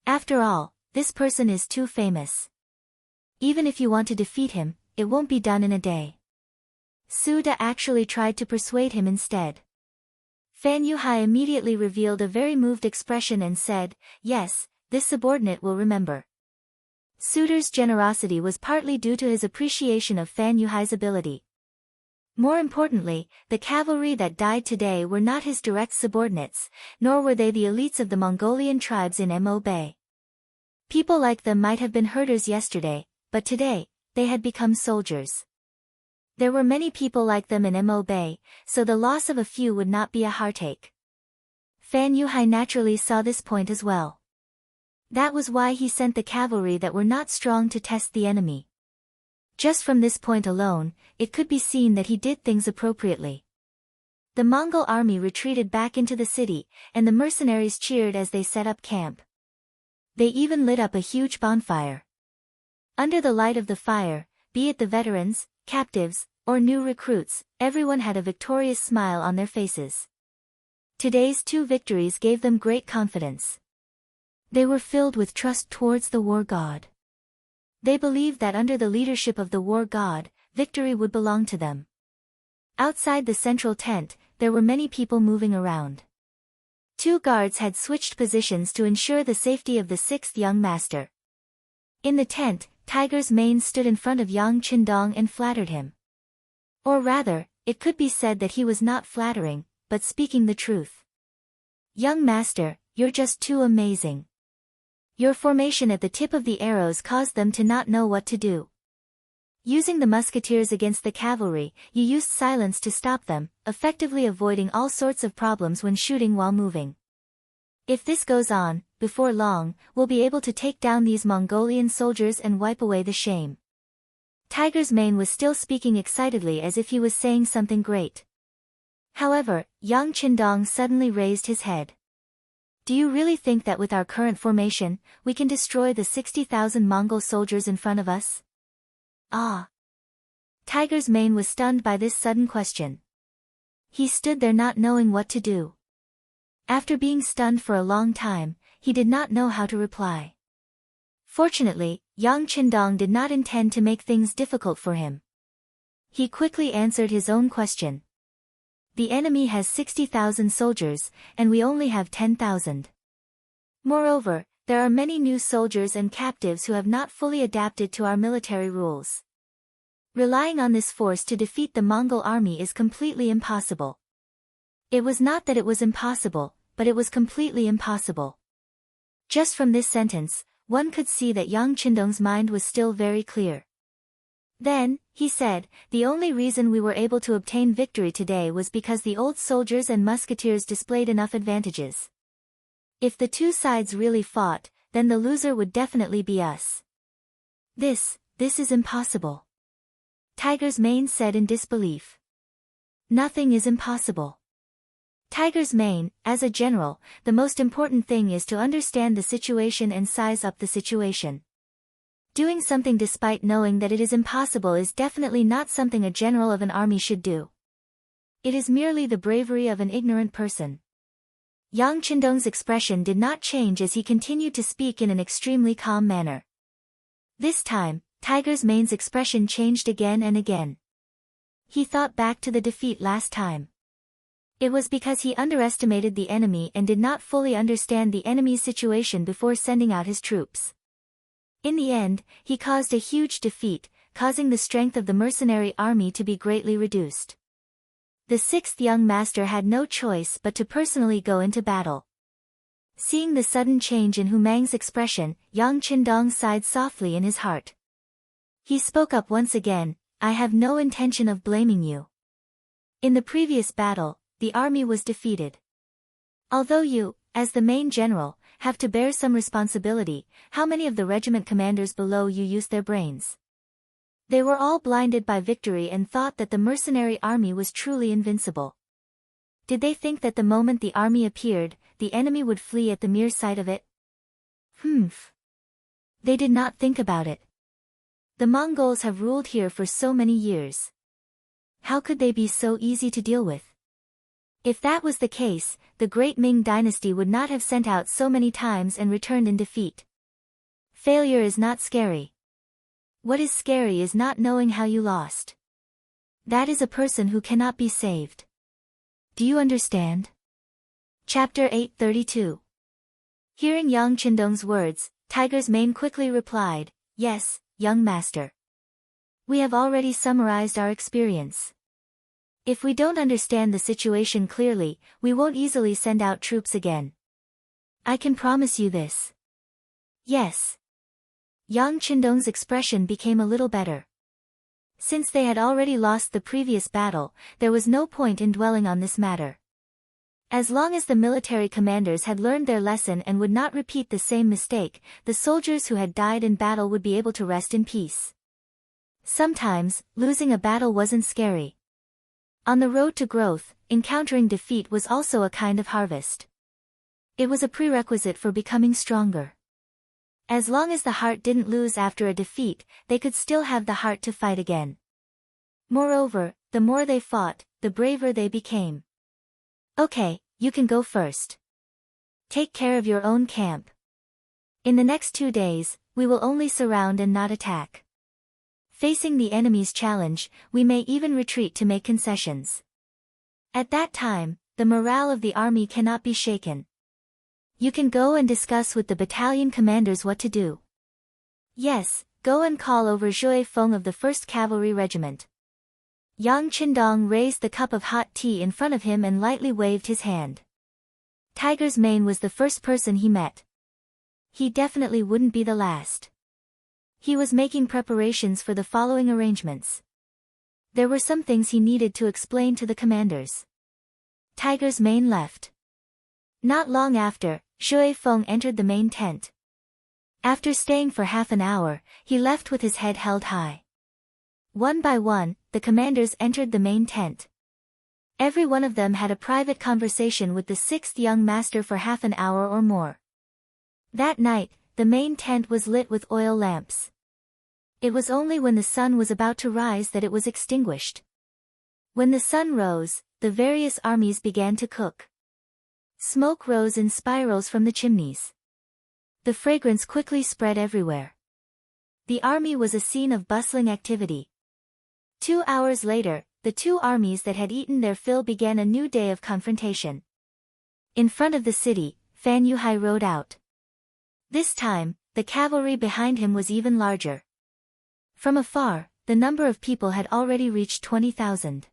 After all, this person is too famous. Even if you want to defeat him, it won't be done in a day." Suda actually tried to persuade him instead. Fan Yuhai immediately revealed a very moved expression and said, "Yes, this subordinate will remember." Suda's generosity was partly due to his appreciation of Fan Yuhai's ability. More importantly, the cavalry that died today were not his direct subordinates, nor were they the elites of the Mongolian tribes in Mo Bay. People like them might have been herders yesterday, but today, they had become soldiers. There were many people like them in Mo Bay, so the loss of a few would not be a heartache. Fan Yuhai naturally saw this point as well. That was why he sent the cavalry that were not strong to test the enemy. Just from this point alone, it could be seen that he did things appropriately. The Mongol army retreated back into the city, and the mercenaries cheered as they set up camp. They even lit up a huge bonfire. Under the light of the fire, be it the veterans, captives, or new recruits, everyone had a victorious smile on their faces. Today's 2 victories gave them great confidence. They were filled with trust towards the war god. They believed that under the leadership of the war god, victory would belong to them. Outside the central tent, there were many people moving around. 2 guards had switched positions to ensure the safety of the 6th young master. In the tent, Tiger's mane stood in front of Yang Qindong and flattered him. Or rather, it could be said that he was not flattering, but speaking the truth. "Young master, you're just too amazing. Your formation at the tip of the arrows caused them to not know what to do. Using the musketeers against the cavalry, you used silence to stop them, effectively avoiding all sorts of problems when shooting while moving. If this goes on, before long, we'll be able to take down these Mongolian soldiers and wipe away the shame." Tiger's mane was still speaking excitedly as if he was saying something great. However, Yang Qindong suddenly raised his head. Do you really think that with our current formation, we can destroy the 60,000 Mongol soldiers in front of us? Ah! Tiger's mane was stunned by this sudden question. He stood there not knowing what to do. After being stunned for a long time, he did not know how to reply. Fortunately, Yang Qindong did not intend to make things difficult for him. He quickly answered his own question. The enemy has 60,000 soldiers, and we only have 10,000. Moreover, there are many new soldiers and captives who have not fully adapted to our military rules. Relying on this force to defeat the Mongol army is completely impossible. It was not that it was impossible, but it was completely impossible. Just from this sentence, one could see that Yang Qindong's mind was still very clear. Then, he said, the only reason we were able to obtain victory today was because the old soldiers and musketeers displayed enough advantages. If the two sides really fought, then the loser would definitely be us. This is impossible. Tiger's mane said in disbelief. Nothing is impossible. Tiger's mane, as a general, the most important thing is to understand the situation and size up the situation. Doing something despite knowing that it is impossible is definitely not something a general of an army should do. It is merely the bravery of an ignorant person. Yang Qindong's expression did not change as he continued to speak in an extremely calm manner. This time, Tiger's mane's expression changed again and again. He thought back to the defeat last time. It was because he underestimated the enemy and did not fully understand the enemy's situation before sending out his troops. In the end, he caused a huge defeat, causing the strength of the mercenary army to be greatly reduced. The sixth young master had no choice but to personally go into battle. Seeing the sudden change in Hu Mang's expression, Yang Qindong sighed softly in his heart. He spoke up once again, I have no intention of blaming you. In the previous battle, the army was defeated. Although you, as the main general, have to bear some responsibility, how many of the regiment commanders below you used their brains? They were all blinded by victory and thought that the mercenary army was truly invincible. Did they think that the moment the army appeared, the enemy would flee at the mere sight of it? They did not think about it. The Mongols have ruled here for so many years. How could they be so easy to deal with? If that was the case, the great Ming dynasty would not have sent out so many times and returned in defeat. Failure is not scary. What is scary is not knowing how you lost. That is a person who cannot be saved. Do you understand? Chapter 832. Hearing Yang Qindong's words, Tiger's mane quickly replied, Yes, young master. We have already summarized our experience. If we don't understand the situation clearly, we won't easily send out troops again. I can promise you this. Yes. Yang Qindong's expression became a little better. Since they had already lost the previous battle, there was no point in dwelling on this matter. As long as the military commanders had learned their lesson and would not repeat the same mistake, the soldiers who had died in battle would be able to rest in peace. Sometimes, losing a battle wasn't scary. On the road to growth, encountering defeat was also a kind of harvest. It was a prerequisite for becoming stronger. As long as the heart didn't lose after a defeat, they could still have the heart to fight again. Moreover, the more they fought, the braver they became. Okay, you can go first. Take care of your own camp. In the next 2 days, we will only surround and not attack. Facing the enemy's challenge, we may even retreat to make concessions. At that time, the morale of the army cannot be shaken. You can go and discuss with the battalion commanders what to do. Yes, go and call over Zhui Feng of the 1st Cavalry Regiment. Yang Qindong raised the cup of hot tea in front of him and lightly waved his hand. Tiger's mane was the first person he met. He definitely wouldn't be the last. He was making preparations for the following arrangements. There were some things he needed to explain to the commanders. Tiger's mane left. Not long after, Zhui Feng entered the main tent. After staying for half an hour, he left with his head held high. One by one, the commanders entered the main tent. Every one of them had a private conversation with the sixth young master for half an hour or more. That night, the main tent was lit with oil lamps. It was only when the sun was about to rise that it was extinguished. When the sun rose, the various armies began to cook. Smoke rose in spirals from the chimneys. The fragrance quickly spread everywhere. The army was a scene of bustling activity. 2 hours later, the two armies that had eaten their fill began a new day of confrontation. In front of the city, Fan Yuhai rode out. This time, the cavalry behind him was even larger. From afar, the number of people had already reached 20,000.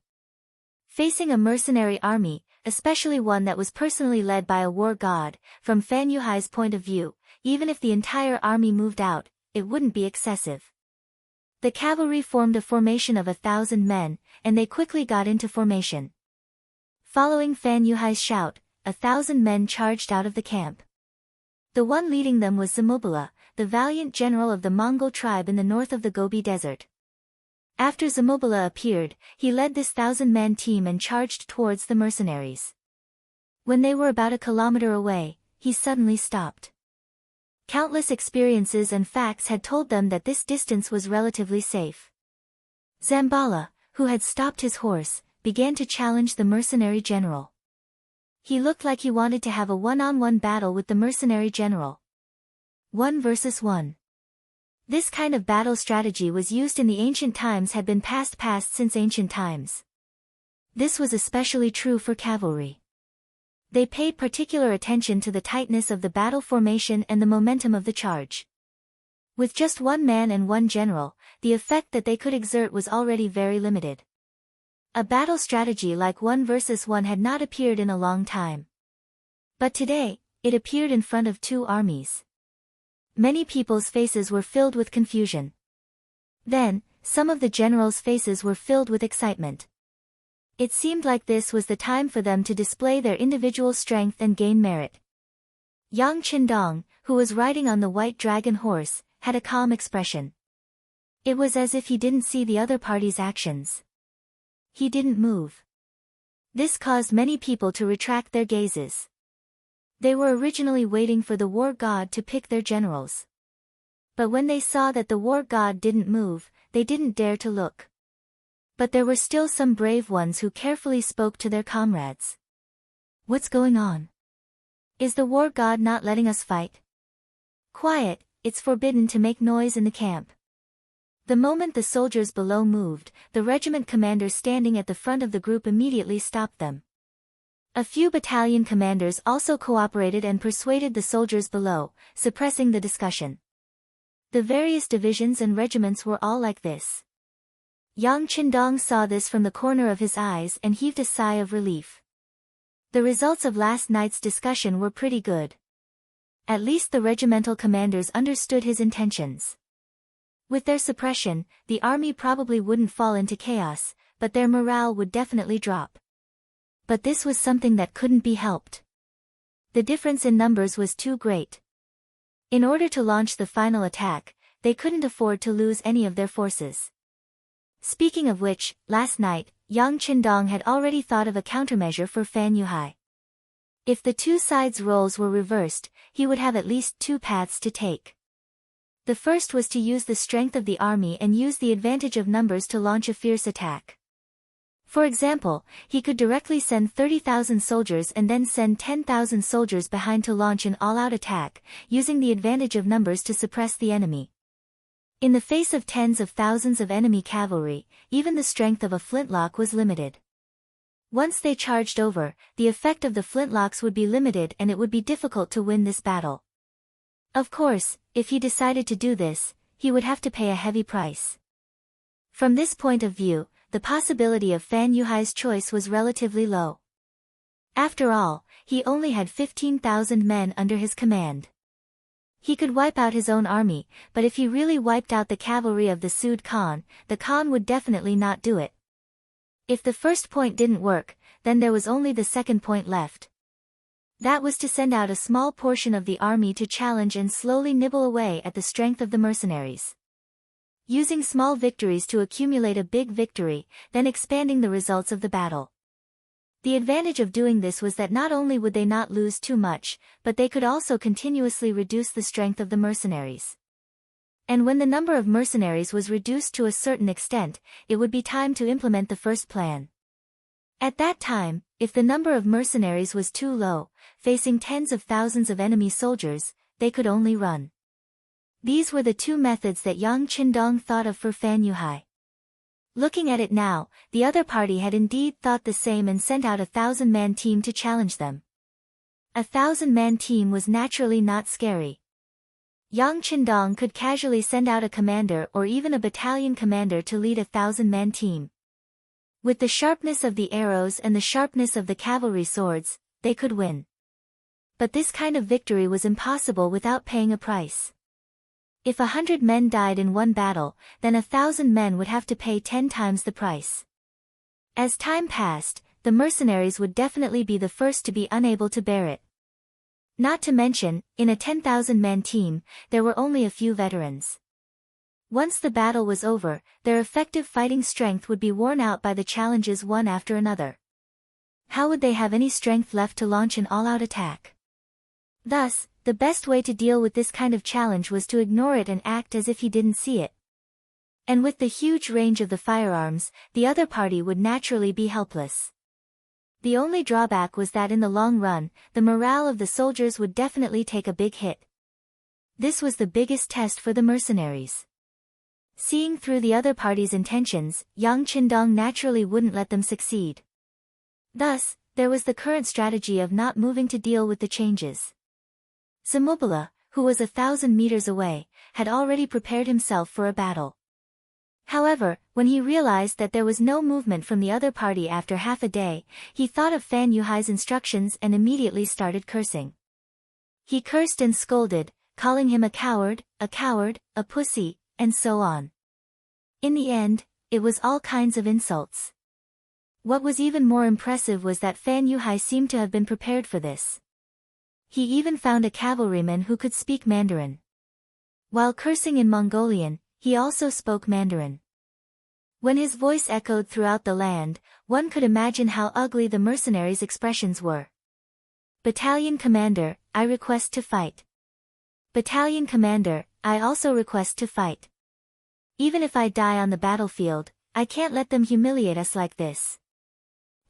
Facing a mercenary army, especially one that was personally led by a war god, from Fan Yuhai's point of view, even if the entire army moved out, it wouldn't be excessive. The cavalry formed a formation of 1,000 men, and they quickly got into formation. Following Fan Yuhai's shout, 1,000 men charged out of the camp. The one leading them was Zamubala, the valiant general of the Mongol tribe in the north of the Gobi Desert. After Zamubala appeared, he led this 1,000-man team and charged towards the mercenaries. When they were about a kilometer away, he suddenly stopped. Countless experiences and facts had told them that this distance was relatively safe. Zambala, who had stopped his horse, began to challenge the mercenary general. He looked like he wanted to have a one-on-one battle with the mercenary general. 1 versus 1. This kind of battle strategy was used in the ancient times, had been passed since ancient times. This was especially true for cavalry. They paid particular attention to the tightness of the battle formation and the momentum of the charge. With just one man and one general, the effect that they could exert was already very limited. A battle strategy like 1 versus 1 had not appeared in a long time. But today, it appeared in front of two armies. Many people's faces were filled with confusion. Then, some of the generals' faces were filled with excitement. It seemed like this was the time for them to display their individual strength and gain merit. Yang Qindong, who was riding on the white dragon horse, had a calm expression. It was as if he didn't see the other party's actions. He didn't move. This caused many people to retract their gazes. They were originally waiting for the war god to pick their generals. But when they saw that the war god didn't move, they didn't dare to look. But there were still some brave ones who carefully spoke to their comrades. What's going on? Is the war god not letting us fight? Quiet, it's forbidden to make noise in the camp. The moment the soldiers below moved, the regiment commander standing at the front of the group immediately stopped them. A few battalion commanders also cooperated and persuaded the soldiers below, suppressing the discussion. The various divisions and regiments were all like this. Yang Qindong saw this from the corner of his eyes and heaved a sigh of relief. The results of last night's discussion were pretty good. At least the regimental commanders understood his intentions. With their suppression, the army probably wouldn't fall into chaos, but their morale would definitely drop. But this was something that couldn't be helped. The difference in numbers was too great. In order to launch the final attack, they couldn't afford to lose any of their forces. Speaking of which, last night, Yang Qindong had already thought of a countermeasure for Fan Yuhai. If the two sides' roles were reversed, he would have at least two paths to take. The first was to use the strength of the army and use the advantage of numbers to launch a fierce attack. For example, he could directly send 30,000 soldiers and then send 10,000 soldiers behind to launch an all-out attack, using the advantage of numbers to suppress the enemy. In the face of tens of thousands of enemy cavalry, even the strength of a flintlock was limited. Once they charged over, the effect of the flintlocks would be limited and it would be difficult to win this battle. Of course, if he decided to do this, he would have to pay a heavy price. From this point of view, the possibility of Fan Yuhai's choice was relatively low. After all, he only had 15,000 men under his command. He could wipe out his own army, but if he really wiped out the cavalry of the Sud Khan, the Khan would definitely not do it. If the first point didn't work, then there was only the second point left. That was to send out a small portion of the army to challenge and slowly nibble away at the strength of the mercenaries. using small victories to accumulate a big victory, then expanding the results of the battle. The advantage of doing this was that not only would they not lose too much, but they could also continuously reduce the strength of the mercenaries. And when the number of mercenaries was reduced to a certain extent, it would be time to implement the first plan. At that time, if the number of mercenaries was too low, facing tens of thousands of enemy soldiers, they could only run. These were the two methods that Yang Qindong thought of for Fan Yuhai. Looking at it now, the other party had indeed thought the same and sent out a 1,000-man team to challenge them. A 1,000-man team was naturally not scary. Yang Qindong could casually send out a commander or even a battalion commander to lead a 1,000-man team. With the sharpness of the arrows and the sharpness of the cavalry swords, they could win. But this kind of victory was impossible without paying a price. If 100 men died in one battle, then 1,000 men would have to pay 10 times the price. As time passed, the mercenaries would definitely be the first to be unable to bear it. Not to mention, in a 10,000-man team, there were only a few veterans. Once the battle was over, their effective fighting strength would be worn out by the challenges one after another. How would they have any strength left to launch an all-out attack? Thus, the best way to deal with this kind of challenge was to ignore it and act as if he didn't see it. And with the huge range of the firearms, the other party would naturally be helpless. The only drawback was that in the long run, the morale of the soldiers would definitely take a big hit. This was the biggest test for the mercenaries. Seeing through the other party's intentions, Yang Qindong naturally wouldn't let them succeed. Thus, there was the current strategy of not moving to deal with the changes. Zamubala, who was 1,000 meters away, had already prepared himself for a battle. However, when he realized that there was no movement from the other party after half a day, he thought of Fan Yuhai's instructions and immediately started cursing. He cursed and scolded, calling him a coward, a pussy, and so on. In the end, it was all kinds of insults. What was even more impressive was that Fan Yuhai seemed to have been prepared for this. He even found a cavalryman who could speak Mandarin. While cursing in Mongolian, he also spoke Mandarin. When his voice echoed throughout the land, one could imagine how ugly the mercenaries' expressions were. Battalion commander, I request to fight. Battalion commander, I also request to fight. Even if I die on the battlefield, I can't let them humiliate us like this.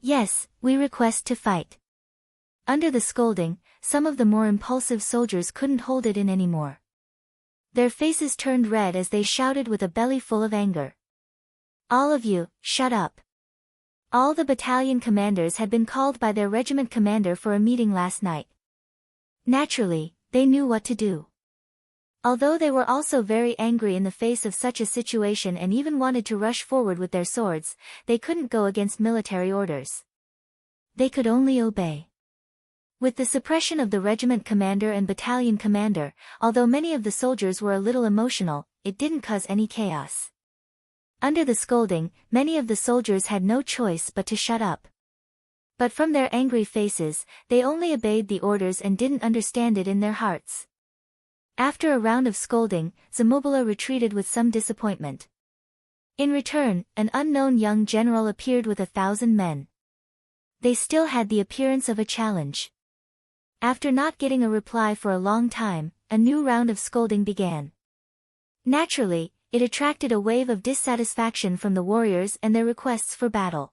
Yes, we request to fight. Under the scolding, some of the more impulsive soldiers couldn't hold it in anymore. Their faces turned red as they shouted with a belly full of anger. All of you, shut up. All the battalion commanders had been called by their regiment commander for a meeting last night. Naturally, they knew what to do. Although they were also very angry in the face of such a situation and even wanted to rush forward with their swords, they couldn't go against military orders. They could only obey. With the suppression of the regiment commander and battalion commander, although many of the soldiers were a little emotional, it didn't cause any chaos. Under the scolding, many of the soldiers had no choice but to shut up. But from their angry faces, they only obeyed the orders and didn't understand it in their hearts. After a round of scolding, Zamubala retreated with some disappointment. In return, an unknown young general appeared with 1,000 men. They still had the appearance of a challenge. After not getting a reply for a long time, a new round of scolding began. Naturally, it attracted a wave of dissatisfaction from the warriors and their requests for battle.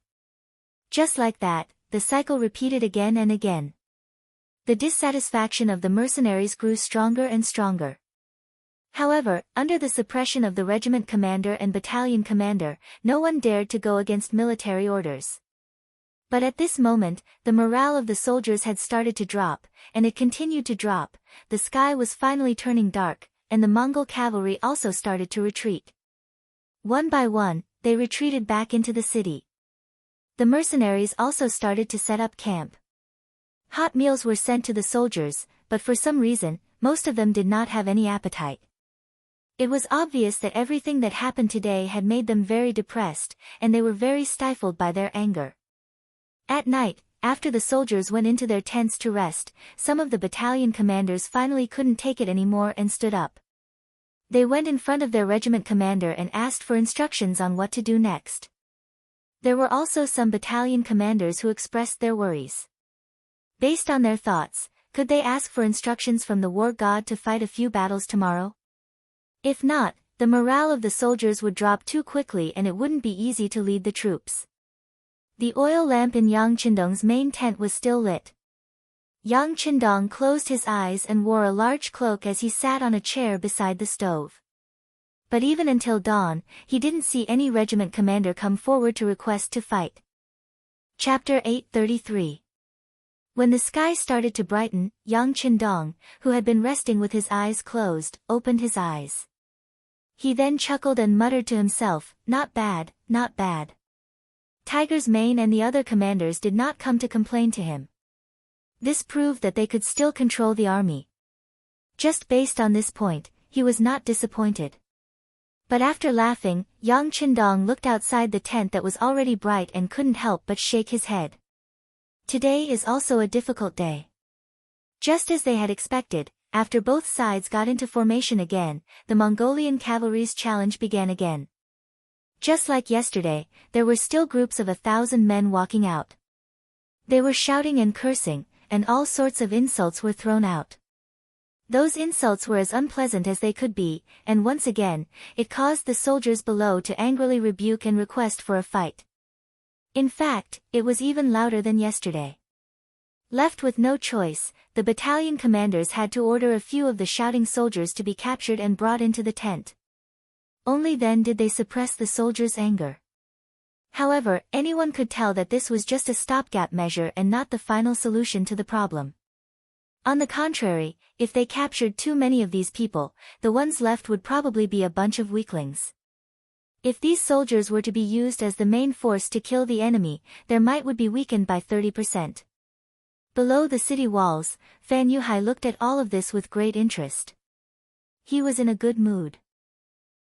Just like that, the cycle repeated again and again. The dissatisfaction of the mercenaries grew stronger and stronger. However, under the suppression of the regiment commander and battalion commander, no one dared to go against military orders. But at this moment, the morale of the soldiers had started to drop, and it continued to drop. The sky was finally turning dark, and the Mongol cavalry also started to retreat. One by one, they retreated back into the city. The mercenaries also started to set up camp. Hot meals were sent to the soldiers, but for some reason, most of them did not have any appetite. It was obvious that everything that happened today had made them very depressed, and they were very stifled by their anger. At night, after the soldiers went into their tents to rest, some of the battalion commanders finally couldn't take it anymore and stood up. They went in front of their regiment commander and asked for instructions on what to do next. There were also some battalion commanders who expressed their worries. Based on their thoughts, could they ask for instructions from the war god to fight a few battles tomorrow? If not, the morale of the soldiers would drop too quickly and it wouldn't be easy to lead the troops. The oil lamp in Yang Qindong's main tent was still lit. Yang Qindong closed his eyes and wore a large cloak as he sat on a chair beside the stove. But even until dawn, he didn't see any regiment commander come forward to request to fight. Chapter 833. When the sky started to brighten, Yang Qindong, who had been resting with his eyes closed, opened his eyes. He then chuckled and muttered to himself, "Not bad, not bad." Tiger's Mane and the other commanders did not come to complain to him. This proved that they could still control the army. Just based on this point, he was not disappointed. But after laughing, Yang Qindong looked outside the tent that was already bright and couldn't help but shake his head. Today is also a difficult day. Just as they had expected, after both sides got into formation again, the Mongolian cavalry's challenge began again. Just like yesterday, there were still groups of 1,000 men walking out. They were shouting and cursing, and all sorts of insults were thrown out. Those insults were as unpleasant as they could be, and once again, it caused the soldiers below to angrily rebuke and request for a fight. In fact, it was even louder than yesterday. Left with no choice, the battalion commanders had to order a few of the shouting soldiers to be captured and brought into the tent. Only then did they suppress the soldiers' anger. However, anyone could tell that this was just a stopgap measure and not the final solution to the problem. On the contrary, if they captured too many of these people, the ones left would probably be a bunch of weaklings. If these soldiers were to be used as the main force to kill the enemy, their might would be weakened by 30%. Below the city walls, Fan Yuhai looked at all of this with great interest. He was in a good mood.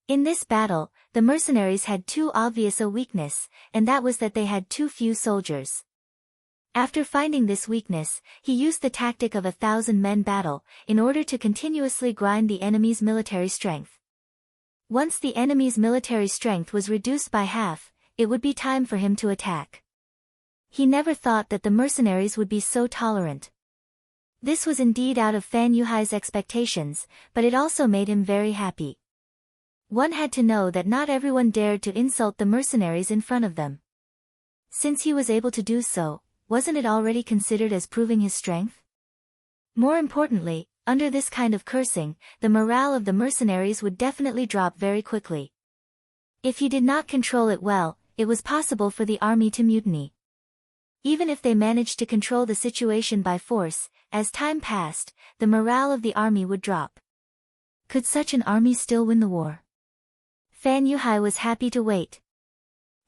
In this battle, the mercenaries had too obvious a weakness, and that was that they had too few soldiers. After finding this weakness, he used the tactic of 1,000-men battle, in order to continuously grind the enemy's military strength. Once the enemy's military strength was reduced by half, it would be time for him to attack. He never thought that the mercenaries would be so tolerant. This was indeed out of Fan Yuhai's expectations, but it also made him very happy. One had to know that not everyone dared to insult the mercenaries in front of them. Since he was able to do so, wasn't it already considered as proving his strength? More importantly, under this kind of cursing, the morale of the mercenaries would definitely drop very quickly. If he did not control it well, it was possible for the army to mutiny. Even if they managed to control the situation by force, as time passed, the morale of the army would drop. Could such an army still win the war? Fan Yuhai was happy to wait.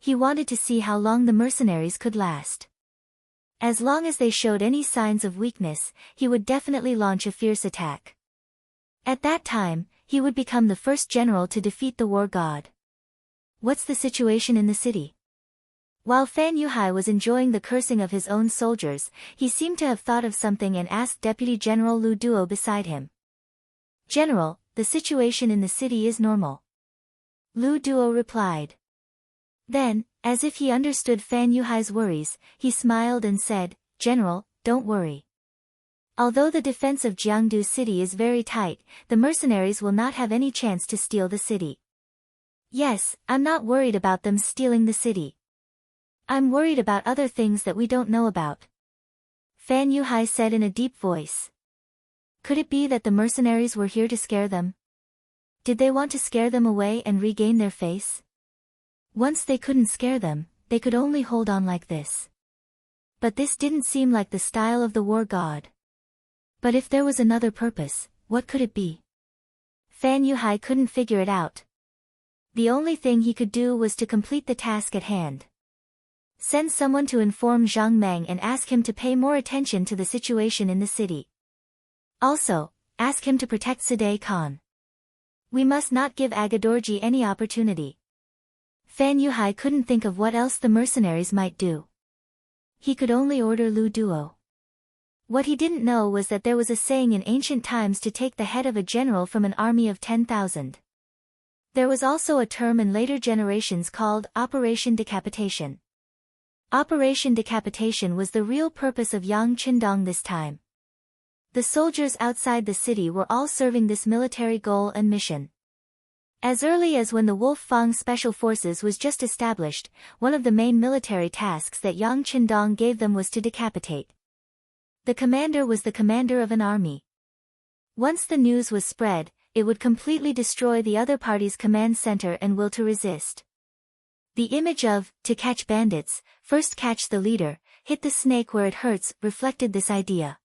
He wanted to see how long the mercenaries could last. As long as they showed any signs of weakness, he would definitely launch a fierce attack. At that time, he would become the first general to defeat the war god. What's the situation in the city? While Fan Yuhai was enjoying the cursing of his own soldiers, he seemed to have thought of something and asked Deputy General Lu Duo beside him. "General, the situation in the city is normal." Lu Duo replied. Then, as if he understood Fan Yuhai's worries, he smiled and said, "General, don't worry. Although the defense of Jiangdu city is very tight, the mercenaries will not have any chance to steal the city." "Yes, I'm not worried about them stealing the city. I'm worried about other things that we don't know about," Fan Yuhai said in a deep voice. Could it be that the mercenaries were here to scare them? Did they want to scare them away and regain their face? Once they couldn't scare them, they could only hold on like this. But this didn't seem like the style of the war god. But if there was another purpose, what could it be? Fan Yuhai couldn't figure it out. The only thing he could do was to complete the task at hand. Send someone to inform Zhang Meng and ask him to pay more attention to the situation in the city. Also, ask him to protect Sade Khan. We must not give Agadorji any opportunity. Fan Yuhai couldn't think of what else the mercenaries might do. He could only order Lu Duo. What he didn't know was that there was a saying in ancient times to take the head of a general from an army of 10,000. There was also a term in later generations called Operation Decapitation. Operation Decapitation was the real purpose of Yang Qindong this time. The soldiers outside the city were all serving this military goal and mission. As early as when the Wolf Fang Special Forces was just established, one of the main military tasks that Yang Qindong gave them was to decapitate. The commander was the commander of an army. Once the news was spread, it would completely destroy the other party's command center and will to resist. The image of, to catch bandits, first catch the leader, hit the snake where it hurts, reflected this idea.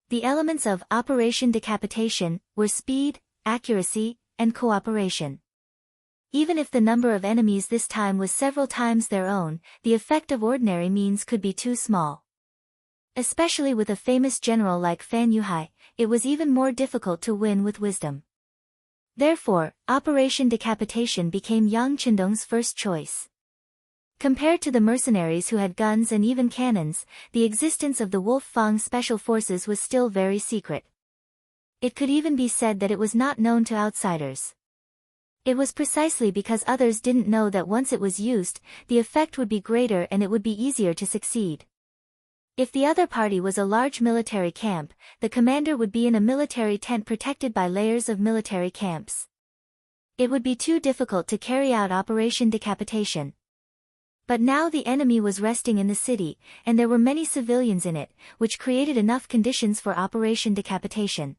The elements of Operation Decapitation were speed, accuracy, and cooperation. Even if the number of enemies this time was several times their own, the effect of ordinary means could be too small. Especially with a famous general like Fan Yuhai, it was even more difficult to win with wisdom. Therefore, Operation Decapitation became Yang Qindong's first choice. Compared to the mercenaries who had guns and even cannons, the existence of the Wolf Fang Special Forces was still very secret. It could even be said that it was not known to outsiders. It was precisely because others didn't know that once it was used, the effect would be greater and it would be easier to succeed. If the other party was a large military camp, the commander would be in a military tent protected by layers of military camps. It would be too difficult to carry out Operation Decapitation. But now the enemy was resting in the city, and there were many civilians in it, which created enough conditions for Operation Decapitation.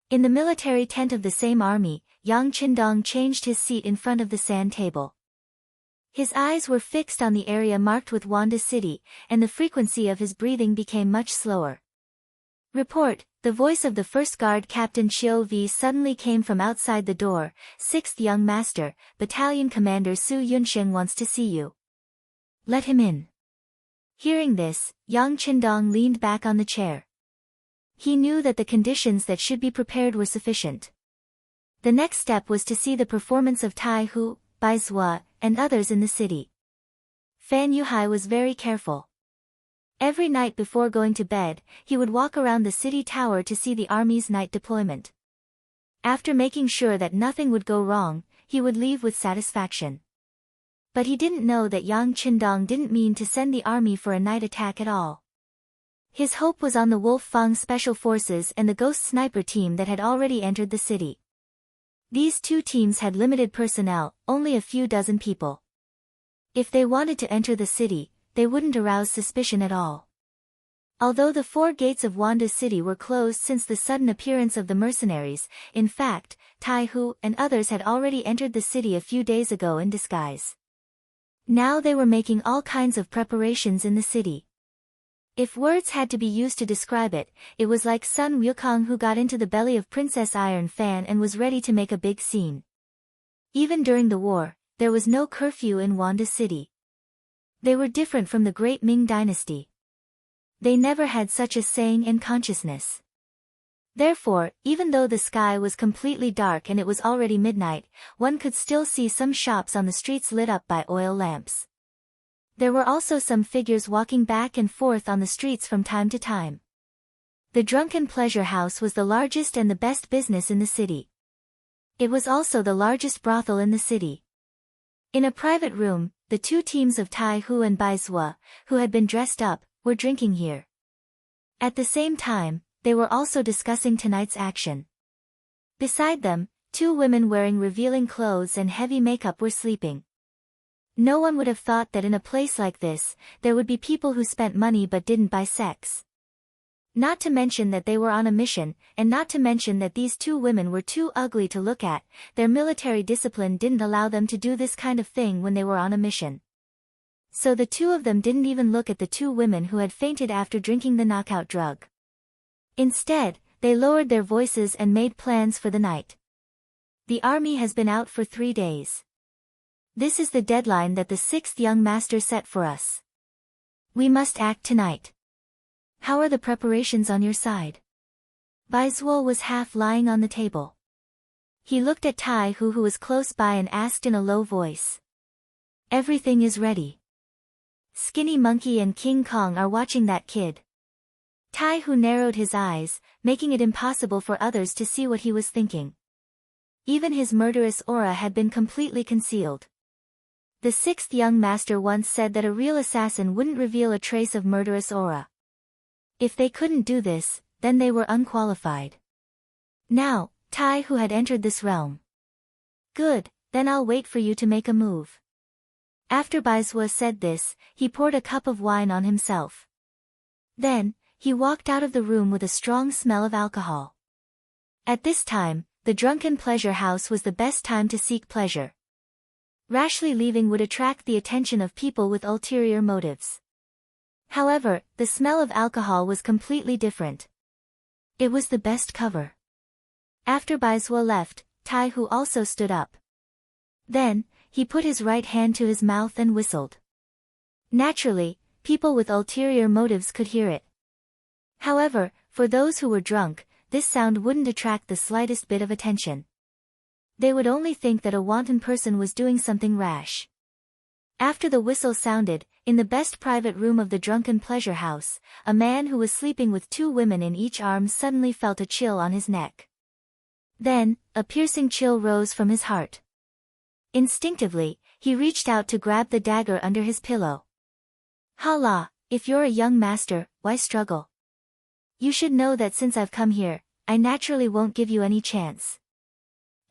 In the military tent of the same army, Yang Qindong changed his seat in front of the sand table. His eyes were fixed on the area marked with Wanda City, and the frequency of his breathing became much slower. Report, the voice of the first guard Captain Xiao V suddenly came from outside the door. 6th Young Master, Battalion Commander Su Yunsheng wants to see you. Let him in. Hearing this, Yang Qindong leaned back on the chair. He knew that the conditions that should be prepared were sufficient. The next step was to see the performance of Tai Hu, Bai Zhua, and others in the city. Fan Yuhai was very careful. Every night before going to bed, he would walk around the city tower to see the army's night deployment. After making sure that nothing would go wrong, he would leave with satisfaction. But he didn't know that Yang Qindong didn't mean to send the army for a night attack at all. His hope was on the Wolf Fang Special Forces and the Ghost Sniper team that had already entered the city. These two teams had limited personnel, only a few dozen people. If they wanted to enter the city, they wouldn't arouse suspicion at all. Although the 4 gates of Wanda City were closed since the sudden appearance of the mercenaries, in fact, Tai Hu and others had already entered the city a few days ago in disguise. Now they were making all kinds of preparations in the city. If words had to be used to describe it, it was like Sun Wukong who got into the belly of Princess Iron Fan and was ready to make a big scene. Even during the war, there was no curfew in Wanda City. They were different from the great Ming dynasty. They never had such a saying and consciousness. Therefore, even though the sky was completely dark and it was already midnight, one could still see some shops on the streets lit up by oil lamps. There were also some figures walking back and forth on the streets from time to time. The Drunken Pleasure House was the largest and the best business in the city. It was also the largest brothel in the city. In a private room, the 2 teams of Tai Hu and Bai Zhua, who had been dressed up, were drinking here. At the same time, they were also discussing tonight's action. Beside them, 2 women wearing revealing clothes and heavy makeup were sleeping. No one would have thought that in a place like this, there would be people who spent money but didn't buy sex. Not to mention that they were on a mission, and not to mention that these 2 women were too ugly to look at. Their military discipline didn't allow them to do this kind of thing when they were on a mission. So the 2 of them didn't even look at the 2 women who had fainted after drinking the knockout drug. Instead, they lowered their voices and made plans for the night. The army has been out for 3 days. This is the deadline that the 6th Young Master set for us. We must act tonight. How are the preparations on your side? Bai Zhuo was half lying on the table. He looked at Tai Hu who was close by and asked in a low voice. Everything is ready. Skinny Monkey and King Kong are watching that kid. Tai Hu narrowed his eyes, making it impossible for others to see what he was thinking. even his murderous aura had been completely concealed. The sixth young master once said that a real assassin wouldn't reveal a trace of murderous aura. If they couldn't do this, then they were unqualified. Now, Tai who had entered this realm. Good, then I'll wait for you to make a move. After Baizhua said this, he poured a cup of wine on himself. Then, he walked out of the room with a strong smell of alcohol. At this time, the drunken pleasure house was the best time to seek pleasure. Rashly leaving would attract the attention of people with ulterior motives. However, the smell of alcohol was completely different. It was the best cover. After Baizhua left, Tai Hu also stood up. Then, he put his right hand to his mouth and whistled. Naturally, people with ulterior motives could hear it. However, for those who were drunk, this sound wouldn't attract the slightest bit of attention. They would only think that a wanton person was doing something rash. After the whistle sounded, in the best private room of the drunken pleasure house, a man who was sleeping with two women in each arm suddenly felt a chill on his neck. Then, a piercing chill rose from his heart. Instinctively, he reached out to grab the dagger under his pillow. "Hala, if you're a young master, why struggle? You should know that since I've come here, I naturally won't give you any chance."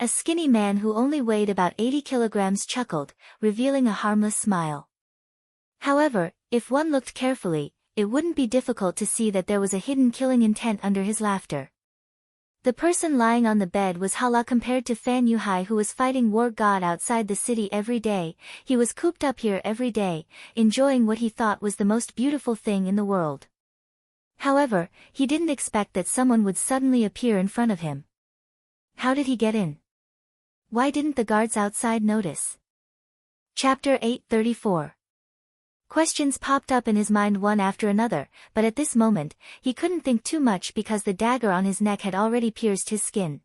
A skinny man who only weighed about 80 kilograms chuckled, revealing a harmless smile. However, if one looked carefully, it wouldn't be difficult to see that there was a hidden killing intent under his laughter. The person lying on the bed was Hala compared to Fan Yuhai who was fighting war god outside the city every day. He was cooped up here every day, enjoying what he thought was the most beautiful thing in the world. However, he didn't expect that someone would suddenly appear in front of him. How did he get in? Why didn't the guards outside notice? Chapter 834. Questions popped up in his mind one after another, but at this moment, he couldn't think too much because the dagger on his neck had already pierced his skin.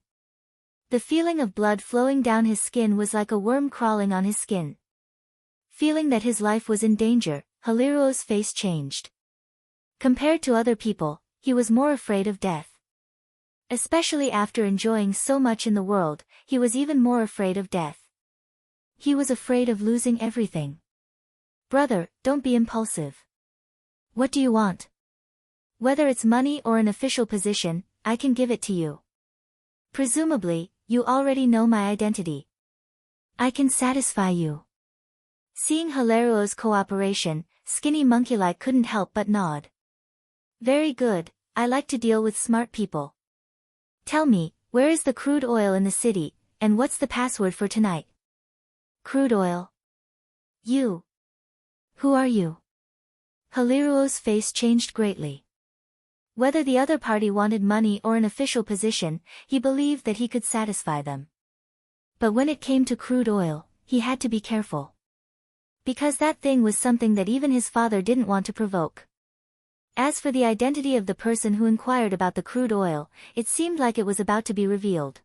The feeling of blood flowing down his skin was like a worm crawling on his skin. Feeling that his life was in danger, Haliruo's face changed. Compared to other people, he was more afraid of death. Especially after enjoying so much in the world, he was even more afraid of death. He was afraid of losing everything. "Brother, don't be impulsive. What do you want? Whether it's money or an official position, I can give it to you. Presumably, you already know my identity. I can satisfy you." Seeing Hilario's cooperation, Skinny Monkey-like couldn't help but nod. "Very good, I like to deal with smart people. Tell me, where is the crude oil in the city, and what's the password for tonight?" "Crude oil? You? Who are you?" Haliruo's face changed greatly. Whether the other party wanted money or an official position, he believed that he could satisfy them. But when it came to crude oil, he had to be careful. Because that thing was something that even his father didn't want to provoke. As for the identity of the person who inquired about the crude oil, it seemed like it was about to be revealed.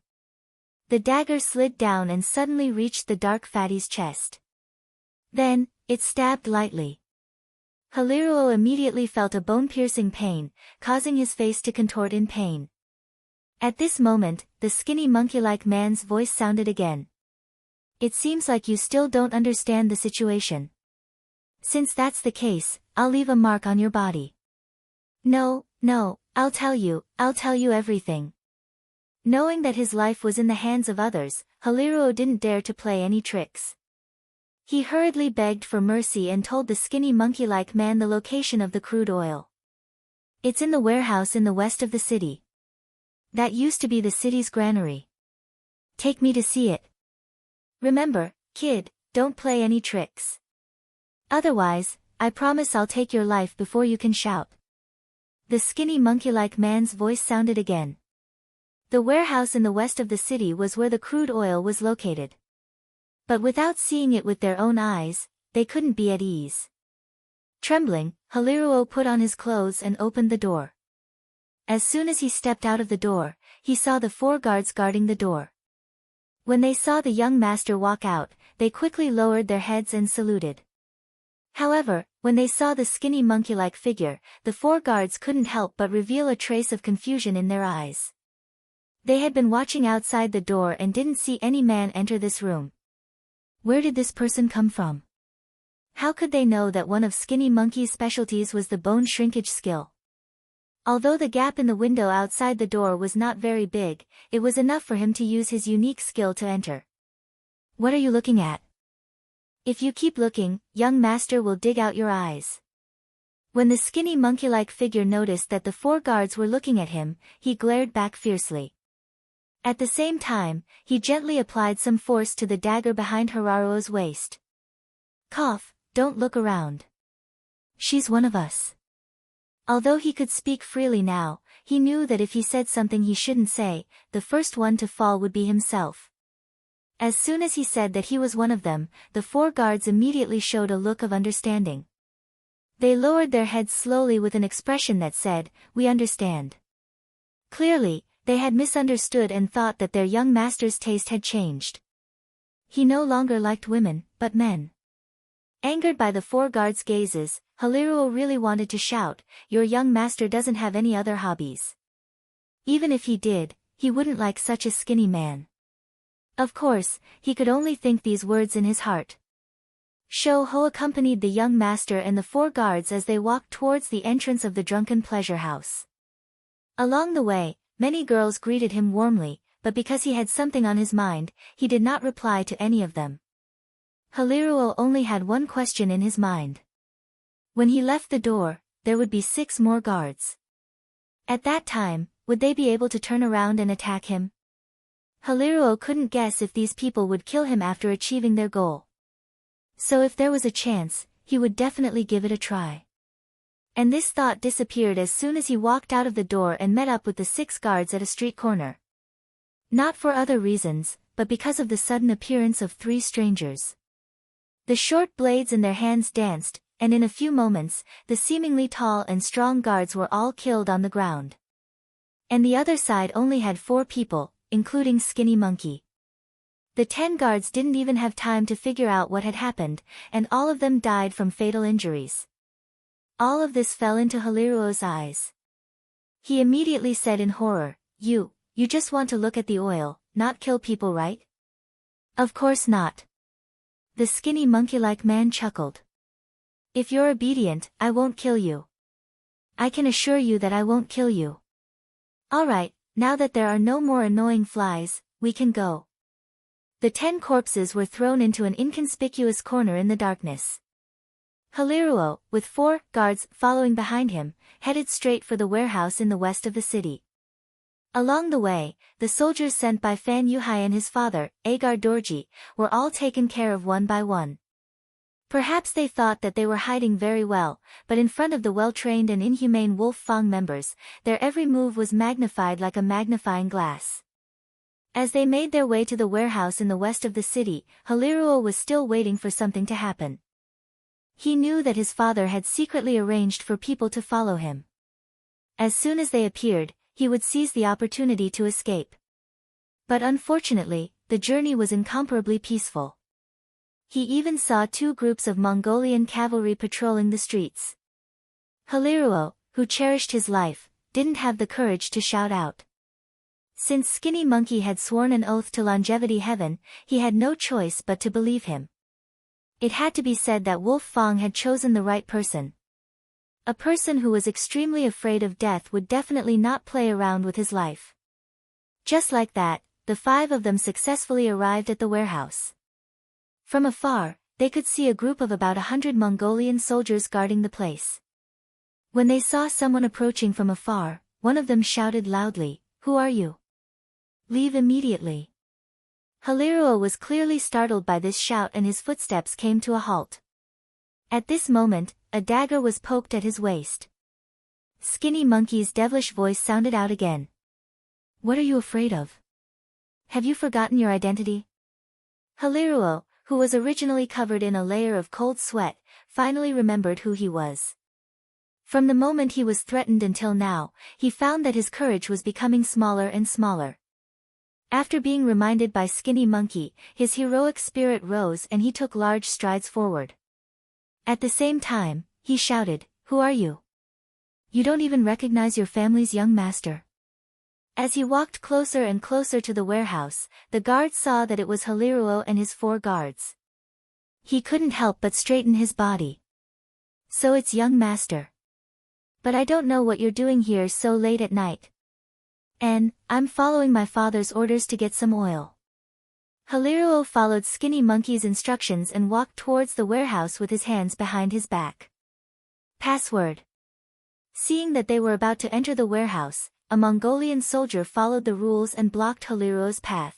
The dagger slid down and suddenly reached the dark fatty's chest. Then, it stabbed lightly. Haliruo immediately felt a bone-piercing pain, causing his face to contort in pain. At this moment, the skinny monkey-like man's voice sounded again. "It seems like you still don't understand the situation. Since that's the case, I'll leave a mark on your body." No, I'll tell you everything." Knowing that his life was in the hands of others, Haliruo didn't dare to play any tricks. He hurriedly begged for mercy and told the skinny monkey-like man the location of the crude oil. "It's in the warehouse in the west of the city. That used to be the city's granary. Take me to see it. Remember, kid, don't play any tricks. Otherwise, I promise I'll take your life before you can shout." The skinny monkey-like man's voice sounded again. The warehouse in the west of the city was where the crude oil was located. But without seeing it with their own eyes, they couldn't be at ease. Trembling, Haliruo put on his clothes and opened the door. As soon as he stepped out of the door, he saw the 4 guards guarding the door. When they saw the young master walk out, they quickly lowered their heads and saluted. However, when they saw the skinny monkey-like figure, the 4 guards couldn't help but reveal a trace of confusion in their eyes. They had been watching outside the door and didn't see any man enter this room. Where did this person come from? How could they know that one of Skinny Monkey's specialties was the bone shrinkage skill? Although the gap in the window outside the door was not very big, it was enough for him to use his unique skill to enter. What are you looking at? If you keep looking, young master will dig out your eyes. When the skinny monkey-like figure noticed that the 4 guards were looking at him, he glared back fiercely. At the same time, he gently applied some force to the dagger behind Hararuo's waist. Cough, don't look around. She's one of us. Although he could speak freely now, he knew that if he said something he shouldn't say, the first one to fall would be himself. As soon as he said that he was one of them, the 4 guards immediately showed a look of understanding. They lowered their heads slowly with an expression that said, "We understand." Clearly, they had misunderstood and thought that their young master's taste had changed. He no longer liked women, but men. Angered by the 4 guards' gazes, Haliruo really wanted to shout, "Your young master doesn't have any other hobbies. Even if he did, he wouldn't like such a skinny man." Of course, he could only think these words in his heart. Shou Ho accompanied the young master and the 4 guards as they walked towards the entrance of the drunken pleasure house. Along the way, many girls greeted him warmly, but because he had something on his mind, he did not reply to any of them. Haliruo only had one question in his mind. When he left the door, there would be 6 more guards. At that time, would they be able to turn around and attack him? Haliruo couldn't guess if these people would kill him after achieving their goal. So if there was a chance, he would definitely give it a try. And this thought disappeared as soon as he walked out of the door and met up with the 6 guards at a street corner. Not for other reasons, but because of the sudden appearance of 3 strangers. The short blades in their hands danced, and in a few moments, the seemingly tall and strong guards were all killed on the ground. And the other side only had 4 people, including Skinny Monkey. The 10 guards didn't even have time to figure out what had happened, and all of them died from fatal injuries. All of this fell into Haliruo's eyes. He immediately said in horror, You just want to look at the oil, not kill people, right?" "Of course not." The skinny monkey-like man chuckled. "If you're obedient, I won't kill you. I can assure you that I won't kill you. Alright, now that there are no more annoying flies, we can go." The 10 corpses were thrown into an inconspicuous corner in the darkness. Haliruo, with 4 guards following behind him, headed straight for the warehouse in the west of the city. Along the way, the soldiers sent by Fan Yuhai and his father, Agar Dorji, were all taken care of one by one. Perhaps they thought that they were hiding very well, but in front of the well-trained and inhumane Wolf Fang members, their every move was magnified like a magnifying glass. As they made their way to the warehouse in the west of the city, Haliruo was still waiting for something to happen. He knew that his father had secretly arranged for people to follow him. As soon as they appeared, he would seize the opportunity to escape. But unfortunately, the journey was incomparably peaceful. He even saw 2 groups of Mongolian cavalry patrolling the streets. Haliruo, who cherished his life, didn't have the courage to shout out. Since Skinny Monkey had sworn an oath to longevity heaven, he had no choice but to believe him. It had to be said that Wolf Fang had chosen the right person. A person who was extremely afraid of death would definitely not play around with his life. Just like that, the 5 of them successfully arrived at the warehouse. From afar, they could see a group of about 100 Mongolian soldiers guarding the place. When they saw someone approaching from afar, one of them shouted loudly, "Who are you? Leave immediately." Haliruo was clearly startled by this shout and his footsteps came to a halt. At this moment, a dagger was poked at his waist. Skinny Monkey's devilish voice sounded out again. "What are you afraid of? Have you forgotten your identity?" Haliruo, who was originally covered in a layer of cold sweat, finally remembered who he was. From the moment he was threatened until now, he found that his courage was becoming smaller and smaller. After being reminded by Skinny Monkey, his heroic spirit rose and he took large strides forward. At the same time, he shouted, "Who are you? You don't even recognize your family's young master." As he walked closer and closer to the warehouse, the guard saw that it was Haliruo and his 4 guards. He couldn't help but straighten his body. So it's young master. But I don't know what you're doing here so late at night. And, I'm following my father's orders to get some oil. Haliruo followed Skinny Monkey's instructions and walked towards the warehouse with his hands behind his back. Password. Seeing that they were about to enter the warehouse, a Mongolian soldier followed the rules and blocked Haliruo's path.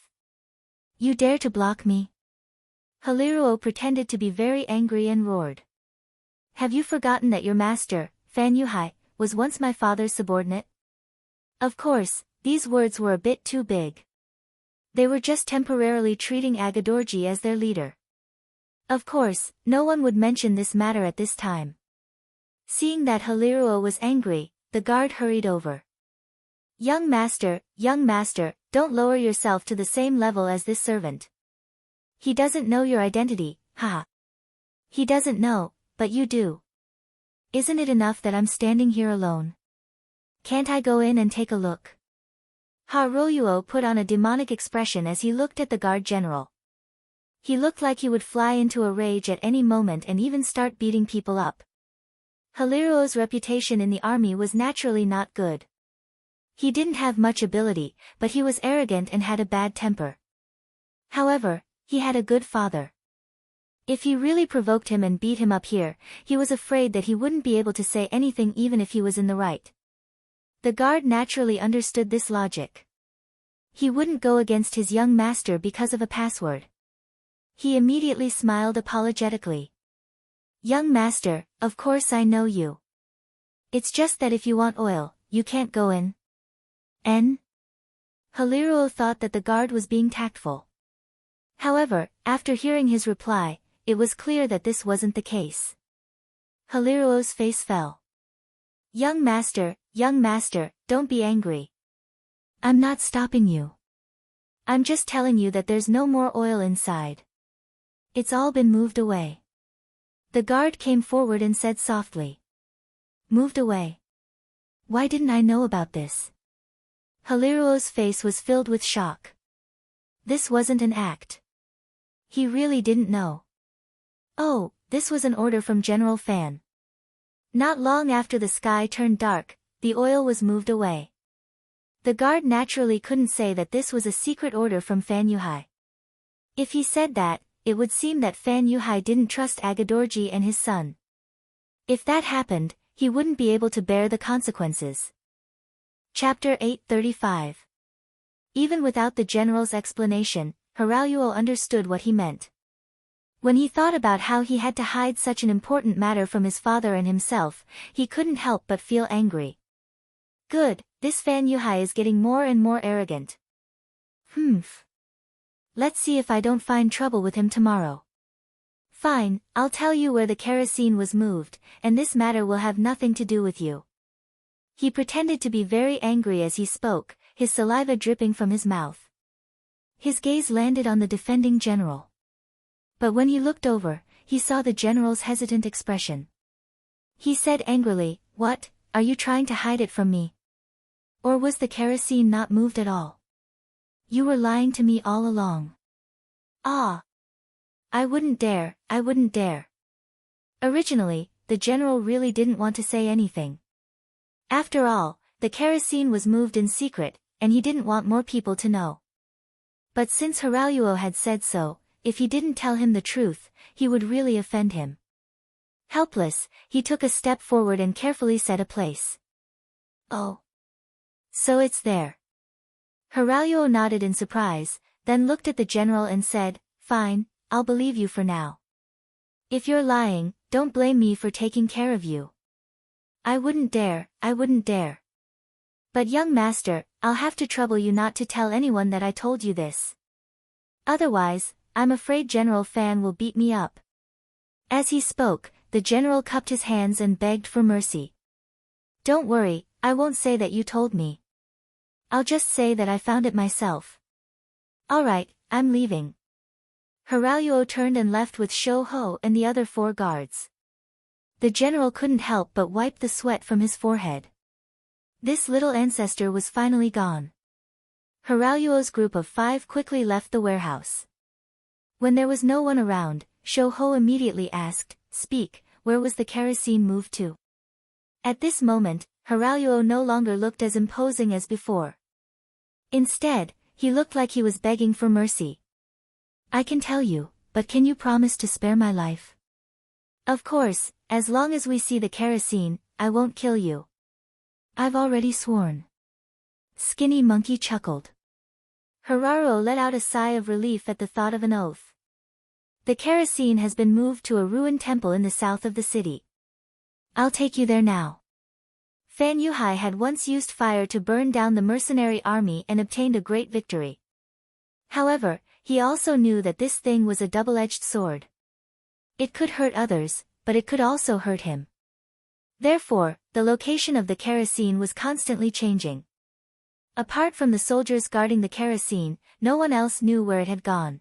You dare to block me? Haliruo pretended to be very angry and roared. Have you forgotten that your master, Fan Yuhai, was once my father's subordinate? Of course, these words were a bit too big. They were just temporarily treating Agadorji as their leader. Of course, no one would mention this matter at this time. Seeing that Haliruo was angry, the guard hurried over. Young master, don't lower yourself to the same level as this servant. He doesn't know your identity, haha. He doesn't know, but you do. Isn't it enough that I'm standing here alone? Can't I go in and take a look? Haruo put on a demonic expression as he looked at the guard general. He looked like he would fly into a rage at any moment and even start beating people up. Haliruo's reputation in the army was naturally not good. He didn't have much ability, but he was arrogant and had a bad temper. However, he had a good father. If he really provoked him and beat him up here, he was afraid that he wouldn't be able to say anything even if he was in the right. The guard naturally understood this logic. He wouldn't go against his young master because of a password. He immediately smiled apologetically. Young master, of course I know you. It's just that if you want oil, you can't go in. Haliruo thought that the guard was being tactful. However, after hearing his reply, it was clear that this wasn't the case. Haliruo's face fell. Young master, don't be angry. I'm not stopping you. I'm just telling you that there's no more oil inside. It's all been moved away. The guard came forward and said softly. Moved away? Why didn't I know about this? Haliruo's face was filled with shock. This wasn't an act. He really didn't know. Oh, this was an order from General Fan. Not long after the sky turned dark, the oil was moved away. The guard naturally couldn't say that this was a secret order from Fan Yuhai. If he said that, it would seem that Fan Yuhai didn't trust Agadorji and his son. If that happened, he wouldn't be able to bear the consequences. Chapter 835. Even without the general's explanation, Haraluo understood what he meant. When he thought about how he had to hide such an important matter from his father and himself, he couldn't help but feel angry. Good, this Fan Yuhai is getting more and more arrogant. Let's see if I don't find trouble with him tomorrow. Fine, I'll tell you where the kerosene was moved, and this matter will have nothing to do with you. He pretended to be very angry as he spoke, his saliva dripping from his mouth. His gaze landed on the defending general. But when he looked over, he saw the general's hesitant expression. He said angrily, "What, are you trying to hide it from me? Or was the kerosene not moved at all? You were lying to me all along." "Ah! I wouldn't dare. Originally, the general really didn't want to say anything. After all, the kerosene was moved in secret, and he didn't want more people to know. But since Haraluo had said so, if he didn't tell him the truth, he would really offend him. Helpless, he took a step forward and carefully said a place. "Oh. So it's there." Haraluo nodded in surprise, then looked at the general and said, "Fine, I'll believe you for now. If you're lying, don't blame me for taking care of you." I wouldn't dare. But young master, I'll have to trouble you not to tell anyone that I told you this. Otherwise, I'm afraid General Fan will beat me up." As he spoke, the general cupped his hands and begged for mercy. "Don't worry, I won't say that you told me. I'll just say that I found it myself." "Alright, I'm leaving." Haraluo turned and left with Shou Ho and the other 4 guards. The general couldn't help but wipe the sweat from his forehead. This little ancestor was finally gone. Hiralyuo's group of 5 quickly left the warehouse. When there was no one around, Shoho immediately asked, "Speak, where was the kerosene moved to?" At this moment, Hiralyuo no longer looked as imposing as before. Instead, he looked like he was begging for mercy. "I can tell you, but can you promise to spare my life?" "Of course, as long as we see the kerosene, I won't kill you." "I've already sworn." Skinny Monkey chuckled. Hiraruo let out a sigh of relief at the thought of an oath. "The kerosene has been moved to a ruined temple in the south of the city. I'll take you there now." Fan Yuhai had once used fire to burn down the mercenary army and obtained a great victory. However, he also knew that this thing was a double-edged sword. It could hurt others, but it could also hurt him. Therefore, the location of the kerosene was constantly changing. Apart from the soldiers guarding the kerosene, no one else knew where it had gone.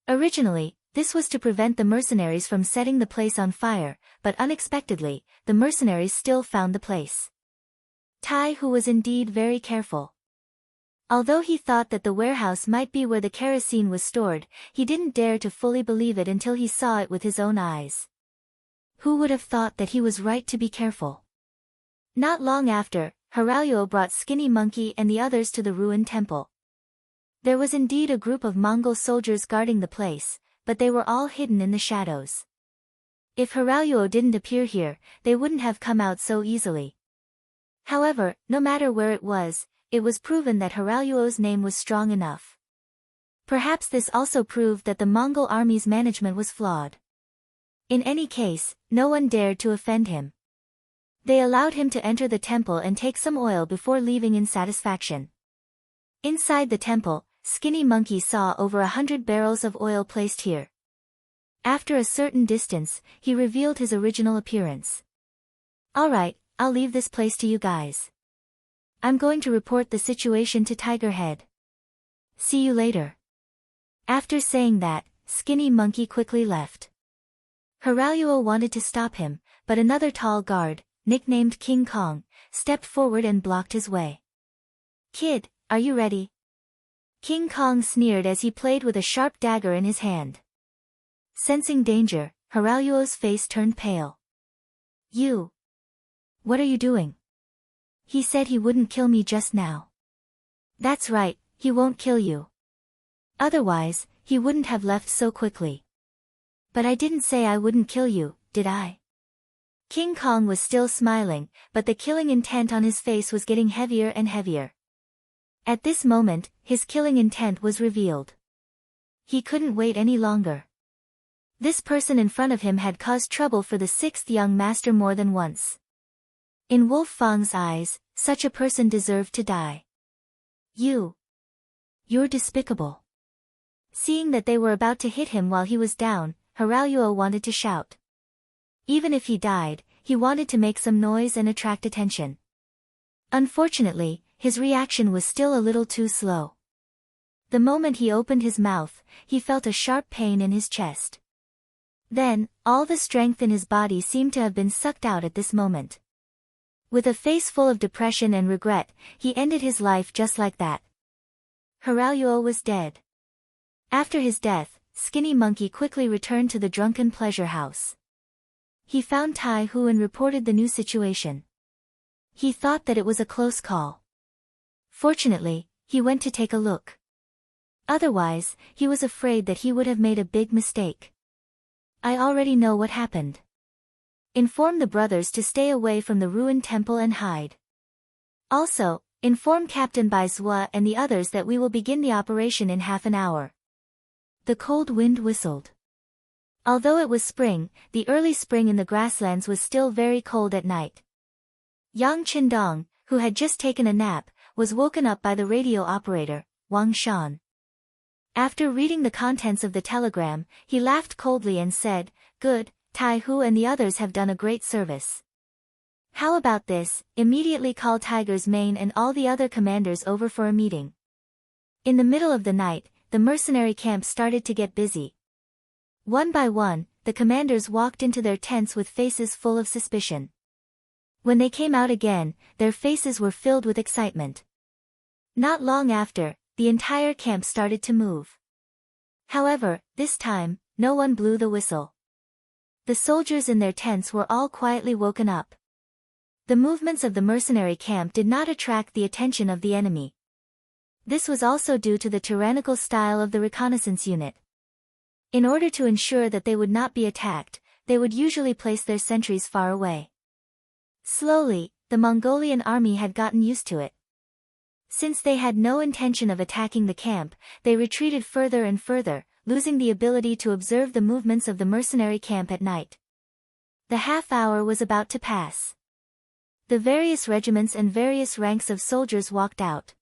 Originally, this was to prevent the mercenaries from setting the place on fire, but unexpectedly, the mercenaries still found the place. Tai Hu was indeed very careful. Although he thought that the warehouse might be where the kerosene was stored, he didn't dare to fully believe it until he saw it with his own eyes. Who would have thought that he was right to be careful? Not long after, Hiralyuo brought Skinny Monkey and the others to the ruined temple. There was indeed a group of Mongol soldiers guarding the place, but they were all hidden in the shadows. If Hiralyuo didn't appear here, they wouldn't have come out so easily. However, no matter where it was proven that Hiralyuo's name was strong enough. Perhaps this also proved that the Mongol army's management was flawed. In any case, no one dared to offend him. They allowed him to enter the temple and take some oil before leaving in satisfaction. Inside the temple, Skinny Monkey saw over 100 barrels of oil placed here. After a certain distance, he revealed his original appearance. "Alright, I'll leave this place to you guys. I'm going to report the situation to Tiger Head. See you later." After saying that, Skinny Monkey quickly left. Hiralyuo wanted to stop him, but another tall guard, nicknamed King Kong, stepped forward and blocked his way. "Kid, are you ready?" King Kong sneered as he played with a sharp dagger in his hand. Sensing danger, Hiralyuo's face turned pale. "You! What are you doing?" "He said he wouldn't kill me just now." "That's right, he won't kill you. Otherwise, he wouldn't have left so quickly." "But I didn't say I wouldn't kill you, did I?" King Kong was still smiling, but the killing intent on his face was getting heavier and heavier. At this moment, his killing intent was revealed. He couldn't wait any longer. This person in front of him had caused trouble for the 6th young master more than once. In Wolf Fang's eyes, such a person deserved to die. You're despicable." Seeing that they were about to hit him while he was down, Hiralyuo wanted to shout. Even if he died, he wanted to make some noise and attract attention. Unfortunately, his reaction was still a little too slow. The moment he opened his mouth, he felt a sharp pain in his chest. Then, all the strength in his body seemed to have been sucked out at this moment. With a face full of depression and regret, he ended his life just like that. Hiralyuo was dead. After his death, Skinny Monkey quickly returned to the drunken pleasure house. He found Tai Hu and reported the new situation. He thought that it was a close call. Fortunately, he went to take a look. Otherwise, he was afraid that he would have made a big mistake. "I already know what happened. Inform the brothers to stay away from the ruined temple and hide. Also, inform Captain Bai Zhua and the others that we will begin the operation in half an hour." The cold wind whistled. Although it was spring, the early spring in the grasslands was still very cold at night. Yang Qindong, who had just taken a nap, was woken up by the radio operator, Wang Shan. After reading the contents of the telegram, he laughed coldly and said, "Good, Tai Hu and the others have done a great service. How about this, immediately call Tiger's Mane and all the other commanders over for a meeting." In the middle of the night, the mercenary camp started to get busy. One by one, the commanders walked into their tents with faces full of suspicion. When they came out again, their faces were filled with excitement. Not long after, the entire camp started to move. However, this time, no one blew the whistle. The soldiers in their tents were all quietly woken up. The movements of the mercenary camp did not attract the attention of the enemy. This was also due to the tyrannical style of the reconnaissance unit. In order to ensure that they would not be attacked, they would usually place their sentries far away. Slowly, the Mongolian army had gotten used to it. Since they had no intention of attacking the camp, they retreated further and further, losing the ability to observe the movements of the mercenary camp at night. The half hour was about to pass. The various regiments and various ranks of soldiers walked out.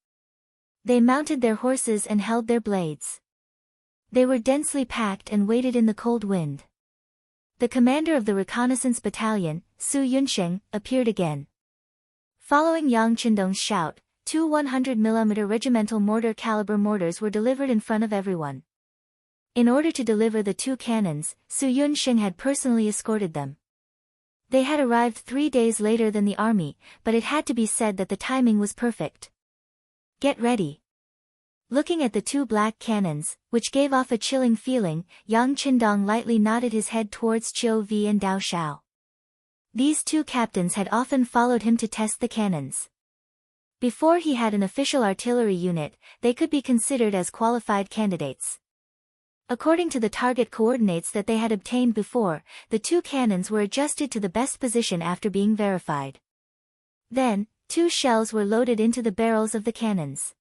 They mounted their horses and held their blades. They were densely packed and waited in the cold wind. The commander of the reconnaissance battalion, Su Yunsheng, appeared again. Following Yang Qindong's shout, 2 100mm regimental mortar-caliber mortars were delivered in front of everyone. In order to deliver the 2 cannons, Su Yunsheng had personally escorted them. They had arrived 3 days later than the army, but it had to be said that the timing was perfect. Get ready. Looking at the 2 black cannons, which gave off a chilling feeling, Yang Qindong lightly nodded his head towards Qiu Vi and Dao Shao. These 2 captains had often followed him to test the cannons. Before he had an official artillery unit, they could be considered as qualified candidates. According to the target coordinates that they had obtained before, the 2 cannons were adjusted to the best position after being verified. Then, 2 shells were loaded into the barrels of the cannons.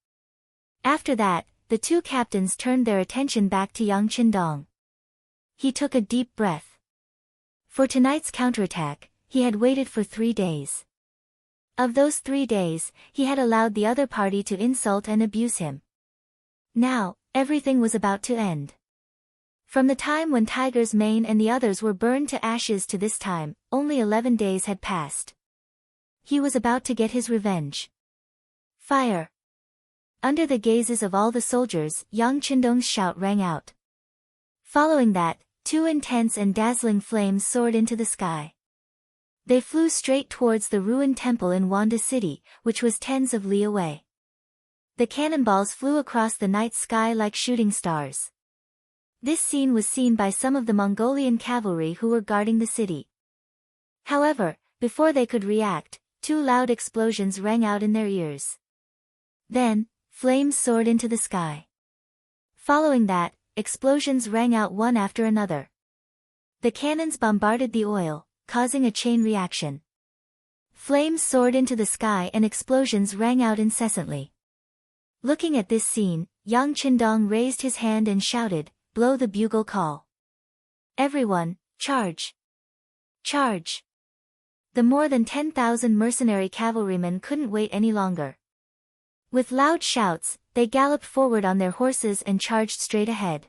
After that, the 2 captains turned their attention back to Yang Qindong. He took a deep breath. For tonight's counterattack, he had waited for 3 days. Of those 3 days, he had allowed the other party to insult and abuse him. Now, everything was about to end. From the time when Tiger's Mane and the others were burned to ashes to this time, only 11 days had passed. He was about to get his revenge. Fire! Under the gazes of all the soldiers, Yang Qindong's shout rang out. Following that, 2 intense and dazzling flames soared into the sky. They flew straight towards the ruined temple in Wanda City, which was tens of li away. The cannonballs flew across the night sky like shooting stars. This scene was seen by some of the Mongolian cavalry who were guarding the city. However, before they could react, 2 loud explosions rang out in their ears. Then, flames soared into the sky. Following that, explosions rang out one after another. The cannons bombarded the oil, causing a chain reaction. Flames soared into the sky and explosions rang out incessantly. Looking at this scene, Yang Qindong raised his hand and shouted, "Blow the bugle call. Everyone, charge! Charge!" The more than 10,000 mercenary cavalrymen couldn't wait any longer. With loud shouts, they galloped forward on their horses and charged straight ahead.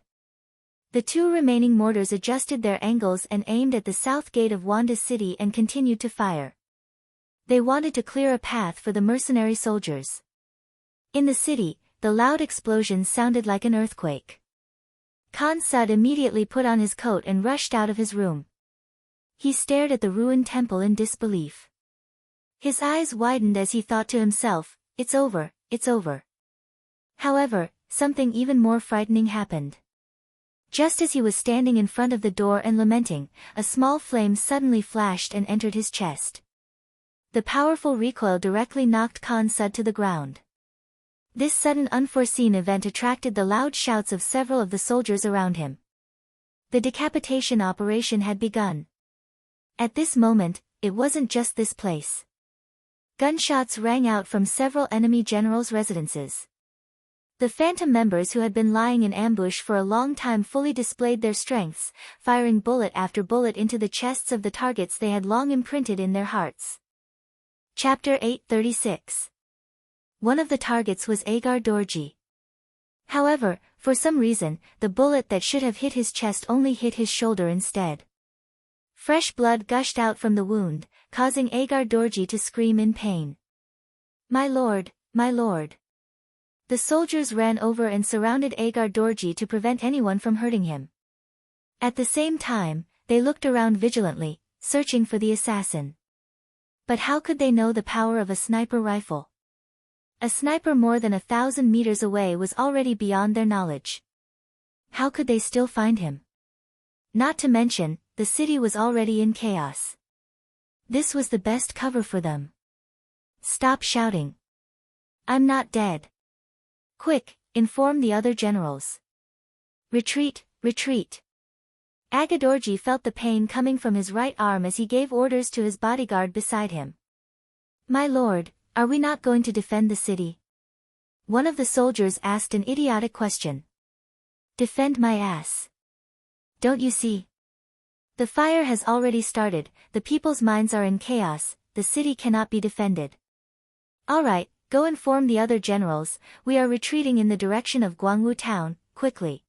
The 2 remaining mortars adjusted their angles and aimed at the south gate of Wanda City and continued to fire. They wanted to clear a path for the mercenary soldiers. In the city, the loud explosions sounded like an earthquake. Khan Sud immediately put on his coat and rushed out of his room. He stared at the ruined temple in disbelief. His eyes widened as he thought to himself, "It's over, it's over." However, something even more frightening happened. Just as he was standing in front of the door and lamenting, a small flame suddenly flashed and entered his chest. The powerful recoil directly knocked Khan Sud to the ground. This sudden unforeseen event attracted the loud shouts of several of the soldiers around him. The decapitation operation had begun. At this moment, it wasn't just this place. Gunshots rang out from several enemy generals' residences. The phantom members who had been lying in ambush for a long time fully displayed their strengths, firing bullet after bullet into the chests of the targets they had long imprinted in their hearts. Chapter 836. One of the targets was Agar Dorji. However, for some reason, the bullet that should have hit his chest only hit his shoulder instead. Fresh blood gushed out from the wound, causing Agar Dorji to scream in pain. "My lord, my lord." The soldiers ran over and surrounded Agar Dorji to prevent anyone from hurting him. At the same time, they looked around vigilantly, searching for the assassin. But how could they know the power of a sniper rifle? A sniper more than 1,000 meters away was already beyond their knowledge. How could they still find him? Not to mention, the city was already in chaos. This was the best cover for them. Stop shouting. I'm not dead. Quick, inform the other generals. Retreat, retreat. Agadorji felt the pain coming from his right arm as he gave orders to his bodyguard beside him. My lord, are we not going to defend the city? One of the soldiers asked an idiotic question. Defend my ass. Don't you see? The fire has already started, the people's minds are in chaos, the city cannot be defended. All right, go inform the other generals, we are retreating in the direction of Guangwu town, quickly.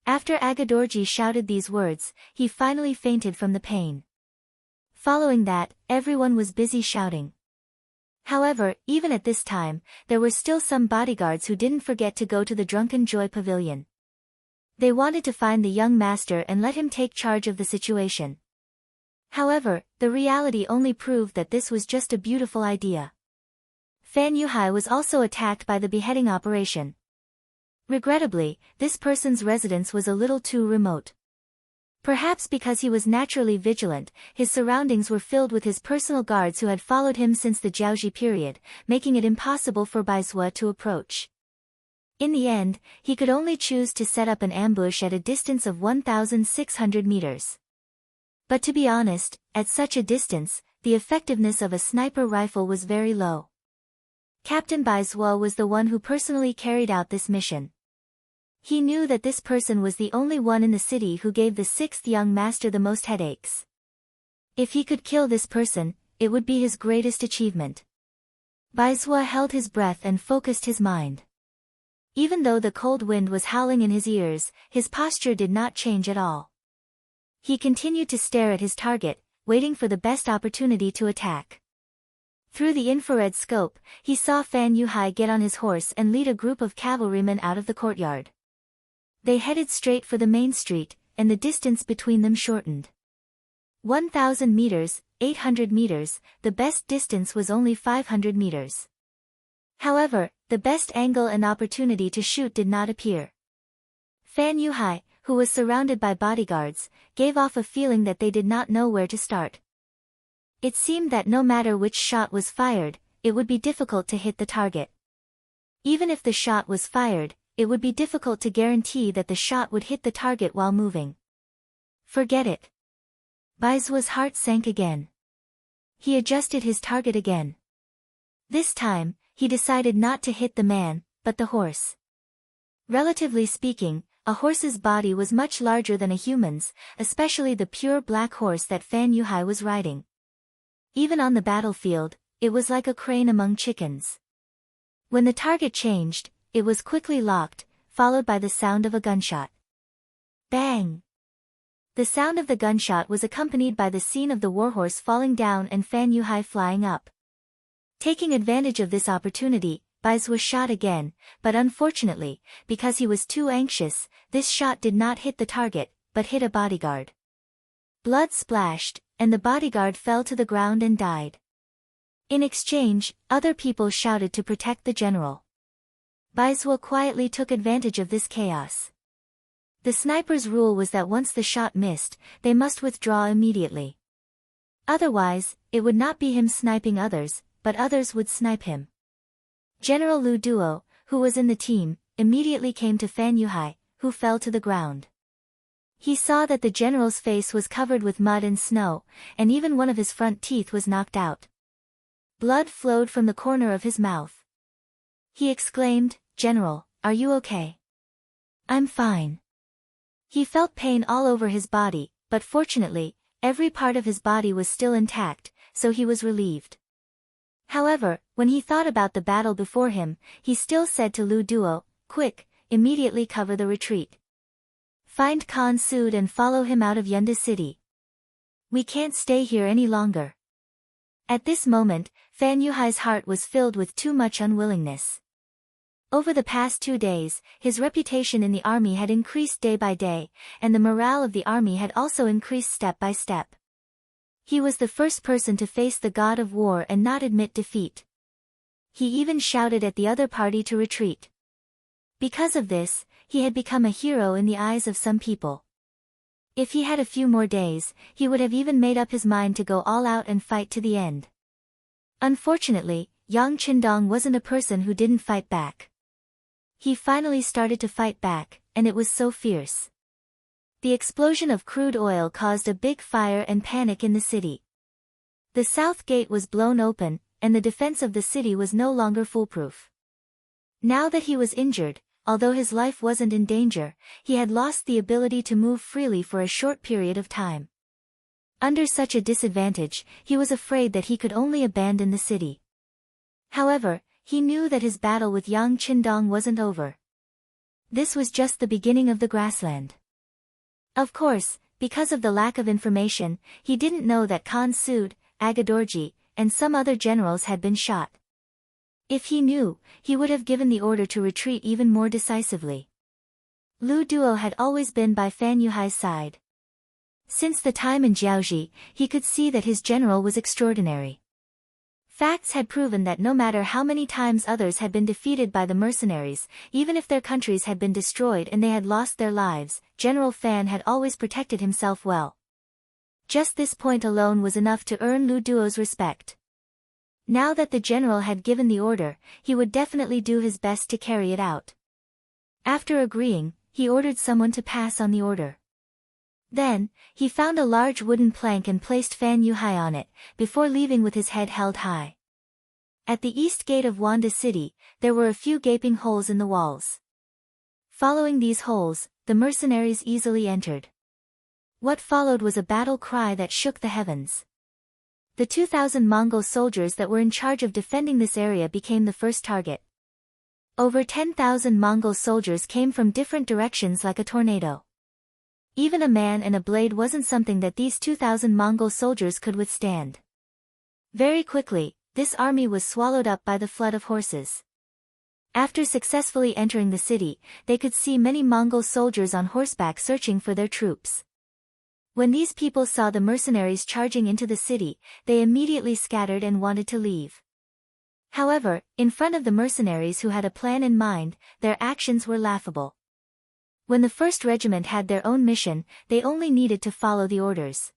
After Agadorji shouted these words, he finally fainted from the pain. Following that, everyone was busy shouting. However, even at this time, there were still some bodyguards who didn't forget to go to the Drunken Joy Pavilion. They wanted to find the young master and let him take charge of the situation. However, the reality only proved that this was just a beautiful idea. Fan Yuhai was also attacked by the beheading operation. Regrettably, this person's residence was a little too remote. Perhaps because he was naturally vigilant, his surroundings were filled with his personal guards who had followed him since the Jiaoji period, making it impossible for Baizhua to approach. In the end, he could only choose to set up an ambush at a distance of 1,600 meters. But to be honest, at such a distance, the effectiveness of a sniper rifle was very low. Captain Baizhua was the one who personally carried out this mission. He knew that this person was the only one in the city who gave the sixth young master the most headaches. If he could kill this person, it would be his greatest achievement. Baizhua held his breath and focused his mind. Even though the cold wind was howling in his ears, his posture did not change at all. He continued to stare at his target, waiting for the best opportunity to attack. Through the infrared scope, he saw Fan Yuhai get on his horse and lead a group of cavalrymen out of the courtyard. They headed straight for the main street, and the distance between them shortened. 1,000 meters, 800 meters, the best distance was only 500 meters. However, the best angle and opportunity to shoot did not appear. Fan Yuhai, who was surrounded by bodyguards, gave off a feeling that they did not know where to start. It seemed that no matter which shot was fired, it would be difficult to hit the target. Even if the shot was fired, it would be difficult to guarantee that the shot would hit the target while moving. Forget it. Baizua's heart sank again. He adjusted his target again. This time, he decided not to hit the man, but the horse. Relatively speaking, a horse's body was much larger than a human's, especially the pure black horse that Fan Yuhai was riding. Even on the battlefield, it was like a crane among chickens. When the target changed, it was quickly locked, followed by the sound of a gunshot. Bang! The sound of the gunshot was accompanied by the scene of the warhorse falling down and Fan Yuhai flying up. Taking advantage of this opportunity, Baizhua shot again, but unfortunately, because he was too anxious, this shot did not hit the target, but hit a bodyguard. Blood splashed, and the bodyguard fell to the ground and died. In exchange, other people shouted to protect the general. Baizhua quietly took advantage of this chaos. The sniper's rule was that once the shot missed, they must withdraw immediately. Otherwise, it would not be him sniping others, but others would snipe him. General Lu Duo, who was in the team, immediately came to Fan Yuhai, who fell to the ground. He saw that the general's face was covered with mud and snow, and even one of his front teeth was knocked out. Blood flowed from the corner of his mouth. He exclaimed, "General, are you okay?" "I'm fine." He felt pain all over his body, but fortunately, every part of his body was still intact, so he was relieved. However, when he thought about the battle before him, he still said to Lu Duo, "Quick, immediately cover the retreat. Find Khan Sud and follow him out of Yunda City. We can't stay here any longer." At this moment, Fan Yuhai's heart was filled with too much unwillingness. Over the past 2 days, his reputation in the army had increased day by day, and the morale of the army had also increased step by step. He was the first person to face the god of war and not admit defeat. he even shouted at the other party to retreat. Because of this, he had become a hero in the eyes of some people. If he had a few more days, he would have even made up his mind to go all out and fight to the end. Unfortunately, Yang Qindong wasn't a person who didn't fight back. He finally started to fight back, and it was so fierce. The explosion of crude oil caused a big fire and panic in the city. The south gate was blown open, and the defense of the city was no longer foolproof. Now that he was injured, although his life wasn't in danger, he had lost the ability to move freely for a short period of time. Under such a disadvantage, he was afraid that he could only abandon the city. However, he knew that his battle with Yang Qindong wasn't over. This was just the beginning of the grassland. Of course, because of the lack of information, he didn't know that Khan Sud, Aga Dorji, and some other generals had been shot. If he knew, he would have given the order to retreat even more decisively. Lu Duo had always been by Fan Yuhai's side. Since the time in Jiaoji, he could see that his general was extraordinary. Facts had proven that no matter how many times others had been defeated by the mercenaries, even if their countries had been destroyed and they had lost their lives, General Fan had always protected himself well. Just this point alone was enough to earn Lu Duo's respect. Now that the general had given the order, he would definitely do his best to carry it out. After agreeing, he ordered someone to pass on the order. Then, he found a large wooden plank and placed Fan Yuhai on it, before leaving with his head held high. At the east gate of Wanda City, there were a few gaping holes in the walls. Following these holes, the mercenaries easily entered. What followed was a battle cry that shook the heavens. The 2,000 Mongol soldiers that were in charge of defending this area became the first target. Over 10,000 Mongol soldiers came from different directions like a tornado. Even a man and a blade wasn't something that these 2,000 Mongol soldiers could withstand. Very quickly, this army was swallowed up by the flood of horses. After successfully entering the city, they could see many Mongol soldiers on horseback searching for their troops. When these people saw the mercenaries charging into the city, they immediately scattered and wanted to leave. However, in front of the mercenaries who had a plan in mind, their actions were laughable. When the first regiment had their own mission, they only needed to follow the orders.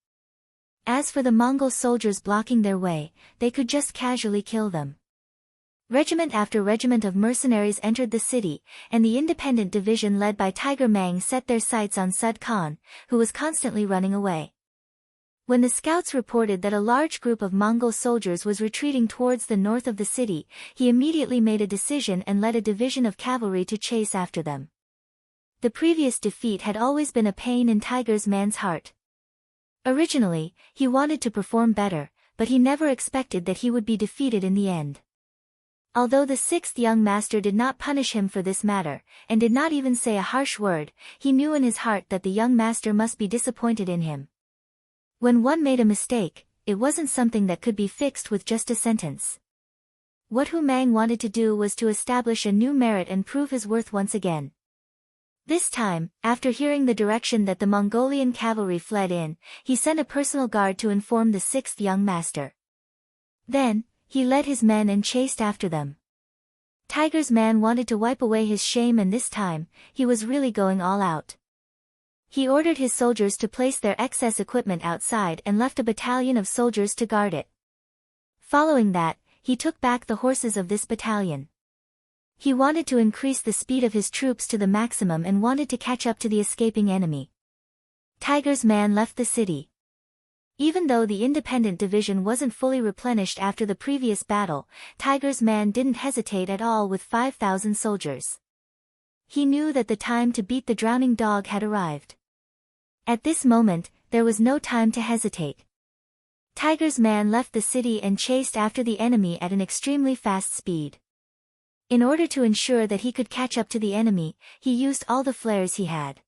As for the Mongol soldiers blocking their way, they could just casually kill them. Regiment after regiment of mercenaries entered the city, and the independent division led by Tiger Mang set their sights on Sud Khan, who was constantly running away. When the scouts reported that a large group of Mongol soldiers was retreating towards the north of the city, he immediately made a decision and led a division of cavalry to chase after them. The previous defeat had always been a pain in Tiger's man's heart. Originally, he wanted to perform better, but he never expected that he would be defeated in the end. Although the sixth young master did not punish him for this matter, and did not even say a harsh word, he knew in his heart that the young master must be disappointed in him. When one made a mistake, it wasn't something that could be fixed with just a sentence. What Hu Mang wanted to do was to establish a new merit and prove his worth once again. This time, after hearing the direction that the Mongolian cavalry fled in, he sent a personal guard to inform the sixth young master. Then, he led his men and chased after them. Tiger's man wanted to wipe away his shame, and this time, he was really going all out. He ordered his soldiers to place their excess equipment outside and left a battalion of soldiers to guard it. Following that, he took back the horses of this battalion. He wanted to increase the speed of his troops to the maximum and wanted to catch up to the escaping enemy. Tiger's man left the city. Even though the independent division wasn't fully replenished after the previous battle, Tiger's man didn't hesitate at all with 5,000 soldiers. He knew that the time to beat the drowning dog had arrived. At this moment, there was no time to hesitate. Tiger's man left the city and chased after the enemy at an extremely fast speed. In order to ensure that he could catch up to the enemy, he used all the flares he had.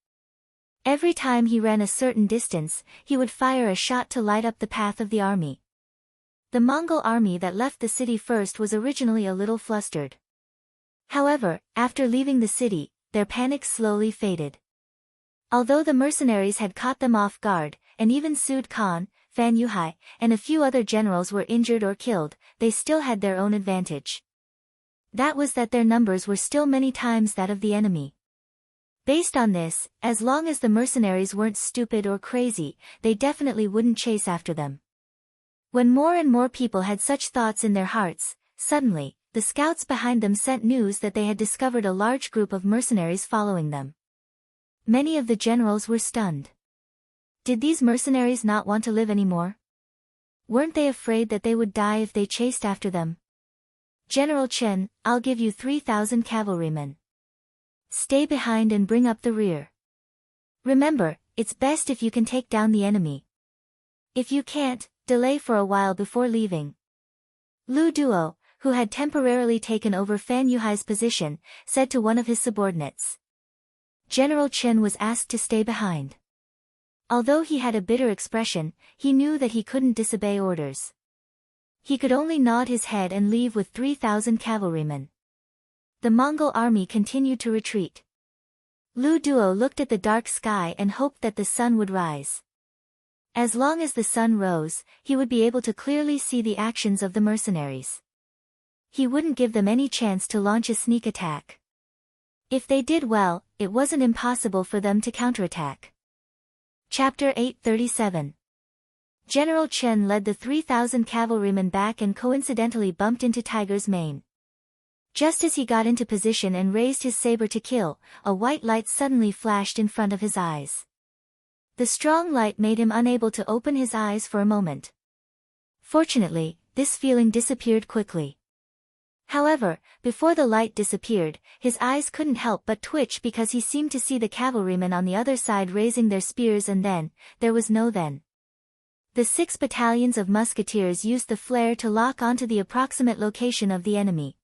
Every time he ran a certain distance, he would fire a shot to light up the path of the army. The Mongol army that left the city first was originally a little flustered. However, after leaving the city, their panic slowly faded. Although the mercenaries had caught them off guard, and even Sud Khan, Fan Yuhai, and a few other generals were injured or killed, they still had their own advantage. That was that their numbers were still many times that of the enemy. Based on this, as long as the mercenaries weren't stupid or crazy, they definitely wouldn't chase after them. When more and more people had such thoughts in their hearts, suddenly, the scouts behind them sent news that they had discovered a large group of mercenaries following them. Many of the generals were stunned. Did these mercenaries not want to live anymore? Weren't they afraid that they would die if they chased after them? General Chen, I'll give you 3,000 cavalrymen. Stay behind and bring up the rear. Remember, it's best if you can take down the enemy. If you can't, delay for a while before leaving. Lu Duo, who had temporarily taken over Fan Yuhai's position, said to one of his subordinates. General Chen was asked to stay behind. Although he had a bitter expression, he knew that he couldn't disobey orders. He could only nod his head and leave with 3,000 cavalrymen. The Mongol army continued to retreat. Lu Duo looked at the dark sky and hoped that the sun would rise. As long as the sun rose, he would be able to clearly see the actions of the mercenaries. He wouldn't give them any chance to launch a sneak attack. If they did well, it wasn't impossible for them to counterattack. Chapter 837. General Chen led the 3,000 cavalrymen back and coincidentally bumped into Tiger's mane. Just as he got into position and raised his saber to kill, a white light suddenly flashed in front of his eyes. The strong light made him unable to open his eyes for a moment. Fortunately, this feeling disappeared quickly. However, before the light disappeared, his eyes couldn't help but twitch because he seemed to see the cavalrymen on the other side raising their spears, and then, there was no then. The 6 battalions of musketeers used the flare to lock onto the approximate location of the enemy.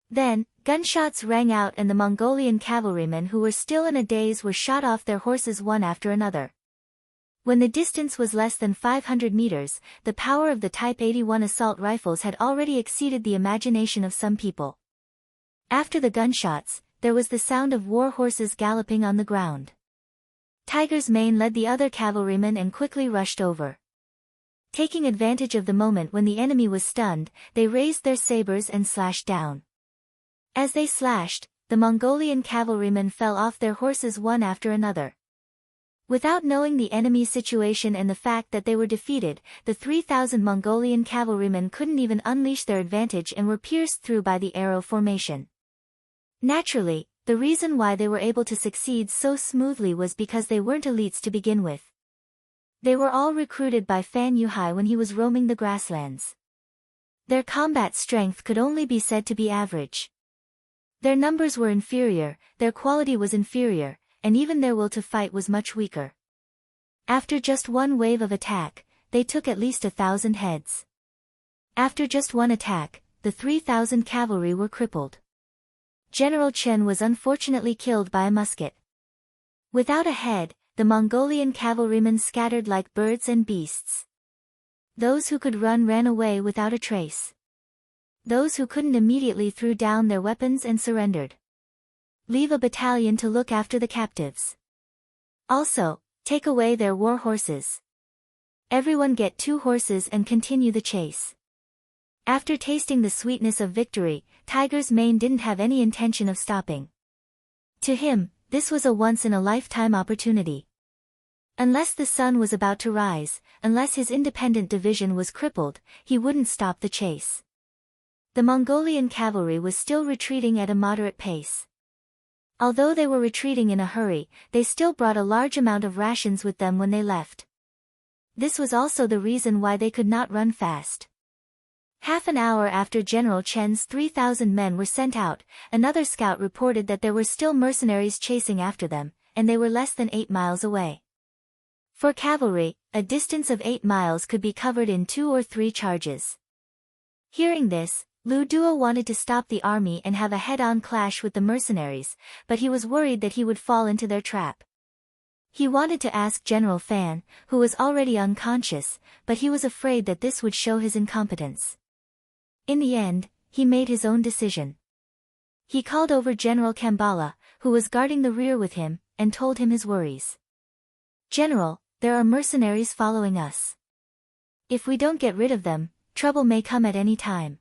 Then, gunshots rang out and the Mongolian cavalrymen who were still in a daze were shot off their horses one after another. When the distance was less than 500 meters, the power of the Type 81 assault rifles had already exceeded the imagination of some people. After the gunshots, there was the sound of war horses galloping on the ground. Tiger's mane led the other cavalrymen and quickly rushed over. Taking advantage of the moment when the enemy was stunned, they raised their sabers and slashed down. As they slashed, the Mongolian cavalrymen fell off their horses one after another. Without knowing the enemy's situation and the fact that they were defeated, the 3,000 Mongolian cavalrymen couldn't even unleash their advantage and were pierced through by the arrow formation. Naturally, the reason why they were able to succeed so smoothly was because they weren't elites to begin with. They were all recruited by Fan Yuhai when he was roaming the grasslands. Their combat strength could only be said to be average. Their numbers were inferior, their quality was inferior, and even their will to fight was much weaker. After just one wave of attack, they took at least 1,000 heads. After just one attack, the 3,000 cavalry were crippled. General Chen was unfortunately killed by a musket. Without a head, the Mongolian cavalrymen scattered like birds and beasts. Those who could run ran away without a trace. Those who couldn't immediately threw down their weapons and surrendered. Leave a battalion to look after the captives. Also, take away their war horses. Everyone get 2 horses and continue the chase. After tasting the sweetness of victory, Tiger's mane didn't have any intention of stopping. To him, this was a once-in-a-lifetime opportunity. Unless the sun was about to rise, unless his independent division was crippled, he wouldn't stop the chase. The Mongolian cavalry was still retreating at a moderate pace. Although they were retreating in a hurry, they still brought a large amount of rations with them when they left. This was also the reason why they could not run fast. Half an hour after General Chen's 3,000 men were sent out, another scout reported that there were still mercenaries chasing after them, and they were less than 8 miles away. For cavalry, a distance of 8 miles could be covered in 2 or 3 charges. Hearing this, Lu Duo wanted to stop the army and have a head-on clash with the mercenaries, but he was worried that he would fall into their trap. He wanted to ask General Fan, who was already unconscious, but he was afraid that this would show his incompetence. In the end, he made his own decision. He called over General Kambala, who was guarding the rear with him, and told him his worries. "General, there are mercenaries following us. If we don't get rid of them, trouble may come at any time.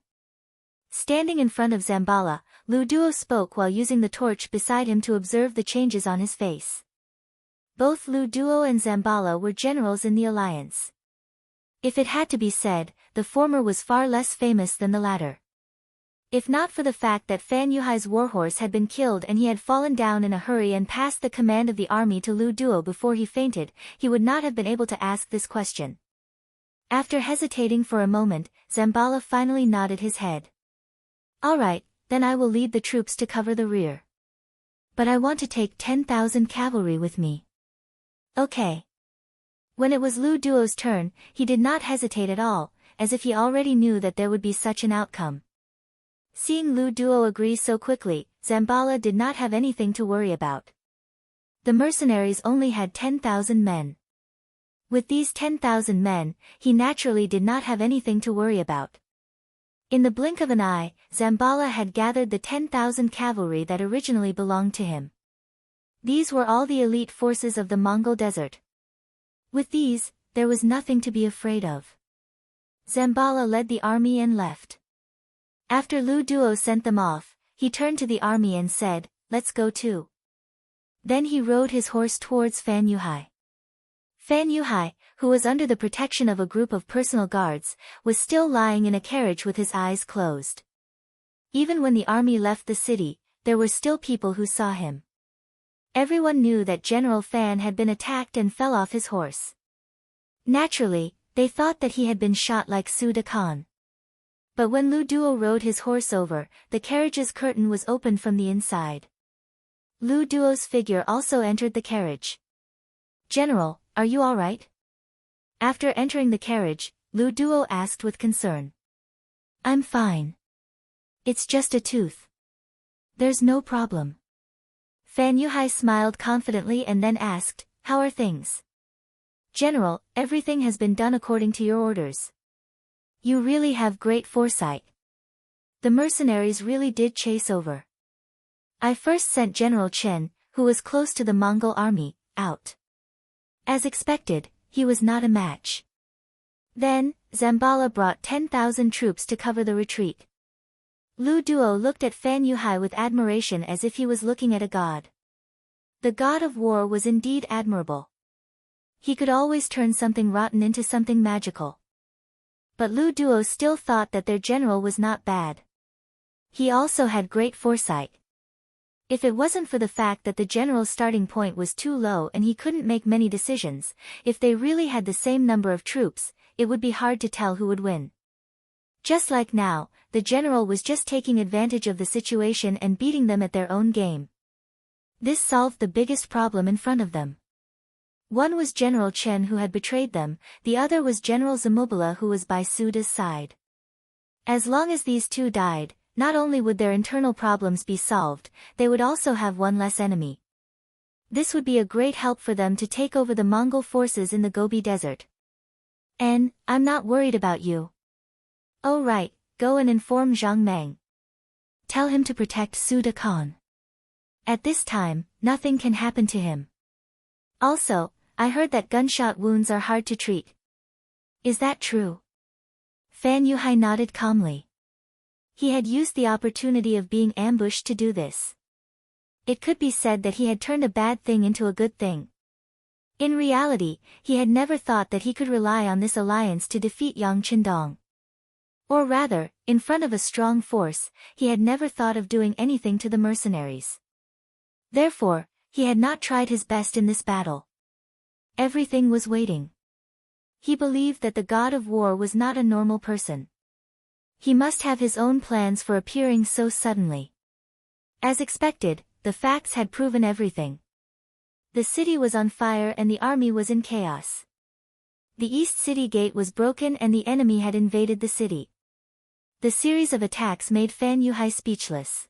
Standing in front of Zambala, Lu Duo spoke while using the torch beside him to observe the changes on his face. Both Lu Duo and Zambala were generals in the alliance. If it had to be said, the former was far less famous than the latter. If not for the fact that Fan Yuhai's warhorse had been killed and he had fallen down in a hurry and passed the command of the army to Lu Duo before he fainted, he would not have been able to ask this question. After hesitating for a moment, Zambala finally nodded his head. All right, then I will lead the troops to cover the rear. But I want to take 10,000 cavalry with me. Okay. When it was Lu Duo's turn, he did not hesitate at all, as if he already knew that there would be such an outcome. Seeing Lu Duo agree so quickly, Zambala did not have anything to worry about. The mercenaries only had 10,000 men. With these 10,000 men, he naturally did not have anything to worry about. In the blink of an eye, Zambala had gathered the 10,000 cavalry that originally belonged to him. These were all the elite forces of the Mongol desert. With these, there was nothing to be afraid of. Zambala led the army and left. After Lu Duo sent them off, he turned to the army and said, "Let's go too." Then he rode his horse towards Fan Yuhai. Fan Yuhai, who was under the protection of a group of personal guards, was still lying in a carriage with his eyes closed. Even when the army left the city, there were still people who saw him. Everyone knew that General Fan had been attacked and fell off his horse. Naturally, they thought that he had been shot like Su De Khan. But when Lu Duo rode his horse over, the carriage's curtain was opened from the inside. Lu Duo's figure also entered the carriage. "General, are you all right?" After entering the carriage, Lu Duo asked with concern. "I'm fine. It's just a tooth. There's no problem." Fan Yuhai smiled confidently and then asked, "How are things?" "General, everything has been done according to your orders. You really have great foresight. The mercenaries really did chase over. I first sent General Chen, who was close to the Mongol army, out. As expected, he was not a match. Then, Zambala brought 10,000 troops to cover the retreat." Lu Duo looked at Fan Yuhai with admiration as if he was looking at a god. The god of war was indeed admirable. He could always turn something rotten into something magical. But Lu Duo still thought that their general was not bad. He also had great foresight. If it wasn't for the fact that the general's starting point was too low and he couldn't make many decisions, if they really had the same number of troops, it would be hard to tell who would win. Just like now, the general was just taking advantage of the situation and beating them at their own game. This solved the biggest problem in front of them. One was General Chen who had betrayed them, the other was General Zamubala who was by Suda's side. As long as these two died, not only would their internal problems be solved, they would also have one less enemy. This would be a great help for them to take over the Mongol forces in the Gobi Desert. "And, I'm not worried about you." "Oh right, go and inform Zhang Meng. Tell him to protect Su De Khan. At this time, nothing can happen to him. Also, I heard that gunshot wounds are hard to treat. Is that true?" Fan Yuhai nodded calmly. He had used the opportunity of being ambushed to do this. It could be said that he had turned a bad thing into a good thing. In reality, he had never thought that he could rely on this alliance to defeat Yang Qindong. Or rather, in front of a strong force, he had never thought of doing anything to the mercenaries. Therefore, he had not tried his best in this battle. Everything was waiting. He believed that the god of war was not a normal person. He must have his own plans for appearing so suddenly. As expected, the facts had proven everything. The city was on fire and the army was in chaos. The east city gate was broken and the enemy had invaded the city. The series of attacks made Fan Yuhai speechless.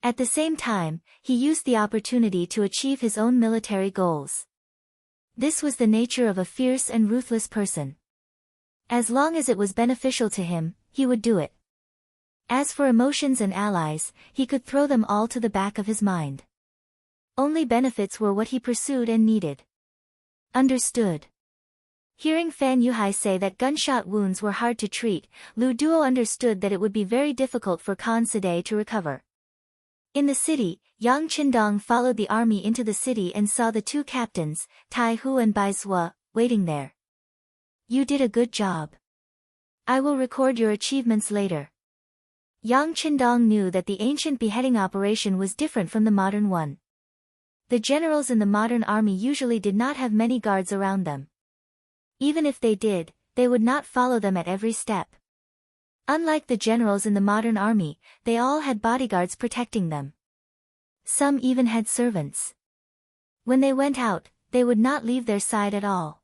At the same time, he used the opportunity to achieve his own military goals. This was the nature of a fierce and ruthless person. As long as it was beneficial to him, he would do it. As for emotions and allies, he could throw them all to the back of his mind. Only benefits were what he pursued and needed. Understood. Hearing Fan Yuhai say that gunshot wounds were hard to treat, Lu Duo understood that it would be very difficult for Khan Sade to recover. In the city, Yang Qindong followed the army into the city and saw the two captains, Tai Hu and Bai Zhua, waiting there. You did a good job. I will record your achievements later. Yang Qindong knew that the ancient beheading operation was different from the modern one. The generals in the modern army usually did not have many guards around them. Even if they did, they would not follow them at every step. Unlike the generals in the modern army, they all had bodyguards protecting them. Some even had servants. When they went out, they would not leave their side at all.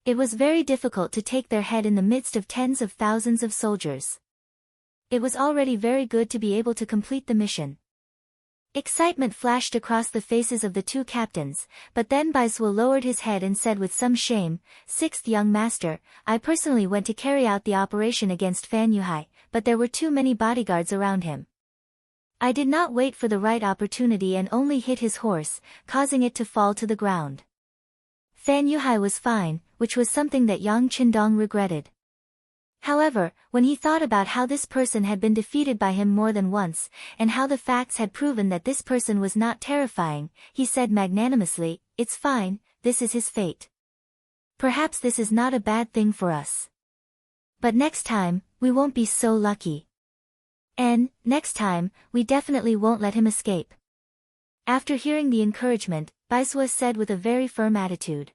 It was very difficult to take their head in the midst of tens of thousands of soldiers. It was already very good to be able to complete the mission. Excitement flashed across the faces of the two captains, but then Bai Zhua lowered his head and said with some shame, "Sixth young master, I personally went to carry out the operation against Fan Yuhai, but there were too many bodyguards around him. I did not wait for the right opportunity and only hit his horse, causing it to fall to the ground." Fan Yuhai was fine, which was something that Yang Qindong regretted. However, when he thought about how this person had been defeated by him more than once, and how the facts had proven that this person was not terrifying, he said magnanimously, "It's fine, this is his fate. Perhaps this is not a bad thing for us. But next time, we won't be so lucky. And, next time, we definitely won't let him escape." After hearing the encouragement, Bai Zhua said with a very firm attitude.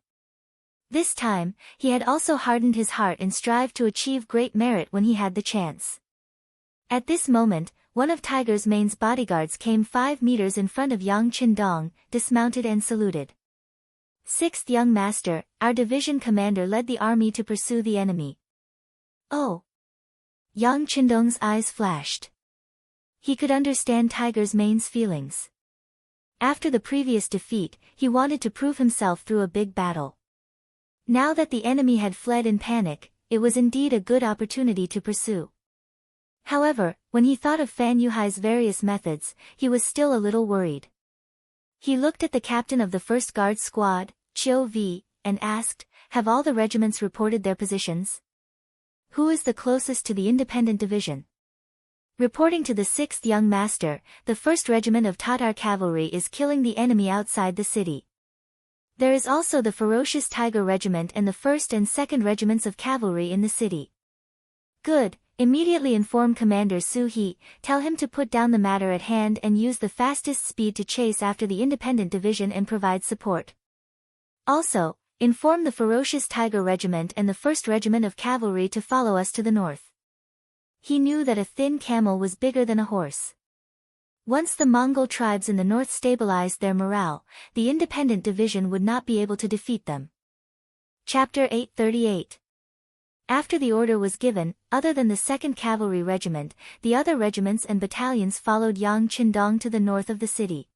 This time, he had also hardened his heart and strived to achieve great merit when he had the chance. At this moment, one of Tiger's Mane's bodyguards came 5 meters in front of Yang Qindong, dismounted and saluted. "Sixth young master, our division commander led the army to pursue the enemy." "Oh." Yang Qindong's eyes flashed. He could understand Tiger's Mane's feelings. After the previous defeat, he wanted to prove himself through a big battle. Now that the enemy had fled in panic, it was indeed a good opportunity to pursue. However, when he thought of Fan Yuhai's various methods, he was still a little worried. He looked at the captain of the 1st Guard Squad, Chiu V, and asked, "Have all the regiments reported their positions? Who is the closest to the independent division?" Reporting to the 6th young master, the 1st Regiment of Tatar Cavalry is killing the enemy outside the city. There is also the ferocious Tiger Regiment and the 1st and 2nd Regiments of Cavalry in the city. Good, immediately inform Commander Su He, tell him to put down the matter at hand and use the fastest speed to chase after the independent division and provide support. Also, inform the ferocious Tiger Regiment and the 1st Regiment of Cavalry to follow us to the north. He knew that a thin camel was bigger than a horse. Once the Mongol tribes in the north stabilized their morale, the independent division would not be able to defeat them. Chapter 838. After the order was given, other than the 2nd Cavalry Regiment, the other regiments and battalions followed Yang Qindong to the north of the city.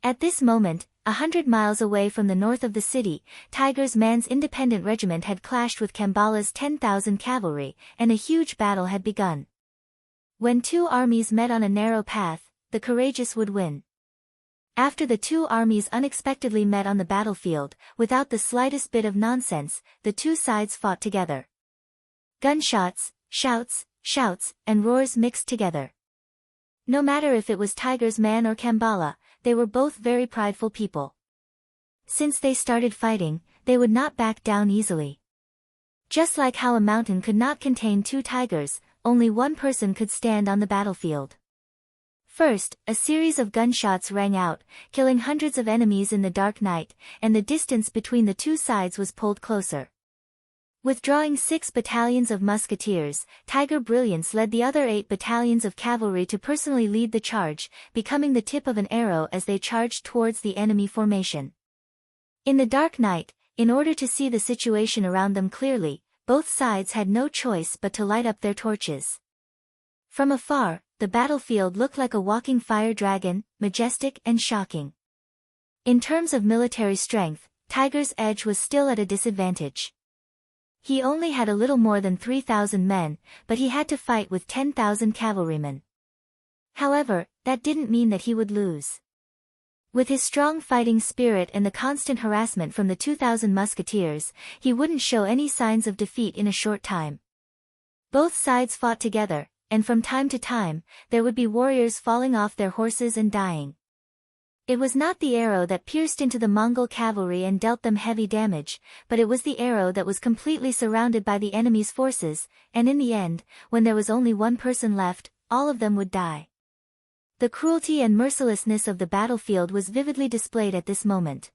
At this moment, 100 miles away from the north of the city, Tiger's Man's independent regiment had clashed with Kambala's 10,000 cavalry, and a huge battle had begun. When two armies met on a narrow path, the courageous would win. After the two armies unexpectedly met on the battlefield, without the slightest bit of nonsense, the two sides fought together. Gunshots, shouts, and roars mixed together. No matter if it was Tiger's Man or Kambala, they were both very prideful people. Since they started fighting, they would not back down easily. Just like how a mountain could not contain two tigers, only one person could stand on the battlefield. First, a series of gunshots rang out, killing hundreds of enemies in the dark night, and the distance between the two sides was pulled closer. Withdrawing 6 battalions of musketeers, Tiger Brilliance led the other 8 battalions of cavalry to personally lead the charge, becoming the tip of an arrow as they charged towards the enemy formation. In the dark night, in order to see the situation around them clearly, both sides had no choice but to light up their torches. From afar, the battlefield looked like a walking fire dragon, majestic and shocking. In terms of military strength, Tiger's Edge was still at a disadvantage. He only had a little more than 3,000 men, but he had to fight with 10,000 cavalrymen. However, that didn't mean that he would lose. With his strong fighting spirit and the constant harassment from the 2,000 musketeers, he wouldn't show any signs of defeat in a short time. Both sides fought together, and from time to time, there would be warriors falling off their horses and dying. It was not the arrow that pierced into the Mongol cavalry and dealt them heavy damage, but it was the arrow that was completely surrounded by the enemy's forces, and in the end, when there was only one person left, all of them would die. The cruelty and mercilessness of the battlefield was vividly displayed at this moment.